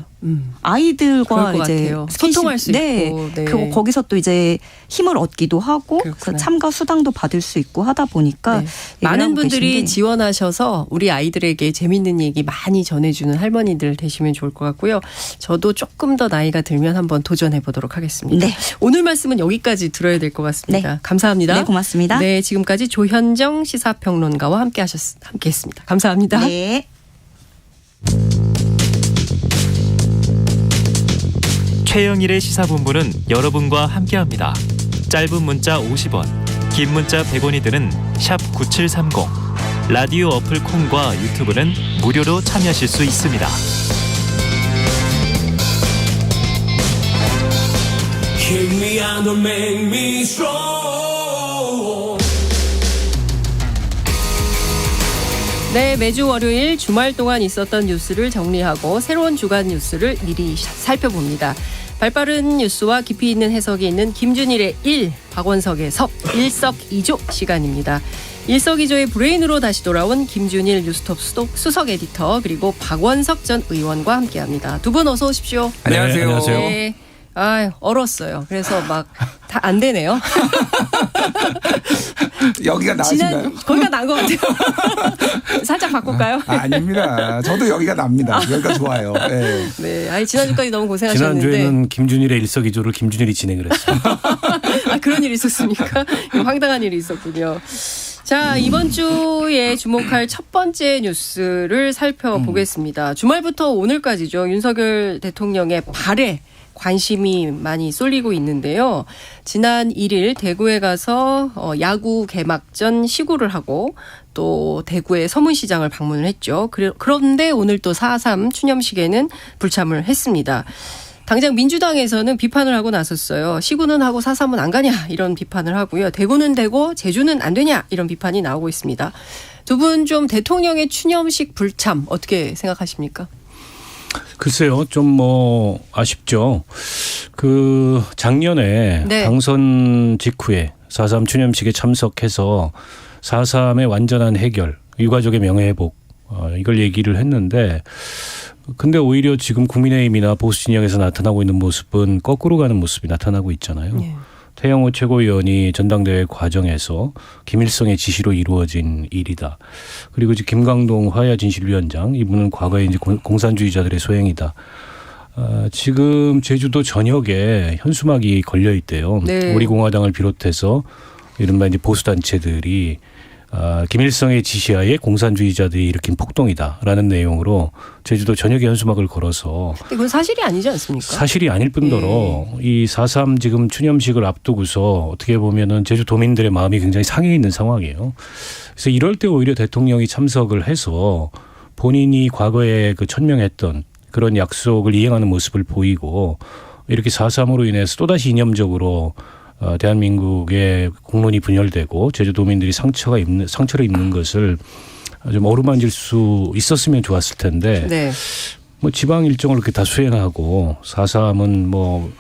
아이들과 이제 소통할 수 있고 그리고 거기서 또 이제 힘을 얻기도 하고 참가 수당도 받을 수 있고 하다 보니까 많은 분들이 지원하셔서 우리 아이들에게 재밌는 얘기 많이 전해주는 할머니들 되시면 좋을 것 같고요. 저도 조금 더 나이가 들면 한번 도전해 보도록 하겠습니다. 오늘 말씀은 여기까지 들어야 될 것 같습니다. 감사합니다. 네, 고맙습니다. 네, 지금까지 조현정 시사평론가와 함께했습니다. 감사합니다. 네. 최영일의 시사본부는 여러분과 함께합니다. 짧은 문자 50원, 긴 문자 100원이 드는 샵 9730. 라디오 어플 콩과 유튜브는 무료로 참여하실 수 있습니다. 네, 매주 월요일 주말 동안 있었던 뉴스를 정리하고 새로운 주간 뉴스를 미리 살펴봅니다. 발빠른 뉴스와 깊이 있는 해석이 있는 김준일의 1, 박원석의 석, 일석이조 시간입니다. 일석이조의 브레인으로 다시 돌아온 김준일 뉴스톱 수석 에디터 그리고 박원석 전 의원과 함께합니다. 두 분 어서 오십시오. 안녕하세요. 안녕하세요. 네. 얼었어요. 그래서 막 다 안 되네요. 여기가 나으신가요? 거기가 나은 것 같아요. 살짝 바꿀까요? 아닙니다. 저도 여기가 납니다. 여기가 좋아요. 네. 지난주까지 너무 고생하셨는데. 지난주에는 김준일의 일석이조를 김준일이 진행을 했어요. 그런 일이 있었습니까? 황당한 일이 있었군요. 자, 이번 주에 주목할 첫 번째 뉴스를 살펴보겠습니다. 주말부터 오늘까지죠. 윤석열 대통령의 발에 관심이 많이 쏠리고 있는데요. 지난 1일 대구에 가서 야구 개막전 시구를 하고 또 대구의 서문시장을 방문을 했죠. 그런데 오늘 또 4.3 추념식에는 불참을 했습니다. 당장 민주당에서는 비판을 하고 나섰어요. 시군은 하고 4.3은 안 가냐 이런 비판을 하고요. 대구는 되고 제주는 안 되냐 이런 비판이 나오고 있습니다. 두 분 좀 대통령의 추념식 불참 어떻게 생각하십니까? 글쎄요, 좀 아쉽죠. 작년에 네. 당선 직후에 4.3 추념식에 참석해서 4.3의 완전한 해결, 유가족의 명예회복, 이걸 얘기를 했는데, 근데 오히려 지금 국민의힘이나 보수 진영에서 나타나고 있는 모습은 거꾸로 가는 모습이 나타나고 있잖아요. 네. 태영호 최고위원이 전당대회 과정에서 김일성의 지시로 이루어진 일이다. 그리고 이제 김광동 화야진실위원장, 이분은 과거에 이제 공산주의자들의 소행이다. 지금 제주도 전역에 현수막이 걸려 있대요. 네. 우리 공화당을 비롯해서 이른바 이제 보수 단체들이 김일성의 지시하에 공산주의자들이 일으킨 폭동이다라는 내용으로 제주도 전역에 현수막을 걸어서. 근데 그건 사실이 아니지 않습니까? 사실이 아닐 뿐더러 이 4.3 지금 추념식을 앞두고서 어떻게 보면은 제주도민들의 마음이 굉장히 상해 있는 상황이에요. 그래서 이럴 때 오히려 대통령이 참석을 해서 본인이 과거에 천명했던 그런 약속을 이행하는 모습을 보이고, 이렇게 4.3으로 인해서 또다시 이념적으로 대한민국의 공론이 분열되고 제주도민들이 상처를 입는 것을 좀 어루만질 수 있었으면 좋았을 텐데, 네. 지방 일정을 그렇게 다 수행하고 4.3은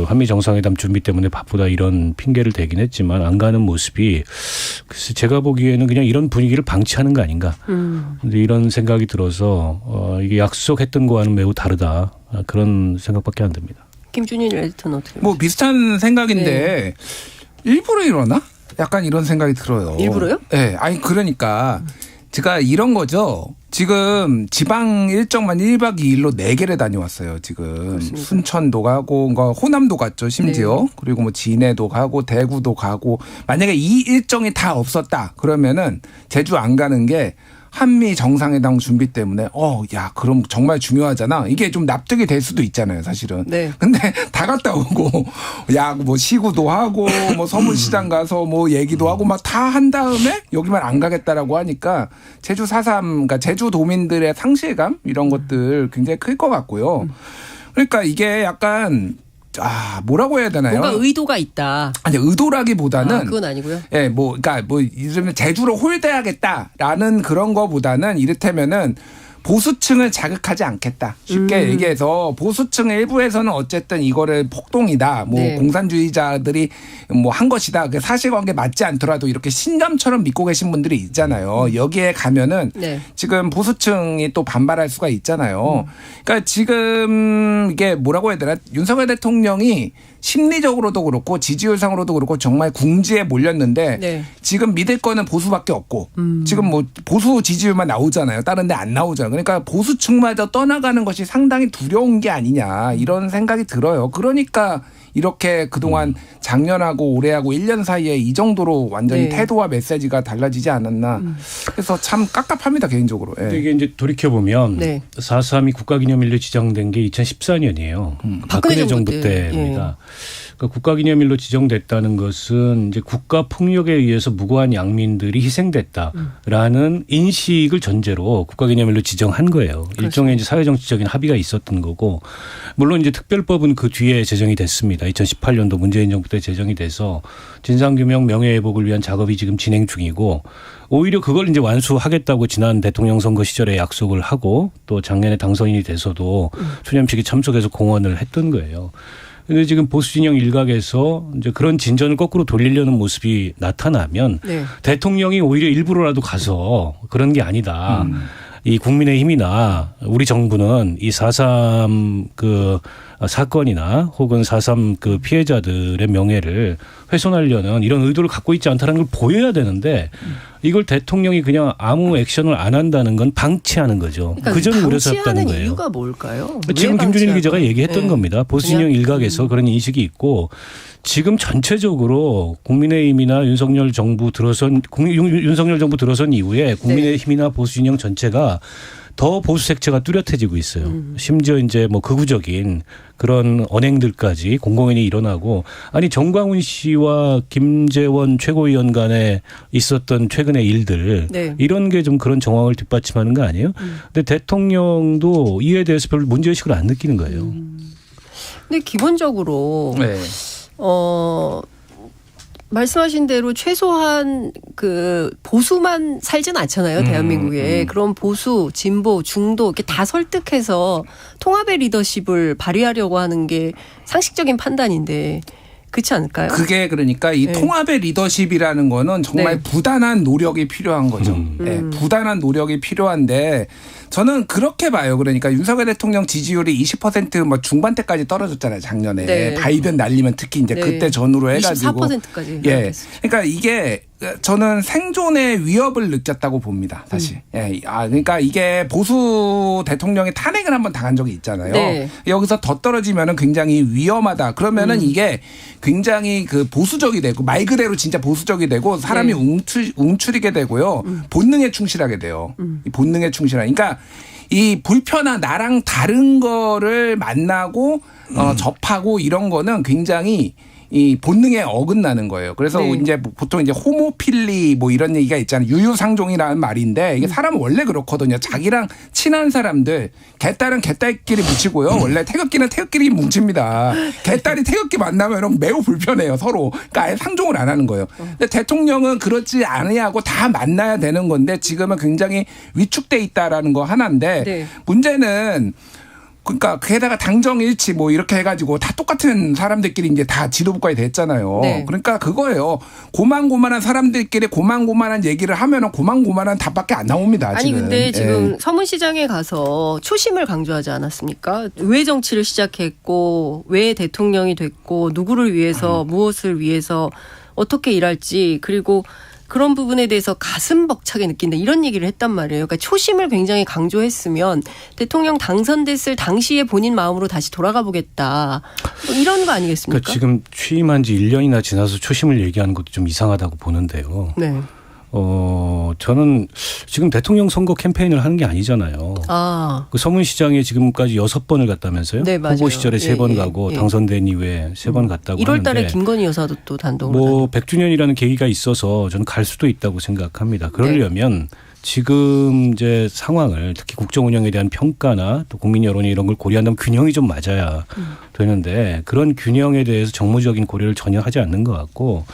한미 정상회담 준비 때문에 바쁘다 이런 핑계를 대긴 했지만 안 가는 모습이, 글쎄 제가 보기에는 그냥 이런 분위기를 방치하는 거 아닌가. 근데 이런 생각이 들어서 이게 약속했던 거와는 매우 다르다, 그런 생각밖에 안 듭니다. 김준일 에디터는 어떻게? 비슷한 생각인데 일부러 이러나? 약간 이런 생각이 들어요. 일부러요? 네. 그러니까 제가 이런 거죠. 지금 지방 일정만 1박 2일로 4개를 다녀왔어요. 지금 그렇습니까? 순천도 가고, 호남도 갔죠. 심지어. 네. 그리고 진해도 가고, 대구도 가고. 만약에 이 일정이 다 없었다 그러면은 제주 안 가는 게 한미 정상회담 준비 때문에 그럼 정말 중요하잖아. 이게 좀 납득이 될 수도 있잖아요, 사실은. 네. 근데 다 갔다 오고 시구도 하고 서문시장 가서 얘기도 하고 막 다 한 다음에 여기만 안 가겠다라고 하니까 제주 4.3, 그러니까 제주도민들의 상실감 이런 것들 굉장히 클 것 같고요. 그러니까 이게 약간 뭐라고 해야 되나요? 뭔가 의도가 있다. 아니, 의도라기보다는. 그건 아니고요. 예, 이러면 제주로 홀대하겠다라는 그런 거보다는 이를테면은 보수층을 자극하지 않겠다. 쉽게 얘기해서 보수층 일부에서는 어쨌든 이거를 폭동이다. 네. 공산주의자들이 한 것이다. 사실관계 맞지 않더라도 이렇게 신념처럼 믿고 계신 분들이 있잖아요. 여기에 가면은 네. 지금 보수층이 또 반발할 수가 있잖아요. 그러니까 지금 이게 뭐라고 해야 되나? 윤석열 대통령이 심리적으로도 그렇고 지지율상으로도 그렇고 정말 궁지에 몰렸는데 네. 지금 믿을 거는 보수밖에 없고 지금 보수 지지율만 나오잖아요. 다른 데 안 나오잖아요. 그러니까 보수층마저 떠나가는 것이 상당히 두려운 게 아니냐 이런 생각이 들어요. 그러니까 이렇게 그동안 작년하고 올해하고 1년 사이에 이 정도로 완전히 태도와 메시지가 달라지지 않았나. 그래서 참 깝깝합니다, 개인적으로. 근데 이게 이제 돌이켜보면 4.3이 국가기념일로 지정된 게 2014년이에요. 박근혜 정부 때입니다. 그러니까 국가기념일로 지정됐다는 것은 이제 국가 폭력에 의해서 무고한 양민들이 희생됐다라는 인식을 전제로 국가기념일로 지정한 거예요. 그렇죠. 일종의 이제 사회정치적인 합의가 있었던 거고, 물론 이제 특별법은 그 뒤에 제정이 됐습니다. 2018년도 문재인 정부 때 제정이 돼서 진상규명 명예회복을 위한 작업이 지금 진행 중이고, 오히려 그걸 이제 완수하겠다고 지난 대통령 선거 시절에 약속을 하고 또 작년에 당선인이 돼서도 추념식에 참석해서 공언을 했던 거예요. 근데 지금 보수 진영 일각에서 이제 그런 진전을 거꾸로 돌리려는 모습이 나타나면 대통령이 오히려 일부러라도 가서 그런 게 아니다. 이 국민의힘이나 우리 정부는 이 4.3 사건이나 혹은 4.3 피해자들의 명예를 훼손하려는 이런 의도를 갖고 있지 않다는 걸 보여야 되는데, 이걸 대통령이 그냥 아무 액션을 안 한다는 건 방치하는 거죠. 그러니까 그 점이 우려스럽다는 방치하는 거예요. 이유가 뭘까요? 지금 김준일 기자가 얘기했던 겁니다. 보수진영 일각에서 그런 인식이 있고, 지금 전체적으로 국민의힘이나 윤석열 정부 들어선 이후에 국민의힘이나 보수진영 전체가 더 보수 색채가 뚜렷해지고 있어요. 심지어 이제 극우적인 그런 언행들까지 공공연히 일어나고, 아니 정광훈 씨와 김재원 최고위원 간에 있었던 최근의 일들 이런 게 좀 그런 정황을 뒷받침하는 거 아니에요? 근데 대통령도 이에 대해서 별로 문제의식을 안 느끼는 거예요. 근데 기본적으로 네. 말씀하신 대로 최소한 그 보수만 살진 않잖아요. 대한민국에. 그런 보수, 진보, 중도 이렇게 다 설득해서 통합의 리더십을 발휘하려고 하는 게 상식적인 판단인데 그렇지 않을까요? 그게 그러니까 이 통합의 리더십이라는 거는 정말 부단한 노력이 필요한 거죠. 부단한 노력이 필요한데 저는 그렇게 봐요. 그러니까 윤석열 대통령 지지율이 20% 뭐 중반대까지 떨어졌잖아요. 작년에. 네. 바이든 날리면 특히 이제 그때 전후로 해가지고. 24%까지. 예. 그러니까 이게 저는 생존의 위협을 느꼈다고 봅니다. 사실. 예. 그러니까 이게 보수 대통령의 탄핵을 한번 당한 적이 있잖아요. 네. 여기서 더 떨어지면은 굉장히 위험하다. 그러면은 이게 굉장히 그 보수적이 되고 말 그대로 진짜 보수적이 되고 사람이 움츠리게 되고요. 본능에 충실하게 돼요. 이 본능에 충실하니까 그러니까 이 불편한 나랑 다른 거를 만나고 접하고 이런 거는 굉장히 이 본능에 어긋나는 거예요. 그래서 이제 보통 이제 호모필리 뭐 이런 얘기가 있잖아요. 유유상종이라는 말인데 이게 사람은 원래 그렇거든요. 자기랑 친한 사람들 개딸은 개딸끼리 뭉치고요. 원래 태극기는 태극끼리 뭉칩니다. 개딸이 태극기 만나면 매우 불편해요. 서로. 그러니까 아예 상종을 안 하는 거예요. 근데 대통령은 그렇지 않으냐고 다 만나야 되는 건데 지금은 굉장히 위축돼 있다라는 거 하나인데 문제는 그러니까 게다가 당정일치 뭐 이렇게 해가지고 다 똑같은 사람들끼리 이제 다 지도부까지 됐잖아요. 네. 그러니까 그거예요. 고만고만한 사람들끼리 고만고만한 얘기를 하면은 고만고만한 답밖에 안 나옵니다. 아니 지금. 근데 지금 서문시장에 가서 초심을 강조하지 않았습니까? 왜 정치를 시작했고 왜 대통령이 됐고 누구를 위해서 무엇을 위해서 어떻게 일할지 그리고 그런 부분에 대해서 가슴 벅차게 느낀다 이런 얘기를 했단 말이에요. 그러니까 초심을 굉장히 강조했으면 대통령 당선됐을 당시에 본인 마음으로 다시 돌아가 보겠다. 뭐 이런 거 아니겠습니까? 그러니까 지금 취임한 지 1년이나 지나서 초심을 얘기하는 것도 좀 이상하다고 보는데요. 네. 저는 지금 대통령 선거 캠페인을 하는 게 아니잖아요. 그 서문시장에 지금까지 6번을 갔다면서요? 네, 맞아요. 후보 시절에 3번 가고 당선된 이후에 3번 갔다고 1월 하는데. 달에 김건희 여사도 또 단독으로. 뭐 100주년이라는 계기가 있어서 저는 갈 수도 있다고 생각합니다. 그러려면 지금 이제 상황을 특히 국정 운영에 대한 평가나 또 국민 여론이 이런 걸 고려한다면 균형이 좀 맞아야 되는데 그런 균형에 대해서 정무적인 고려를 전혀 하지 않는 것 같고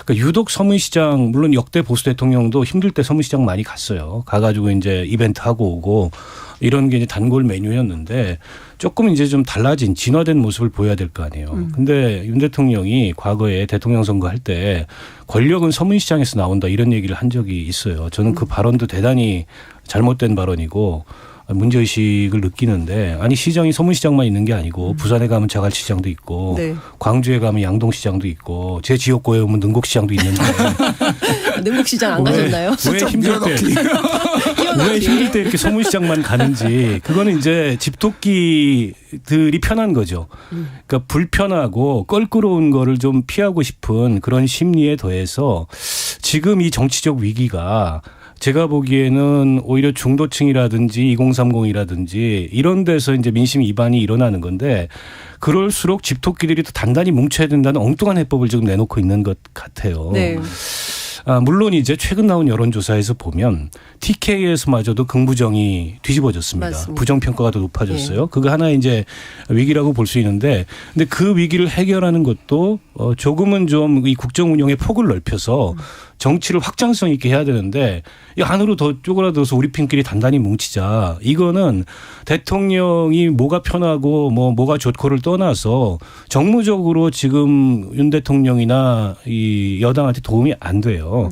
그러니까 유독 서문시장 물론 역대 보수 대통령도 힘들 때 서문시장 많이 갔어요. 가가지고 이제 이벤트 하고 오고 이런 게 이제 단골 메뉴였는데 조금 이제 좀 달라진 진화된 모습을 보여야 될 거 아니에요. 근데 윤 대통령이 과거에 대통령 선거 할 때 권력은 서문시장에서 나온다 이런 얘기를 한 적이 있어요. 저는 그 발언도 대단히 잘못된 발언이고 문제의식을 느끼는데 아니 시장이 서문시장만 있는 게 아니고 부산에 가면 자갈시장도 있고 광주에 가면 양동시장도 있고 제 지역구에 오면 능곡시장도 있는데 능곡시장 안 가셨나요? 왜 힘들 때 이렇게 서문시장만 가는지 그거는 이제 집토끼들이 편한 거죠. 그러니까 불편하고 껄끄러운 거를 좀 피하고 싶은 그런 심리에 더해서 지금 이 정치적 위기가 제가 보기에는 오히려 중도층이라든지 2030이라든지 이런 데서 이제 민심 이반이 일어나는 건데 그럴수록 집토끼들이 더 단단히 뭉쳐야 된다는 엉뚱한 해법을 지금 내놓고 있는 것 같아요. 네. 물론 이제 최근 나온 여론조사에서 보면 TK에서마저도 긍부정이 뒤집어졌습니다. 맞습니다. 부정평가가 더 높아졌어요. 그거 하나 이제 위기라고 볼 수 있는데 근데 그 위기를 해결하는 것도 조금은 좀 이 국정 운영의 폭을 넓혀서 정치를 확장성 있게 해야 되는데 이 안으로 더 쪼그라들어서 우리 팀끼리 단단히 뭉치자. 이거는 대통령이 뭐가 편하고 뭐가 좋고를 떠나서 정무적으로 지금 윤 대통령이나 이 여당한테 도움이 안 돼요.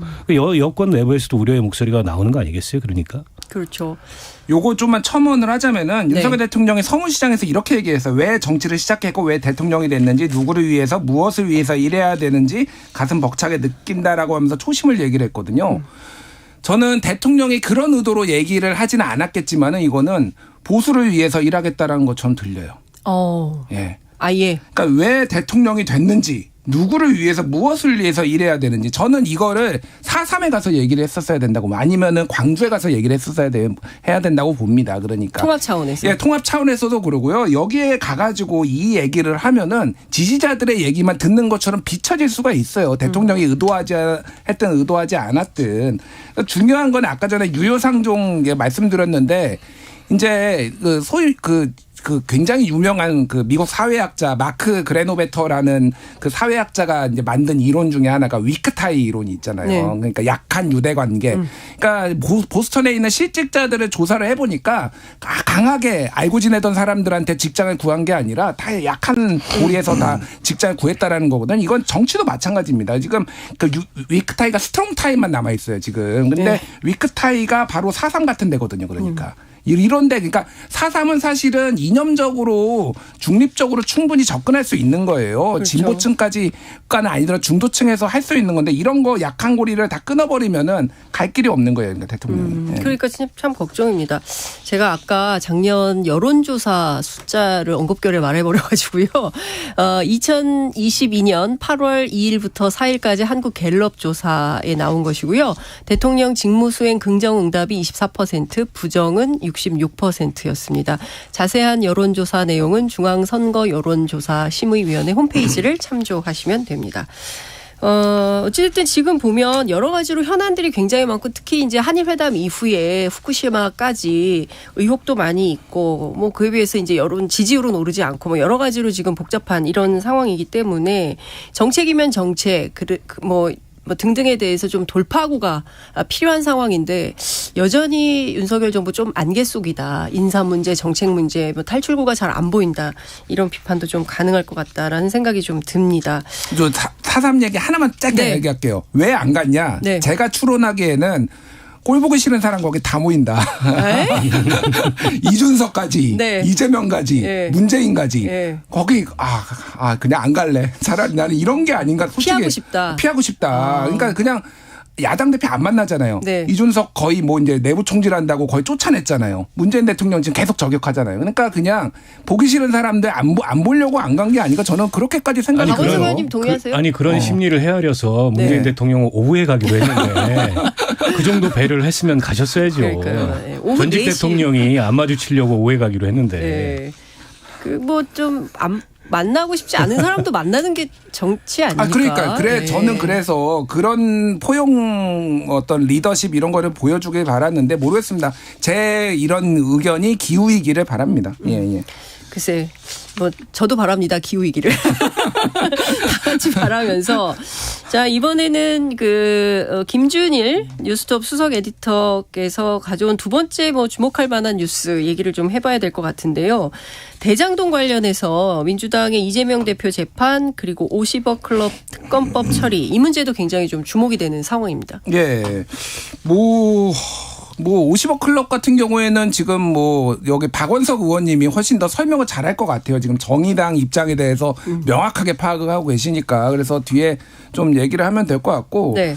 여권 내부에서도 우려의 목소리가 나오는 거 아니겠어요? 그러니까. 그렇죠. 요거 좀만 첨언을 하자면은 윤석열 대통령이 서문시장에서 이렇게 얘기해서 왜 정치를 시작했고 왜 대통령이 됐는지 누구를 위해서 무엇을 위해서 일해야 되는지 가슴 벅차게 느낀다라고 하면서 초심을 얘기를 했거든요. 저는 대통령이 그런 의도로 얘기를 하지는 않았겠지만은 이거는 보수를 위해서 일하겠다라는 것처럼 들려요. 예. 아예. 그러니까 왜 대통령이 됐는지 누구를 위해서 무엇을 위해서 일해야 되는지 저는 이거를 4.3에 가서 얘기를 했었어야 된다고 아니면은 광주에 가서 얘기를 해야 된다고 봅니다. 그러니까. 통합 차원에서. 예, 통합 차원에서도 그러고요. 여기에 가가지고 이 얘기를 하면은 지지자들의 얘기만 듣는 것처럼 비춰질 수가 있어요. 대통령이 의도하지 않았든. 그러니까 중요한 건 아까 전에 유효상종 말씀드렸는데 이제 그 소위 그 굉장히 유명한 그 미국 사회학자 마크 그레노베터라는 그 사회학자가 이제 만든 이론 중에 하나가 위크타이 이론이 있잖아요. 네. 그러니까 약한 유대 관계. 그러니까 보스턴에 있는 실직자들을 조사를 해보니까 강하게 알고 지내던 사람들한테 직장을 구한 게 아니라 다 약한 고리에서 다 직장을 구했다라는 거거든요. 이건 정치도 마찬가지입니다. 지금 그 위크타이가 스트롱 타임만 남아 있어요. 지금. 근데 네. 위크타이가 바로 4.3 같은 데거든요. 그러니까. 이런데 그러니까 4.3은 사실은 이념적으로 중립적으로 충분히 접근할 수 있는 거예요. 그렇죠. 진보층까지가는 아니더라도 중도층에서 할 수 있는 건데 이런 거 약한 고리를 다 끊어버리면은 갈 길이 없는 거예요. 그러니까 대통령이. 그러니까 참 걱정입니다. 제가 아까 작년 여론조사 숫자를 언급결에 말해버려가지고요. 2022년 8월 2일부터 4일까지 한국 갤럽 조사에 나온 것이고요. 대통령 직무수행 긍정응답이 24%, 부정은 66%였습니다. 자세한 여론조사 내용은 중앙선거 여론조사 심의위원회 홈페이지를 참조하시면 됩니다. 어쨌든 지금 보면 여러 가지로 현안들이 굉장히 많고 특히 이제 한일 회담 이후에 후쿠시마까지 의혹도 많이 있고 뭐 그에 비해서 이제 여론 지지율은 오르지 않고 뭐 여러 가지로 지금 복잡한 이런 상황이기 때문에 정책이면 정책 뭐 등등에 대해서 좀 돌파구가 필요한 상황인데 여전히 윤석열 정부 좀 안개 속이다. 인사 문제, 정책 문제, 뭐 탈출구가 잘 안 보인다. 이런 비판도 좀 가능할 것 같다라는 생각이 좀 듭니다. 저 4.3 얘기 하나만 짧게 얘기할게요. 왜 안 갔냐? 네. 제가 추론하기에는 꼴 보기 싫은 사람 거기 다 모인다. 이준석까지, 네. 이재명까지, 네. 문재인까지. 네. 거기 그냥 안 갈래. 차라리 나는 이런 게 아닌가. 솔직히 피하고 싶다. 그러니까 그냥 야당 대표 안 만나잖아요. 네. 이준석 거의 뭐 이제 내부 총질한다고 거의 쫓아냈잖아요. 문재인 대통령 지금 계속 저격하잖아요. 그러니까 그냥 보기 싫은 사람들 안 보려고 안 간 게 아닌가 저는 그렇게까지 생각이 들어요. 박원순 동의하세요? 그런 심리를 헤아려서 문재인 대통령은 오후에 가기로 했는데 그 정도 배려를 했으면 가셨어야죠. 네. 오후 전직 4시. 대통령이 안 마주치려고 오후에 가기로 했는데. 네. 뭐 좀 만나고 싶지 않은 사람도 만나는 게 정치 아닙니까? 그러니까 네. 저는 그래서 그런 포용 어떤 리더십 이런 거를 보여주길 바랐는데 모르겠습니다. 제 이런 의견이 기우이기를 바랍니다. 예. 글쎄, 뭐 저도 바랍니다. 기후위기를 다 같이 바라면서 자 이번에는 김준일 뉴스톱 수석 에디터께서 가져온 두 번째 뭐 주목할 만한 뉴스 얘기를 좀 해봐야 될 것 같은데요. 대장동 관련해서 민주당의 이재명 대표 재판 그리고 50억 클럽 특검법 처리 이 문제도 굉장히 좀 주목이 되는 상황입니다. 예, 뭐 50억 클럽 같은 경우에는 지금 뭐 여기 박원석 의원님이 훨씬 더 설명을 잘할 것 같아요. 지금 정의당 입장에 대해서 명확하게 파악을 하고 계시니까 그래서 뒤에 좀 얘기를 하면 될 것 같고 네.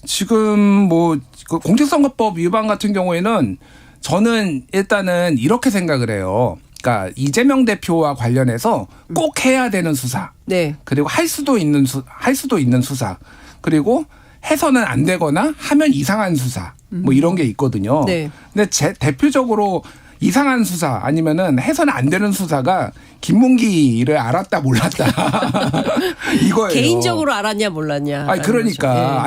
지금 뭐 그 공직선거법 위반 같은 경우에는 저는 일단은 이렇게 생각을 해요. 그러니까 이재명 대표와 관련해서 꼭 해야 되는 수사. 네. 그리고 할 수도 있는 수사. 그리고 해서는 안 되거나 하면 이상한 수사. 뭐 이런 게 있거든요. 네. 근데 대표적으로 이상한 수사 아니면은 해서는 안 되는 수사가 김문기를 알았다 몰랐다. 이거예요. 개인적으로 알았냐 몰랐냐. 그러니까.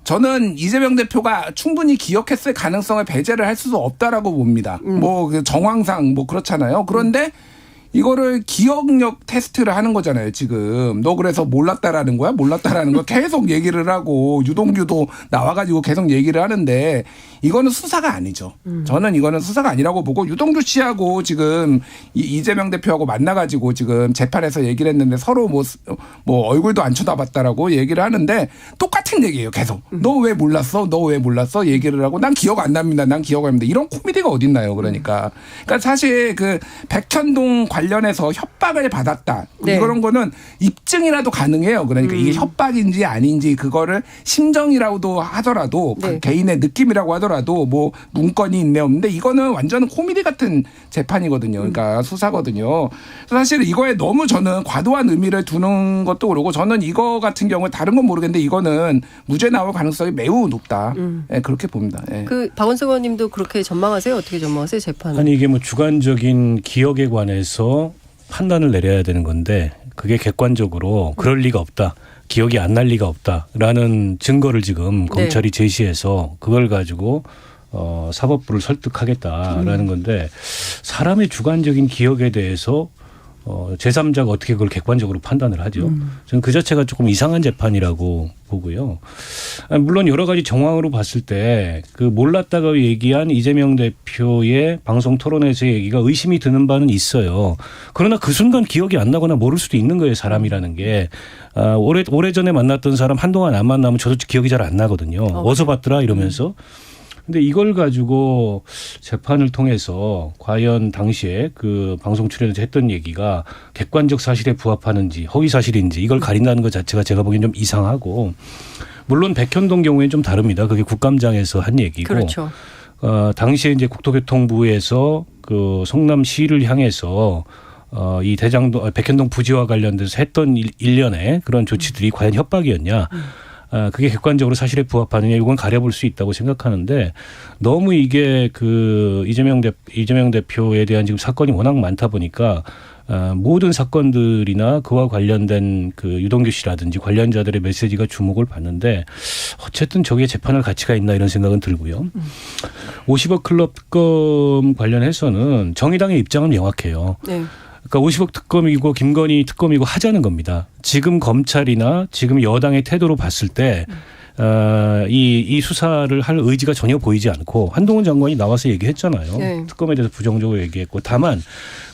저는 이재명 대표가 충분히 기억했을 가능성을 배제를 할 수도 없다라고 봅니다. 뭐 정황상 뭐 그렇잖아요. 그런데 이거를 기억력 테스트를 하는 거잖아요, 지금. 너 그래서 몰랐다라는 거야? 계속 얘기를 하고 유동규도 나와가지고 계속 얘기를 하는데 이거는 수사가 아니죠. 저는 이거는 수사가 아니라고 보고 유동규 씨하고 지금 이재명 대표하고 만나가지고 지금 재판에서 얘기를 했는데 서로 뭐 얼굴도 안 쳐다봤다라고 얘기를 하는데 똑같은 얘기예요, 계속. 너 왜 몰랐어? 얘기를 하고 난 기억 안 납니다. 이런 코미디가 어딨나요, 그러니까. 그러니까 사실 그 백천동 관련해서 협박을 받았다. 네. 그런 거는 입증이라도 가능해요. 그러니까 이게 협박인지 아닌지 그거를 심정이라도 하더라도 네. 개인의 느낌이라고 하더라도 뭐 문건이 있네 없는데 이거는 완전 코미디 같은 재판이거든요. 그러니까 수사거든요. 사실 이거에 너무 저는 과도한 의미를 두는 것도 그렇고 저는 이거 같은 경우에 다른 건 모르겠는데 이거는 무죄 나올 가능성이 매우 높다. 네, 그렇게 봅니다. 네. 박원석 의원님도 그렇게 전망하세요? 어떻게 전망하세요? 재판은? 아니 이게 뭐 주관적인 기억에 관해서 판단을 내려야 되는 건데 그게 객관적으로 그럴 리가 없다. 기억이 안 날 리가 없다라는 증거를 지금 검찰이 제시해서 그걸 가지고 사법부를 설득하겠다라는 건데 사람의 주관적인 기억에 대해서 제3자가 어떻게 그걸 객관적으로 판단을 하죠. 저는 그 자체가 조금 이상한 재판이라고 보고요. 물론 여러 가지 정황으로 봤을 때 그 몰랐다가 얘기한 이재명 대표의 방송 토론에서의 얘기가 의심이 드는 바는 있어요. 그러나 그 순간 기억이 안 나거나 모를 수도 있는 거예요. 사람이라는 게. 오래전에 만났던 사람 한동안 안 만나면 저도 기억이 잘 안 나거든요. 어디서 봤더라 이러면서. 근데 이걸 가지고 재판을 통해서 과연 당시에 그 방송 출연에서 했던 얘기가 객관적 사실에 부합하는지 허위 사실인지 이걸 가린다는 것 자체가 제가 보기엔 좀 이상하고 물론 백현동 경우에는 좀 다릅니다. 그게 국감장에서 한 얘기고. 그렇죠. 당시에 이제 국토교통부에서 그 성남시를 향해서 이 백현동 부지와 관련돼서 했던 일련의 그런 조치들이 과연 협박이었냐. 그게 객관적으로 사실에 부합하느냐 이건 가려볼 수 있다고 생각하는데 너무 이게 그 이재명 대표에 대한 지금 사건이 워낙 많다 보니까 모든 사건들이나 그와 관련된 그 유동규 씨라든지 관련자들의 메시지가 주목을 받는데 어쨌든 저게 재판할 가치가 있나 이런 생각은 들고요. 50억 클럽 특검 관련해서는 정의당의 입장은 명확해요. 네. 그러니까 50억 특검이고 김건희 특검이고 하자는 겁니다. 지금 검찰이나 지금 여당의 태도로 봤을 때 이 수사를 할 의지가 전혀 보이지 않고 한동훈 장관이 나와서 얘기했잖아요. 네. 특검에 대해서 부정적으로 얘기했고 다만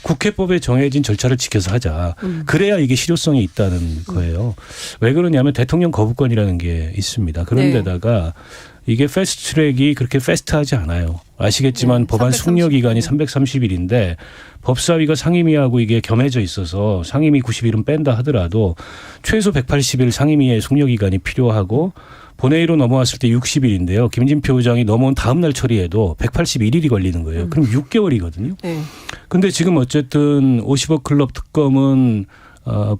국회법에 정해진 절차를 지켜서 하자. 그래야 이게 실효성이 있다는 거예요. 왜 그러냐면 대통령 거부권이라는 게 있습니다. 그런데다가 이게 패스트트랙이 그렇게 패스트하지 않아요. 아시겠지만 법안 숙려 기간이 330일인데 법사위가 상임위하고 이게 겸해져 있어서 상임위 90일은 뺀다 하더라도 최소 180일 상임위의 숙려 기간이 필요하고 본회의로 넘어왔을 때 60일인데요. 김진표 의장이 넘어온 다음 날 처리해도 181일이 걸리는 거예요. 그럼 6개월이거든요. 근데 지금 어쨌든 50억 클럽 특검은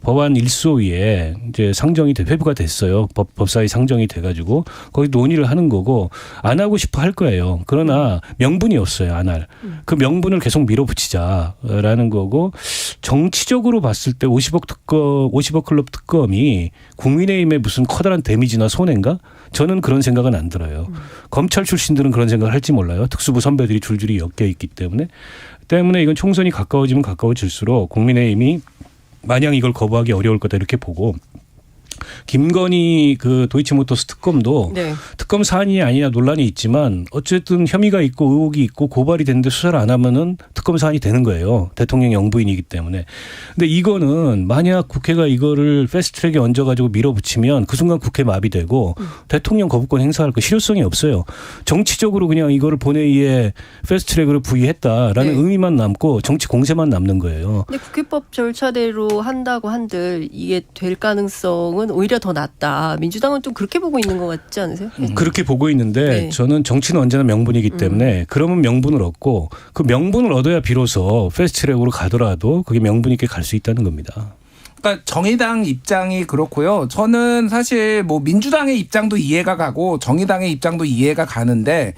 법안 1소위에 이제 상정이 회부가 됐어요. 법사위 상정이 돼가지고 거기 논의를 하는 거고 안 하고 싶어 할 거예요. 그러나 명분이 없어요. 안 할. 그 명분을 계속 밀어붙이자라는 거고 정치적으로 봤을 때 50억 클럽 특검이 국민의힘에 무슨 커다란 데미지나 손해인가? 저는 그런 생각은 안 들어요. 검찰 출신들은 그런 생각을 할지 몰라요. 특수부 선배들이 줄줄이 엮여 있기 때문에 이건 총선이 가까워지면 가까워질수록 국민의힘이 마냥 이걸 거부하기 어려울 거다 이렇게 보고 김건희 그 도이치모터스 특검도 특검 사안이 아니냐 논란이 있지만 어쨌든 혐의가 있고 의혹이 있고 고발이 됐는데 수사를 안 하면은 특검 사안이 되는 거예요. 대통령 영부인이기 때문에. 근데 이거는 만약 국회가 이거를 패스트트랙에 얹어가지고 밀어붙이면 그 순간 국회 마비되고 대통령 거부권 행사할 거 실효성이 없어요. 정치적으로 그냥 이거를 본회의에 패스트트랙으로 부의했다라는 의미만 남고 정치 공세만 남는 거예요. 근데 국회법 절차대로 한다고 한들 이게 될 가능성은 오히려 더 낮다. 민주당은 좀 그렇게 보고 있는 것 같지 않으세요? 그렇게 보고 있는데 저는 정치는 언제나 명분이기 때문에 그러면 명분을 얻고 그 명분을 얻어야 비로소 패스트트랙으로 가더라도 그게 명분 있게 갈 수 있다는 겁니다. 그러니까 정의당 입장이 그렇고요. 저는 사실 뭐 민주당의 입장도 이해가 가고 정의당의 입장도 이해가 가는데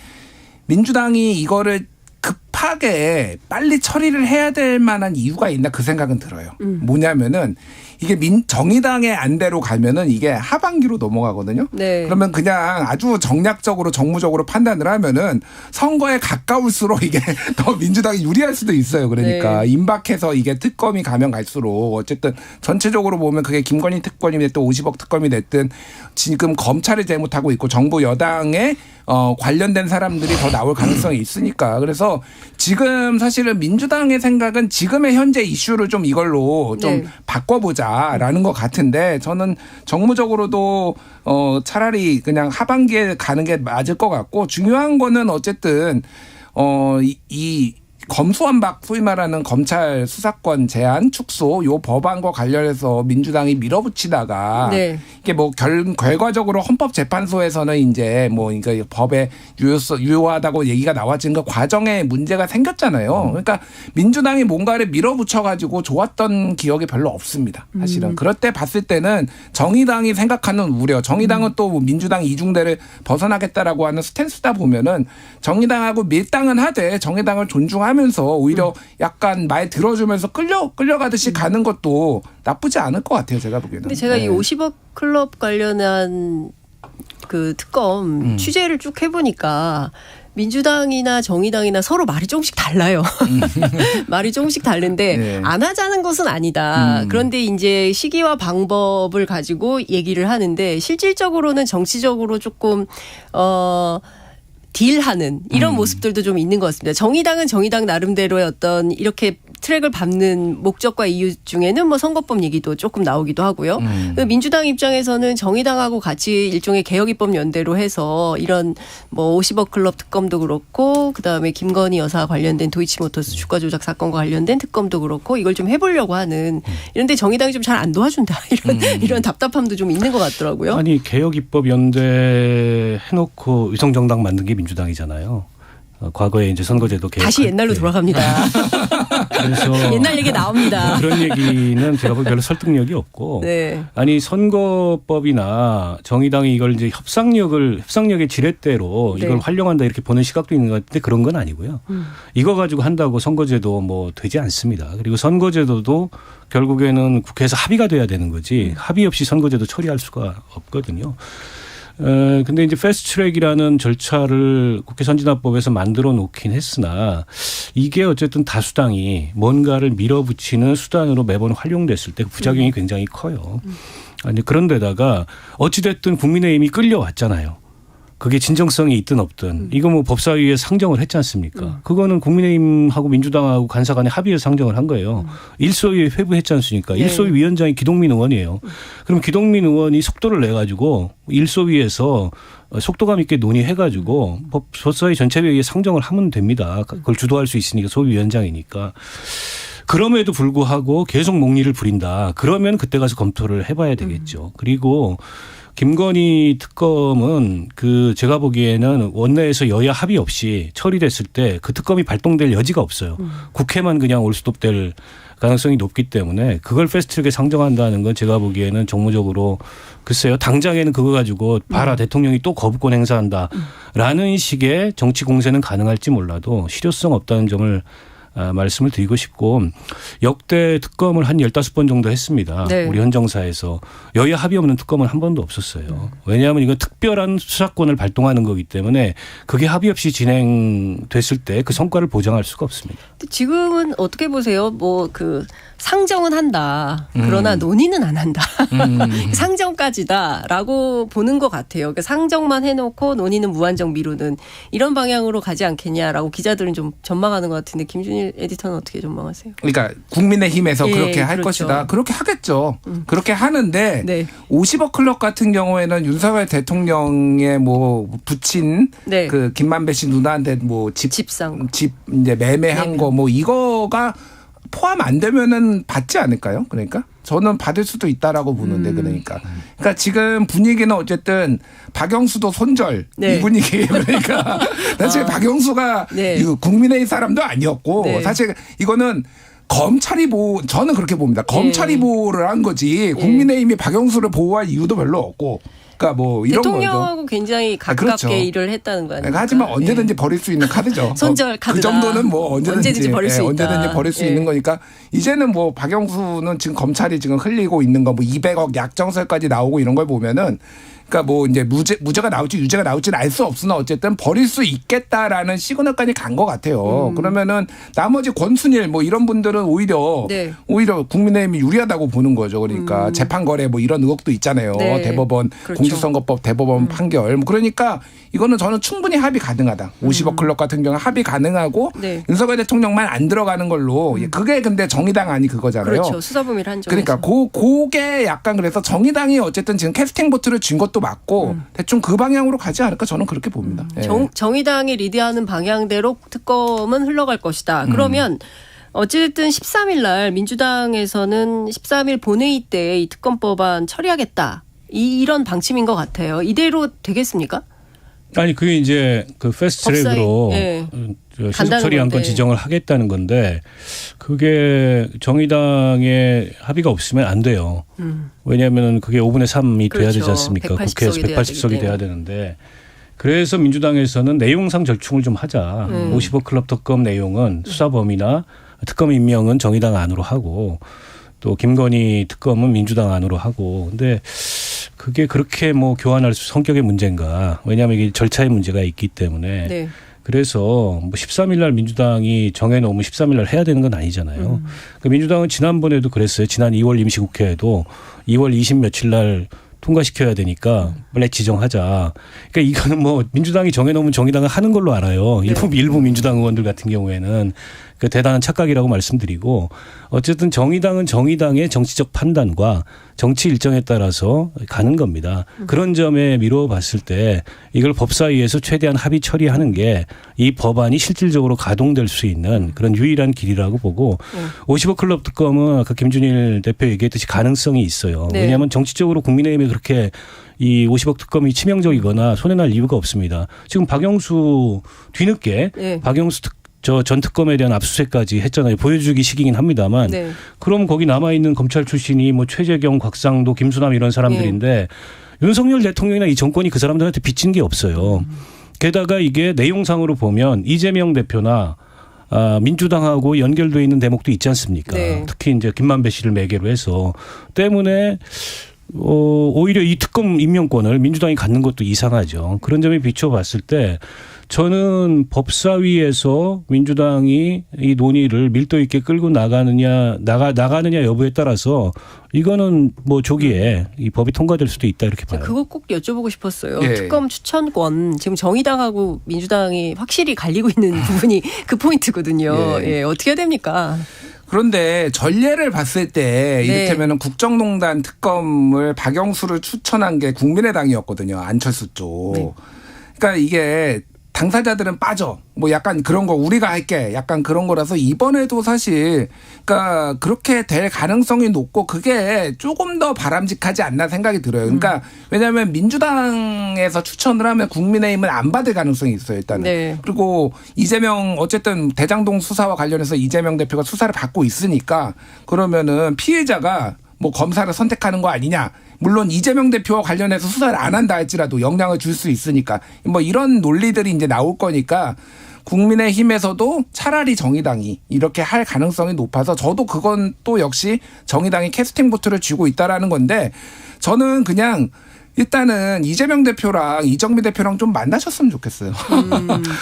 민주당이 이거를 급하게 빨리 처리를 해야 될 만한 이유가 있나 그 생각은 들어요. 뭐냐면은 이게 정의당의 안대로 가면은 이게 하반기로 넘어가거든요. 그러면 그냥 아주 정략적으로 정무적으로 판단을 하면은 선거에 가까울수록 이게 더 민주당이 유리할 수도 있어요. 그러니까 임박해서 이게 특검이 가면 갈수록 어쨌든 전체적으로 보면 그게 김건희 특검이 됐든 50억 특검이 됐든 지금 검찰이 잘못하고 있고 정부 여당의 관련된 사람들이 더 나올 가능성이 있으니까. 그래서 지금 사실은 민주당의 생각은 지금의 현재 이슈를 좀 이걸로 좀 바꿔보자라는 것 같은데 저는 정무적으로도 차라리 그냥 하반기에 가는 게 맞을 것 같고 중요한 거는 어쨌든 이 검수완박 소위 말하는 검찰 수사권 제한 축소 요 법안과 관련해서 민주당이 밀어붙이다가 이게 뭐 결과적으로 헌법재판소에서는 이제 뭐 그러니까 법에 유효하다고 얘기가 나왔지만 그 과정에 문제가 생겼잖아요. 그러니까 민주당이 뭔가를 밀어붙여가지고 좋았던 기억이 별로 없습니다. 사실은 그럴 때 봤을 때는 정의당이 생각하는 우려, 정의당은 또 민주당 이중대를 벗어나겠다라고 하는 스탠스다 보면은 정의당하고 밀당은 하되 정의당을 존중하면서 오히려 약간 말 들어주면서 끌려가듯이 가는 것도 나쁘지 않을 것 같아요. 제가 보기에는. 근데 제가 이 50억 클럽 관련한 그 특검 취재를 쭉 해보니까 민주당이나 정의당이나 서로 말이 조금씩 달라요. 말이 조금씩 다른데 네. 안 하자는 것은 아니다. 그런데 이제 시기와 방법을 가지고 얘기를 하는데 실질적으로는 정치적으로 조금 딜하는 이런 모습들도 좀 있는 것 같습니다. 정의당은 정의당 나름대로의 어떤 이렇게 트랙을 밟는 목적과 이유 중에는 뭐 선거법 얘기도 조금 나오기도 하고요. 민주당 입장에서는 정의당하고 같이 일종의 개혁입법 연대로 해서 이런 뭐 50억 클럽 특검도 그렇고 그다음에 김건희 여사 관련된 도이치모터스 주가 조작 사건과 관련된 특검도 그렇고 이걸 좀 해보려고 하는 이런데 정의당이 좀 잘 안 도와준다 이런 답답함도 좀 있는 것 같더라고요. 아니 개혁입법 연대 해놓고 위성정당 만든 게 민주당이잖아요. 과거에 이제 선거제도 개혁 다시 옛날로 돌아갑니다. 그래서 옛날 얘기 나옵니다. 그런 얘기는 제가 보기엔 별로 설득력이 없고 네. 아니 선거법이나 정의당이 이걸 이제 협상력의 지렛대로 네. 이걸 활용한다 이렇게 보는 시각도 있는 것 같은데 그런 건 아니고요. 이거 가지고 한다고 선거제도 뭐 되지 않습니다. 그리고 선거제도도 결국에는 국회에서 합의가 돼야 되는 거지 합의 없이 선거제도 처리할 수가 없거든요. 근데 이제 패스트트랙이라는 절차를 국회 선진화법에서 만들어 놓긴 했으나 이게 어쨌든 다수당이 뭔가를 밀어붙이는 수단으로 매번 활용됐을 때 부작용이 굉장히 커요. 아니 그런데다가 어찌됐든 국민의힘이 끌려왔잖아요. 그게 진정성이 있든 없든 이거 뭐 법사위에 상정을 했지 않습니까? 그거는 국민의힘하고 민주당하고 간사 간에 합의해서 상정을 한 거예요. 일소위에 회부했지 않습니까? 네. 일소위 위원장이 기동민 의원이에요. 그럼 기동민 의원이 속도를 내가지고 일소위에서 속도감 있게 논의해가지고 법사위 전체회의에 상정을 하면 됩니다. 그걸 주도할 수 있으니까 소위 위원장이니까. 그럼에도 불구하고 계속 목리를 부린다. 그러면 그때 가서 검토를 해봐야 되겠죠. 그리고 김건희 특검은 제가 보기에는 원내에서 여야 합의 없이 처리됐을 때 그 특검이 발동될 여지가 없어요. 국회만 그냥 올스톱될 가능성이 높기 때문에 그걸 패스트트랙에 상정한다는 건 제가 보기에는 정무적으로 글쎄요. 당장에는 그거 가지고 봐라 대통령이 또 거부권 행사한다라는 식의 정치 공세는 가능할지 몰라도 실효성 없다는 점을 말씀을 드리고 싶고 역대 특검을 한 15번 정도 했습니다. 네. 우리 현 정사에서 여야 합의 없는 특검은 한 번도 없었어요. 왜냐하면 이건 특별한 수사권을 발동하는 거기 때문에 그게 합의 없이 진행됐을 때 그 성과를 보장할 수가 없습니다. 지금은 어떻게 보세요? 뭐 상정은 한다. 그러나 논의는 안 한다. 상정까지다라고 보는 것 같아요. 그러니까 상정만 해놓고 논의는 무한정 미루는 이런 방향으로 가지 않겠냐라고 기자들은 좀 전망하는 것 같은데 김준일 에디터는 어떻게 전망하세요? 그러니까 국민의힘에서 그렇게 할 그렇죠. 것이다. 그렇게 하겠죠. 그렇게 하는데 네. 50억 클럽 같은 경우에는 윤석열 대통령의 뭐 부친 네. 그 김만배 씨 누나한테 뭐 집 이제 매매한 거 뭐 이거가 포함 안 되면은 받지 않을까요? 그러니까 저는 받을 수도 있다라고 보는데 그러니까 지금 분위기는 어쨌든 박영수도 손절 이 분위기예요. 그러니까 사실 박영수가 이거 국민의힘 사람도 아니었고 사실 이거는 검찰이 저는 그렇게 봅니다. 검찰이 보호를 한 거지 국민의힘이 박영수를 보호할 이유도 별로 없고. 그러니까 뭐 이런 거죠. 대통령하고 굉장히 가깝게 그렇죠. 일을 했다는 거 아닙니까? 하지만 언제든지 버릴 수 있는 카드죠. 손절 카드다. 그 정도는 뭐 언제든지 버릴 수 있다. 언제든지 버릴 수 있는 거니까 이제는 뭐 박영수는 지금 검찰이 지금 흘리고 있는 거 뭐 200억 약정설까지 나오고 이런 걸 보면은 그러니까 뭐 이제 무죄가 나올지 유죄가 나올지는 알 수 없으나 어쨌든 버릴 수 있겠다라는 시그널까지 간 것 같아요. 그러면은 나머지 권순일 뭐 이런 분들은 오히려 국민의힘이 유리하다고 보는 거죠. 그러니까 재판 거래 뭐 이런 의혹도 있잖아요. 대법원 그렇죠. 공직선거법 대법원 판결. 뭐 그러니까 이거는 저는 충분히 합의 가능하다. 50억 클럽 같은 경우 합의 가능하고 윤석열 대통령만 안 들어가는 걸로 그게 근데 정의당 아니 그거잖아요. 그렇죠. 수사범위를 한정해서. 그러니까 그게 약간 그래서 정의당이 어쨌든 지금 캐스팅 보트를 쥔 것도 맞고 대충 그 방향으로 가지 않을까 저는 그렇게 봅니다. 정의당이 리드하는 방향대로 특검은 흘러갈 것이다. 그러면 어쨌든 13일 날 민주당에서는 13일 본회의 때 이 특검법안 처리하겠다. 이런 방침인 것 같아요. 이대로 되겠습니까? 아니 그게 이제 그 패스트트랙으로 신속 처리 안건 지정을 하겠다는 건데 그게 정의당의 합의가 없으면 안 돼요. 왜냐하면 그게 5분의 3이 돼야 되지 않습니까? 국회에서 180석이 돼야 되는데 그래서 민주당에서는 내용상 절충을 좀 하자. 50억 클럽 특검 내용은 수사 범위나 특검 임명은 정의당 안으로 하고 또 김건희 특검은 민주당 안으로 하고 근데 그게 그렇게 뭐 교환할 수 성격의 문제인가. 왜냐하면 이게 절차의 문제가 있기 때문에. 네. 그래서 뭐 13일 날 민주당이 정해놓으면 13일 날 해야 되는 건 아니잖아요. 그러니까 민주당은 지난번에도 그랬어요. 지난 2월 임시국회에도 2월 20 며칠 날 통과시켜야 되니까 빨리 지정하자. 그러니까 이거는 뭐 민주당이 정해놓으면 정의당은 하는 걸로 알아요. 일부 민주당 의원들 같은 경우에는 그 대단한 착각이라고 말씀드리고 어쨌든 정의당은 정의당의 정치적 판단과 정치 일정에 따라서 가는 겁니다. 그런 점에 미루어 봤을 때 이걸 법사위에서 최대한 합의 처리하는 게 이 법안이 실질적으로 가동될 수 있는 그런 유일한 길이라고 보고 50억 클럽 특검은 아까 김준일 대표 얘기했듯이 가능성이 있어요. 네. 왜냐하면 정치적으로 국민의힘이 그렇게 이 50억 특검이 치명적이거나 손해날 이유가 없습니다. 지금 박영수 뒤늦게 박영수 전 특검에 대한 압수수색까지 했잖아요. 보여주기 식이긴 합니다만. 네. 그럼 거기 남아있는 검찰 출신이 뭐 최재경, 곽상도, 김수남 이런 사람들인데 윤석열 대통령이나 이 정권이 그 사람들한테 빚진 게 없어요. 게다가 이게 내용상으로 보면 이재명 대표나 민주당하고 연결되어 있는 대목도 있지 않습니까? 네. 특히 이제 김만배 씨를 매개로 해서 때문에 오히려 이 특검 임명권을 민주당이 갖는 것도 이상하죠. 그런 점에 비춰봤을 때 저는 법사위에서 민주당이 이 논의를 밀도 있게 끌고 나가느냐 여부에 따라서 이거는 뭐 조기에 이 법이 통과될 수도 있다 이렇게 봐요. 그거 꼭 여쭤보고 싶었어요. 예. 특검 추천권 지금 정의당하고 민주당이 확실히 갈리고 있는 부분이 그 포인트거든요. 예. 어떻게 해야 됩니까? 그런데 전례를 봤을 때 이를테면 국정농단 특검을 박영수를 추천한 게 국민의당이었거든요. 안철수 쪽. 그러니까 이게 당사자들은 빠져. 뭐 약간 그런 거 우리가 할게. 약간 그런 거라서 이번에도 사실 그러니까 그렇게 될 가능성이 높고 그게 조금 더 바람직하지 않나 생각이 들어요. 그러니까 왜냐하면 민주당에서 추천을 하면 국민의힘은 안 받을 가능성이 있어요. 일단은. 네. 그리고 이재명 어쨌든 대장동 수사와 관련해서 이재명 대표가 수사를 받고 있으니까 그러면은 피해자가 뭐 검사를 선택하는 거 아니냐. 물론 이재명 대표와 관련해서 수사를 안 한다 할지라도 영향을 줄 수 있으니까 뭐 이런 논리들이 이제 나올 거니까 국민의힘에서도 차라리 정의당이 이렇게 할 가능성이 높아서 저도 그건 또 역시 정의당이 캐스팅 보트를 쥐고 있다라는 건데 저는 그냥 일단은 이재명 대표랑 이정미 대표랑 좀 만나셨으면 좋겠어요.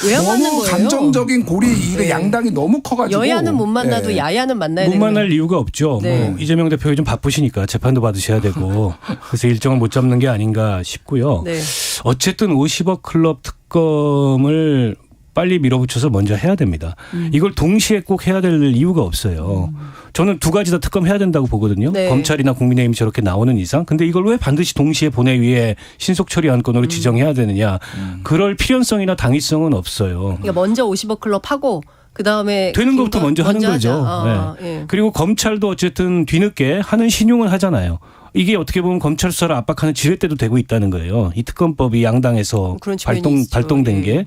왜 안 만난 너무 거예요? 감정적인 고리 이게 양당이 너무 커가지고 여야는 못 만나도 야야는 만나야 못 되는 만날 이유가 없죠. 네. 뭐 이재명 대표가 좀 바쁘시니까 재판도 받으셔야 되고 그래서 일정을 못 잡는 게 아닌가 싶고요. 네. 어쨌든 50억 클럽 특검을 빨리 밀어붙여서 먼저 해야 됩니다. 이걸 동시에 꼭 해야 될 이유가 없어요. 저는 두 가지 다 특검해야 된다고 보거든요. 네. 검찰이나 국민의힘이 저렇게 나오는 이상. 근데 이걸 왜 반드시 동시에 본회의에 신속 처리 안건으로 지정해야 되느냐. 그럴 필연성이나 당위성은 없어요. 그러니까 먼저 50억 클럽 하고 그다음에 되는 것부터 먼저 하는 거죠. 하자. 네. 그리고 검찰도 어쨌든 뒤늦게 하는 신용을 하잖아요. 이게 어떻게 보면 검찰 수사를 압박하는 지렛대도 되고 있다는 거예요. 이 특검법이 양당에서 발동된 게.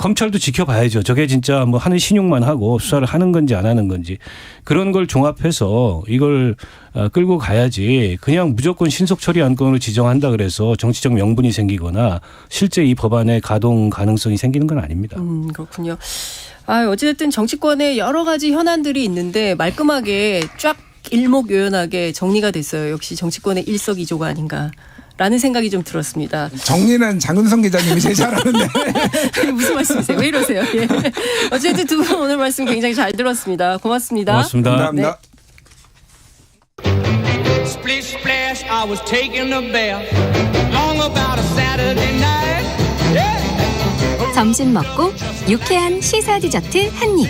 검찰도 지켜봐야죠. 저게 진짜 뭐 하는 신용만 하고 수사를 하는 건지 안 하는 건지 그런 걸 종합해서 이걸 끌고 가야지 그냥 무조건 신속 처리 안건으로 지정한다 그래서 정치적 명분이 생기거나 실제 이 법안의 가동 가능성이 생기는 건 아닙니다. 그렇군요. 어찌됐든 정치권에 여러 가지 현안들이 있는데 말끔하게 쫙 일목요연하게 정리가 됐어요. 역시 정치권의 일석이조가 아닌가. 라는 생각이 좀 들었습니다. 정리는 장윤성 기자님이 제일 잘하는데. 무슨 말씀이세요? 왜 이러세요? 예. 어쨌든 두 분 오늘 말씀 굉장히 잘 들었습니다. 고맙습니다. 고맙습니다. 감사합니다. Splish splash, I was taking a bath. Long about a Saturday night. Yeah. 점심 먹고 유쾌한 시사 디저트 한 입.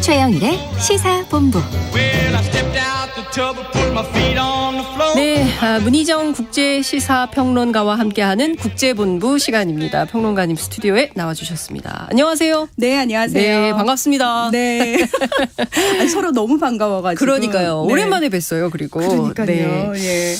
최영일의 시사본부. Well, I stepped out the tub and put my feet on the floor. 네, 문희정 국제시사평론가와 함께하는 국제본부 시간입니다. 평론가님 스튜디오에 나와주셨습니다. 안녕하세요. 네, 안녕하세요. 네, 반갑습니다. 네. 아니, 서로 너무 반가워가지고. 그러니까요. 네. 오랜만에 뵀어요. 그리고. 그러니까요. 네. 예.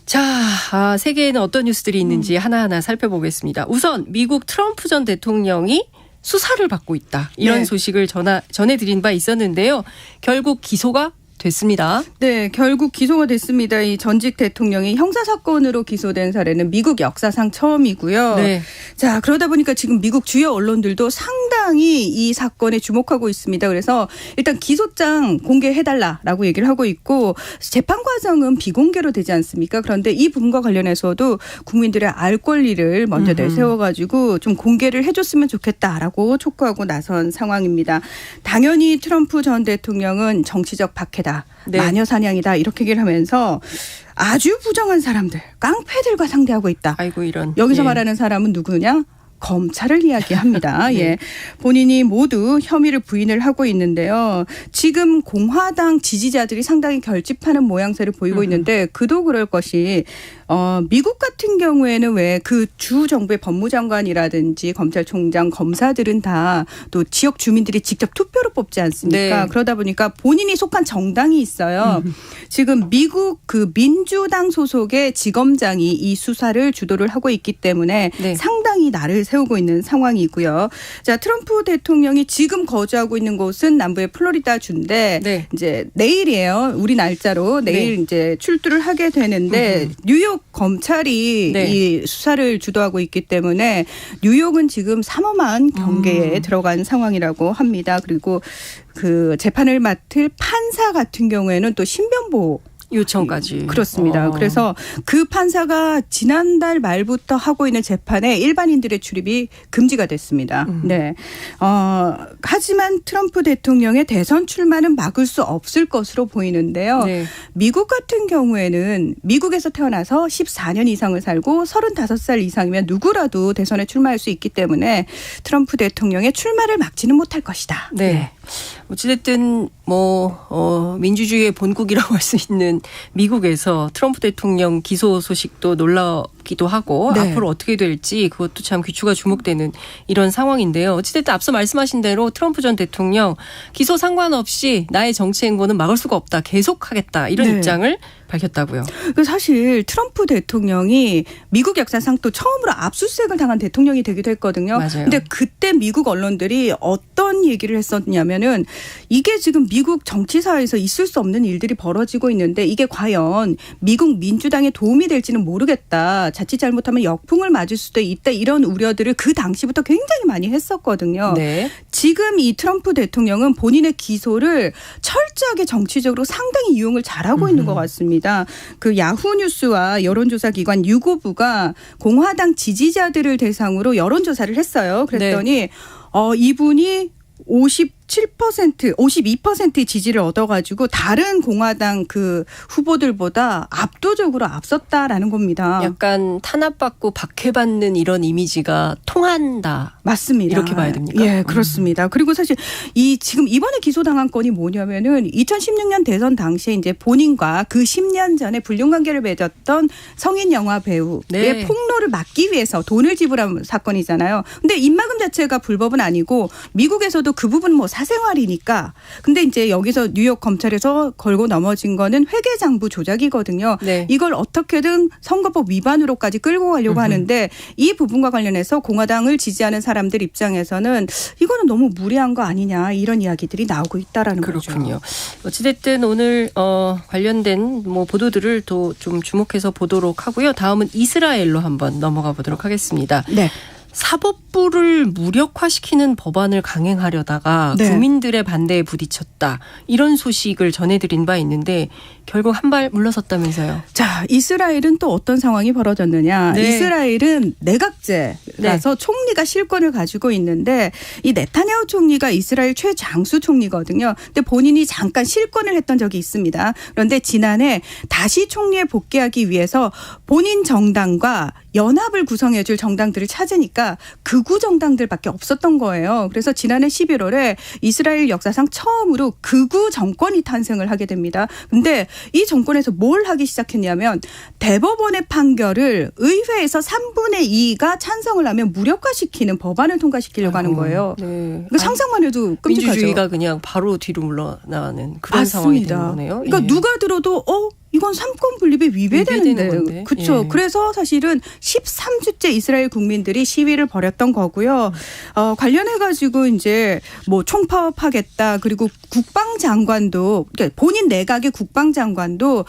자, 세계에는 어떤 뉴스들이 있는지 하나하나 살펴보겠습니다. 우선 미국 트럼프 전 대통령이 수사를 받고 있다. 이런 네. 소식을 전해드린 바 있었는데요. 결국 기소가 됐습니다. 네, 결국 기소가 됐습니다. 이 전직 대통령이 형사사건으로 기소된 사례는 미국 역사상 처음이고요. 네. 자, 그러다 보니까 지금 미국 주요 언론들도 상당히 이 사건에 주목하고 있습니다. 그래서 일단 기소장 공개해달라라고 얘기를 하고 있고 재판 과정은 비공개로 되지 않습니까? 그런데 이 부분과 관련해서도 국민들의 알 권리를 먼저 내세워가지고 좀 공개를 해줬으면 좋겠다라고 촉구하고 나선 상황입니다. 당연히 트럼프 전 대통령은 정치적 박해다. 네. 마녀 사냥이다. 이렇게 얘기를 하면서 아주 부정한 사람들, 깡패들과 상대하고 있다. 아이고 이런. 여기서 예. 말하는 사람은 누구냐? 검찰을 이야기합니다. 네. 예. 본인이 모두 혐의를 부인을 하고 있는데요. 지금 공화당 지지자들이 상당히 결집하는 모양새를 보이고 있는데 그도 그럴 것이 미국 같은 경우에는 왜 그 주 정부의 법무장관이라든지 검찰총장, 검사들은 다 또 지역 주민들이 직접 투표로 뽑지 않습니까? 네. 그러다 보니까 본인이 속한 정당이 있어요. 지금 미국 그 민주당 소속의 지검장이 이 수사를 주도를 하고 있기 때문에 네. 상당히 날을 세우고 있는 상황이고요. 자, 트럼프 대통령이 지금 거주하고 있는 곳은 남부의 플로리다 주인데 네. 이제 내일이에요. 우리 날짜로 내일 네. 이제 출두를 하게 되는데 뉴욕 검찰이 네. 이 수사를 주도하고 있기 때문에 뉴욕은 지금 삼엄한 경계에 들어간 상황이라고 합니다. 그리고 그 재판을 맡을 판사 같은 경우에는 또 신변보호 요청까지. 그렇습니다. 그래서 그 판사가 지난달 말부터 하고 있는 재판에 일반인들의 출입이 금지가 됐습니다. 네. 하지만 트럼프 대통령의 대선 출마는 막을 수 없을 것으로 보이는데요. 네. 미국 같은 경우에는 미국에서 태어나서 14년 이상을 살고 35살 이상이면 누구라도 대선에 출마할 수 있기 때문에 트럼프 대통령의 출마를 막지는 못할 것이다. 네. 어찌됐든 민주주의의 본국이라고 할 수 있는 미국에서 트럼프 대통령 기소 소식도 놀랍기도 하고 네. 앞으로 어떻게 될지 그것도 참 귀추가 주목되는 이런 상황인데요. 어찌됐든 앞서 말씀하신 대로 트럼프 전 대통령 기소 상관없이 나의 정치 행보는 막을 수가 없다. 계속하겠다. 이런 네. 입장을 밝혔다고요. 사실 트럼프 대통령이 미국 역사상 또 처음으로 압수수색을 당한 대통령이 되기도 했거든요. 맞아요. 근데 그때 미국 언론들이 어떤 얘기를 했었냐면은 이게 지금 미국 정치사에서 있을 수 없는 일들이 벌어지고 있는데 이게 과연 미국 민주당에 도움이 될지는 모르겠다. 자칫 잘못하면 역풍을 맞을 수도 있다. 이런 우려들을 그 당시부터 굉장히 많이 했었거든요. 네. 지금 이 트럼프 대통령은 본인의 기소를 철저하게 정치적으로 상당히 이용을 잘하고 있는 것 같습니다. 그 야후 뉴스와 여론조사 기관 유고부가 공화당 지지자들을 대상으로 여론조사를 했어요. 그랬더니 이분이 52%의 지지를 얻어가지고 다른 공화당 그 후보들보다 압도적으로 앞섰다라는 겁니다. 약간 탄압받고 박해받는 이런 이미지가 통한다. 맞습니다. 이렇게 봐야 됩니까? 예, 그렇습니다. 그리고 사실 지금 이번에 기소당한 건이 뭐냐면은 2016년 대선 당시에 이제 본인과 그 10년 전에 불륜 관계를 맺었던 성인 영화 배우의 네. 폭로를 막기 위해서 돈을 지불한 사건이잖아요. 근데 입막음 자체가 불법은 아니고 미국에서도 그 부분은 뭐 사생활이니까. 근데 이제 여기서 뉴욕 검찰에서 걸고 넘어진 거는 회계장부 조작이거든요. 네. 이걸 어떻게든 선거법 위반으로까지 끌고 가려고 하는데 이 부분과 관련해서 공화당을 지지하는 사람들 입장에서는 이거는 너무 무리한 거 아니냐 이런 이야기들이 나오고 있다라는 그렇군요. 거죠. 어찌됐든 오늘 관련된 보도들을 또 좀 주목해서 보도록 하고요. 다음은 이스라엘로 한번 넘어가 보도록 하겠습니다. 네. 사법부를 무력화시키는 법안을 강행하려다가 네. 국민들의 반대에 부딪혔다. 이런 소식을 전해드린 바 있는데 결국 한 발 물러섰다면서요. 자, 이스라엘은 또 어떤 상황이 벌어졌느냐. 네. 이스라엘은 내각제라서 총리가 실권을 가지고 있는데 이 네타냐후 총리가 이스라엘 최장수 총리거든요. 근데 본인이 잠깐 실권을 했던 적이 있습니다. 그런데 지난해 다시 총리에 복귀하기 위해서 본인 정당과 연합을 구성해 줄 정당들을 찾으니까 극우 정당들밖에 없었던 거예요. 그래서 지난해 11월에 이스라엘 역사상 처음으로 극우 정권이 탄생을 하게 됩니다. 근데 이 정권에서 뭘 하기 시작했냐면 대법원의 판결을 의회에서 3분의 2가 찬성을 하면 무력화시키는 법안을 통과시키려고 하는 거예요. 네. 상상만 해도 끔찍하죠. 민주주의가 그냥 바로 뒤로 물러나는 그런 상황이 되는 거네요. 그러니까 예. 누가 들어도 이건 삼권 분립에 위배되는데. 그렇죠. 예. 그래서 사실은 13주째 이스라엘 국민들이 시위를 벌였던 거고요. 관련해 가지고 이제 뭐 총파업하겠다. 그리고 국방장관도 그러니까 본인 내각의 국방장관도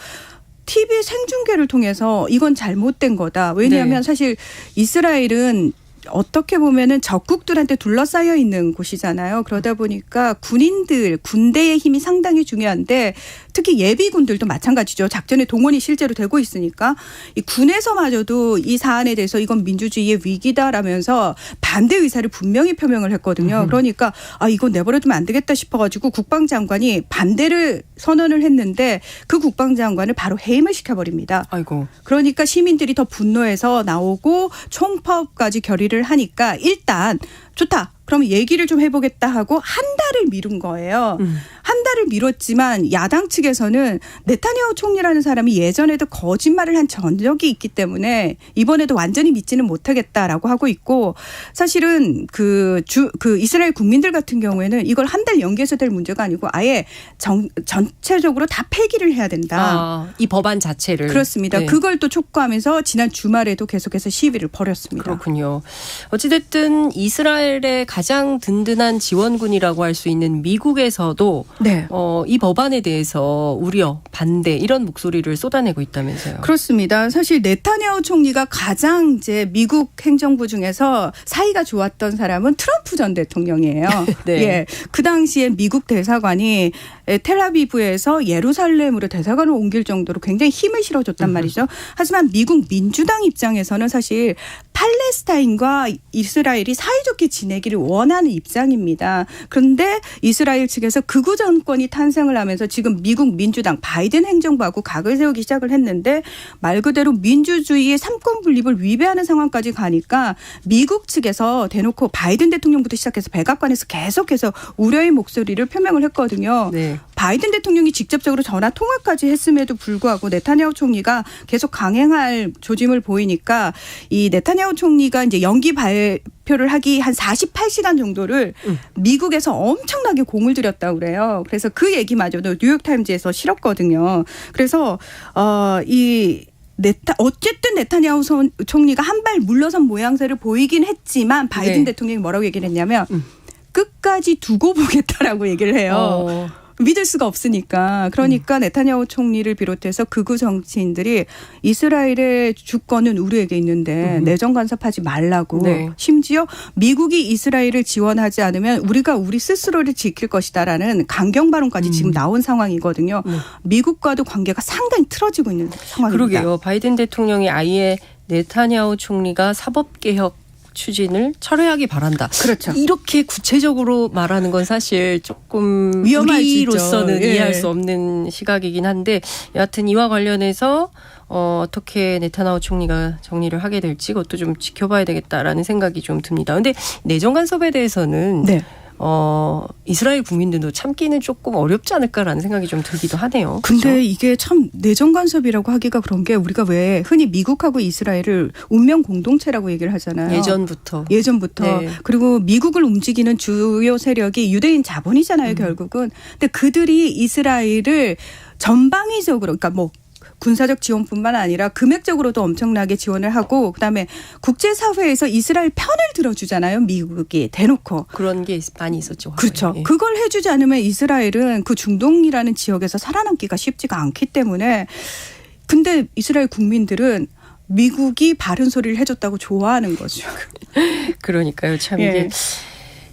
TV 생중계를 통해서 이건 잘못된 거다. 왜냐하면 사실 이스라엘은 어떻게 보면은 적국들한테 둘러싸여 있는 곳이잖아요. 그러다 보니까 군대의 힘이 상당히 중요한데 특히 예비군들도 마찬가지죠. 작전에 동원이 실제로 되고 있으니까 이 군에서마저도 이 사안에 대해서 이건 민주주의의 위기다라면서 반대 의사를 분명히 표명을 했거든요. 그러니까 이건 내버려두면 안 되겠다 싶어가지고 국방장관이 반대를 선언을 했는데 그 국방장관을 바로 해임을 시켜버립니다. 아이고. 그러니까 시민들이 더 분노해서 나오고 총파업까지 결의를 하니까 일단 좋다. 그럼 얘기를 좀 해보겠다 하고 한 달을 미룬 거예요. 한 달을 미뤘지만 야당 측에서는 네타냐후 총리라는 사람이 예전에도 거짓말을 한 전적이 있기 때문에 이번에도 완전히 믿지는 못하겠다라고 하고 있고 사실은 그 이스라엘 국민들 같은 경우에는 이걸 한 달 연기해서 될 문제가 아니고 아예 전체적으로 다 폐기를 해야 된다. 이 법안 자체를. 그렇습니다. 네. 그걸 또 촉구하면서 지난 주말에도 계속해서 시위를 벌였습니다. 그렇군요. 어찌됐든 이스라엘의 가장 든든한 지원군이라고 할 수 있는 미국에서도 네. 이 법안에 대해서 우려, 반대 이런 목소리를 쏟아내고 있다면서요. 그렇습니다. 사실 네타냐후 총리가 가장 이제 미국 행정부 중에서 사이가 좋았던 사람은 트럼프 전 대통령이에요. 네. 예. 그 당시에 미국 대사관이 텔아비브에서 예루살렘으로 대사관을 옮길 정도로 굉장히 힘을 실어줬단 말이죠. 하지만 미국 민주당 입장에서는 사실 팔레스타인과 이스라엘이 사이좋게 지내기를 원하는 입장입니다. 그런데 이스라엘 측에서 극우 정권이 탄생을 하면서 지금 미국 민주당 바이든 행정부하고 각을 세우기 시작을 했는데 말 그대로 민주주의의 삼권 분립을 위배하는 상황까지 가니까 미국 측에서 대놓고 바이든 대통령부터 시작해서 백악관에서 계속해서 우려의 목소리를 표명을 했거든요. 네. 바이든 대통령이 직접적으로 전화 통화까지 했음에도 불구하고 네타냐후 총리가 계속 강행할 조짐을 보이니까 이 네타냐후 총리가 이제 연기 발표를 하기 한 48시간 정도를 미국에서 엄청나게 공을 들였다고 그래요. 그래서 그 얘기마저도 뉴욕타임즈에서 실었거든요. 그래서 어쨌든 네타냐후 총리가 한 발 물러선 모양새를 보이긴 했지만 바이든 대통령이 뭐라고 얘기를 했냐면 끝까지 두고 보겠다라고 얘기를 해요. 믿을 수가 없으니까. 그러니까 네타냐후 총리를 비롯해서 극우 정치인들이 이스라엘의 주권은 우리에게 있는데 내정 간섭하지 말라고. 네. 심지어 미국이 이스라엘을 지원하지 않으면 우리가 우리 스스로를 지킬 것이다라는 강경 발언까지 지금 나온 상황이거든요. 미국과도 관계가 상당히 틀어지고 있는 상황입니다. 그러게요. 바이든 대통령이 아예 네타냐후 총리가 사법개혁 추진을 철회하기 바란다. 그렇죠. 이렇게 구체적으로 말하는 건 사실 조금 우리로서는 이해할 수 없는 시각이긴 한데 여하튼 이와 관련해서 어떻게 네타냐후 총리가 정리를 하게 될지 그것도 좀 지켜봐야 되겠다라는 생각이 좀 듭니다. 그런데 내정 간섭에 대해서는 이스라엘 국민들도 참기는 조금 어렵지 않을까라는 생각이 좀 들기도 하네요. 근데 그렇죠? 이게 참 내정 간섭이라고 하기가 그런 게 우리가 왜 흔히 미국하고 이스라엘을 운명 공동체라고 얘기를 하잖아요. 예전부터. 네. 그리고 미국을 움직이는 주요 세력이 유대인 자본이잖아요, 결국은. 근데 그들이 이스라엘을 전방위적으로 그러니까 뭐 군사적 지원뿐만 아니라 금액적으로도 엄청나게 지원을 하고 그다음에 국제사회에서 이스라엘 편을 들어주잖아요. 미국이 대놓고. 그런 게 많이 있었죠. 그렇죠. 예. 그걸 해주지 않으면 이스라엘은 그 중동이라는 지역에서 살아남기가 쉽지가 않기 때문에 근데 이스라엘 국민들은 미국이 바른 소리를 해줬다고 좋아하는 거죠. 그러니까요. 참 이게.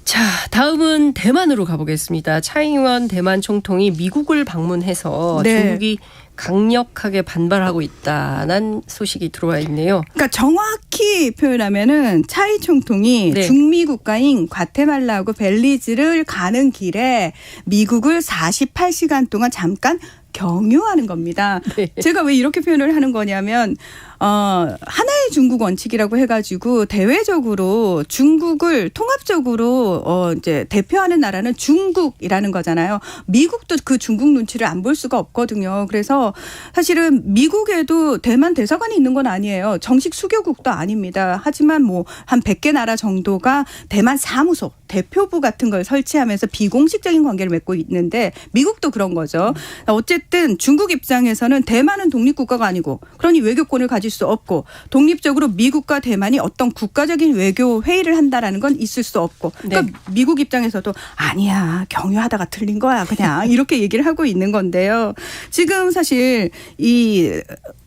자, 다음은 대만으로 가보겠습니다. 차이잉원 대만 총통이 미국을 방문해서 중국이 강력하게 반발하고 있다는 소식이 들어와 있네요. 그러니까 정확히 표현하면은 차이 총통이 중미 국가인 과테말라하고 벨리즈를 가는 길에 미국을 48시간 동안 잠깐 경유하는 겁니다. 제가 왜 이렇게 표현을 하는 거냐면 하나의 중국 원칙이라고 해가지고 대외적으로 중국을 통합적으로 이제 대표하는 나라는 중국이라는 거잖아요. 미국도 그 중국 눈치를 안 볼 수가 없거든요. 그래서 사실은 미국에도 대만 대사관이 있는 건 아니에요. 정식 수교국도 아닙니다. 하지만 뭐 한 100개 나라 정도가 대만 사무소, 대표부 같은 걸 설치하면서 비공식적인 관계를 맺고 있는데 미국도 그런 거죠. 어쨌든 중국 입장에서는 대만은 독립국가가 아니고 그러니 외교권을 가질 수 없고 독립적으로 미국과 대만이 어떤 국가적인 외교 회의를 한다라는 건 있을 수 없고 그러니까 미국 입장에서도 아니야 경유하다가 틀린 거야 그냥 이렇게 얘기를 하고 있는 건데요. 지금 사실 이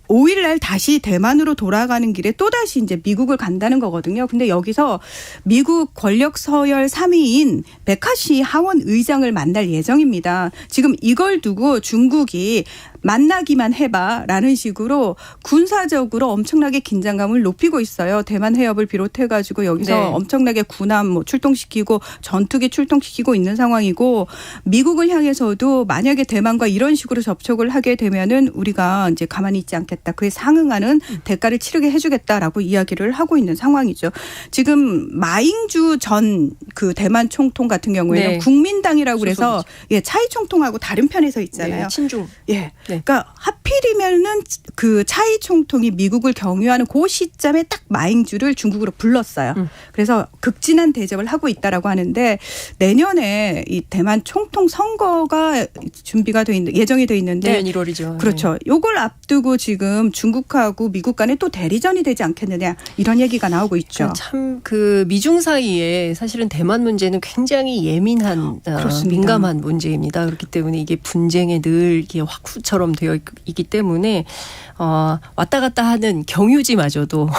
5일 날 다시 대만으로 돌아가는 길에 또다시 이제 미국을 간다는 거거든요. 근데 여기서 미국 권력 서열 3위인 백하시 하원 의장을 만날 예정입니다. 지금 이걸 두고 중국이 만나기만 해봐라는 식으로 군사적으로 엄청나게 긴장감을 높이고 있어요. 대만 해협을 비롯해가지고 여기서 엄청나게 군함 뭐 출동시키고 전투기 출동시키고 있는 상황이고 미국을 향해서도 만약에 대만과 이런 식으로 접촉을 하게 되면은 우리가 이제 가만히 있지 않겠다. 그에 상응하는 대가를 치르게 해주겠다라고 이야기를 하고 있는 상황이죠. 지금 마잉주 전 그 대만 총통 같은 경우에는 국민당이라고 그래서 차이 총통하고 다른 편에 서 있잖아요. 친중. 그러니까 하필이면은 그 차이 총통이 미국을 경유하는 그 시점에 딱 마잉주를 중국으로 불렀어요. 그래서 극진한 대접을 하고 있다라고 하는데 내년에 이 대만 총통 선거가 준비가 돼 있는 예정이 돼 있는데 내년 1월이죠. 그렇죠. 요걸 앞두고 지금 중국하고 미국 간에 또 대리전이 되지 않겠느냐 이런 얘기가 나오고 있죠. 참 그 미중 사이에 사실은 대만 문제는 굉장히 예민한 민감한 문제입니다. 그렇기 때문에 이게 분쟁에 늘 이게 화쿠처럼 되어 있기 때문에 왔다 갔다 하는 경유지마저도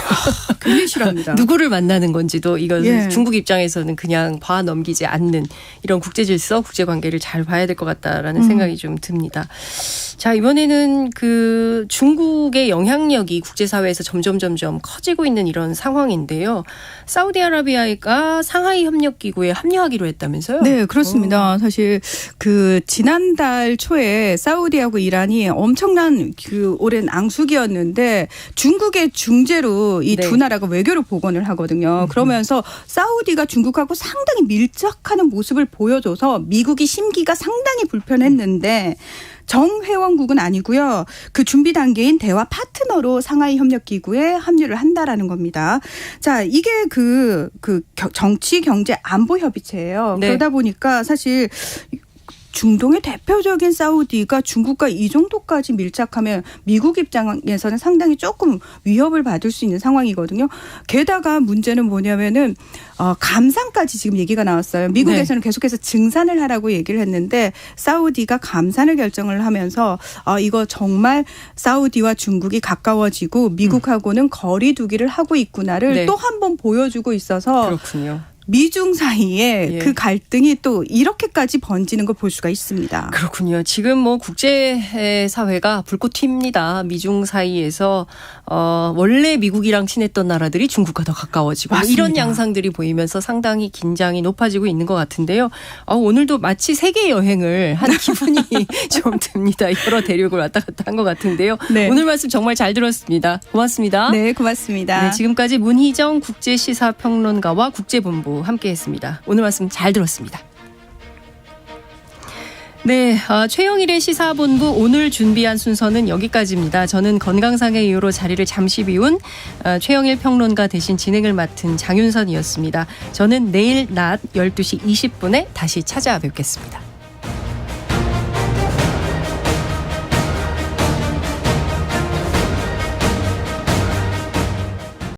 굉장히 싫어합니다. 누구를 만나는 건지도 이거 중국 입장에서는 그냥 봐 넘기지 않는 이런 국제 질서, 국제 관계를 잘 봐야 될 것 같다라는 생각이 좀 듭니다. 자, 이번에는 그 중국의 영향력이 국제사회에서 점점 커지고 있는 이런 상황인데요. 사우디아라비아가 상하이 협력기구에 합류하기로 했다면서요? 네, 그렇습니다. 사실 그 지난달 초에 사우디하고 이란이 엄청난 그 오랜 앙숙이었는데 중국의 중재로 이 두 나라가 외교를 복원을 하거든요. 그러면서 사우디가 중국하고 상당히 밀착하는 모습을 보여줘서 미국이 심기가 상당히 불편했는데 정회원국은 아니고요. 그 준비 단계인 대화 파트너로 상하이 협력기구에 합류를 한다라는 겁니다. 자, 이게 그 정치, 경제, 안보 협의체예요. 그러다 보니까 사실 중동의 대표적인 사우디가 중국과 이 정도까지 밀착하면 미국 입장에서는 상당히 조금 위협을 받을 수 있는 상황이거든요. 게다가 문제는 뭐냐면은 감산까지 지금 얘기가 나왔어요. 미국에서는 계속해서 증산을 하라고 얘기를 했는데 사우디가 감산을 결정을 하면서 이거 정말 사우디와 중국이 가까워지고 미국하고는 거리 두기를 하고 있구나를 또 한 번 보여주고 있어서 그렇군요. 미중 사이에 그 갈등이 또 이렇게까지 번지는 걸 볼 수가 있습니다. 그렇군요. 지금 뭐 국제사회가 불꽃 튑니다. 미중 사이에서 원래 미국이랑 친했던 나라들이 중국과 더 가까워지고 이런 양상들이 보이면서 상당히 긴장이 높아지고 있는 것 같은데요. 오늘도 마치 세계 여행을 한 기분이 좀 듭니다. 여러 대륙을 왔다 갔다 한 것 같은데요. 오늘 말씀 정말 잘 들었습니다. 고맙습니다. 네, 고맙습니다. 지금까지 문희정 국제시사평론가와 국제본부 함께했습니다. 오늘 말씀 잘 들었습니다. 네, 최영일의 시사본부 오늘 준비한 순서는 여기까지입니다. 저는 건강상의 이유로 자리를 잠시 비운 최영일 평론가 대신 진행을 맡은 장윤선이었습니다. 저는 내일 낮 12시 20분에 다시 찾아뵙겠습니다.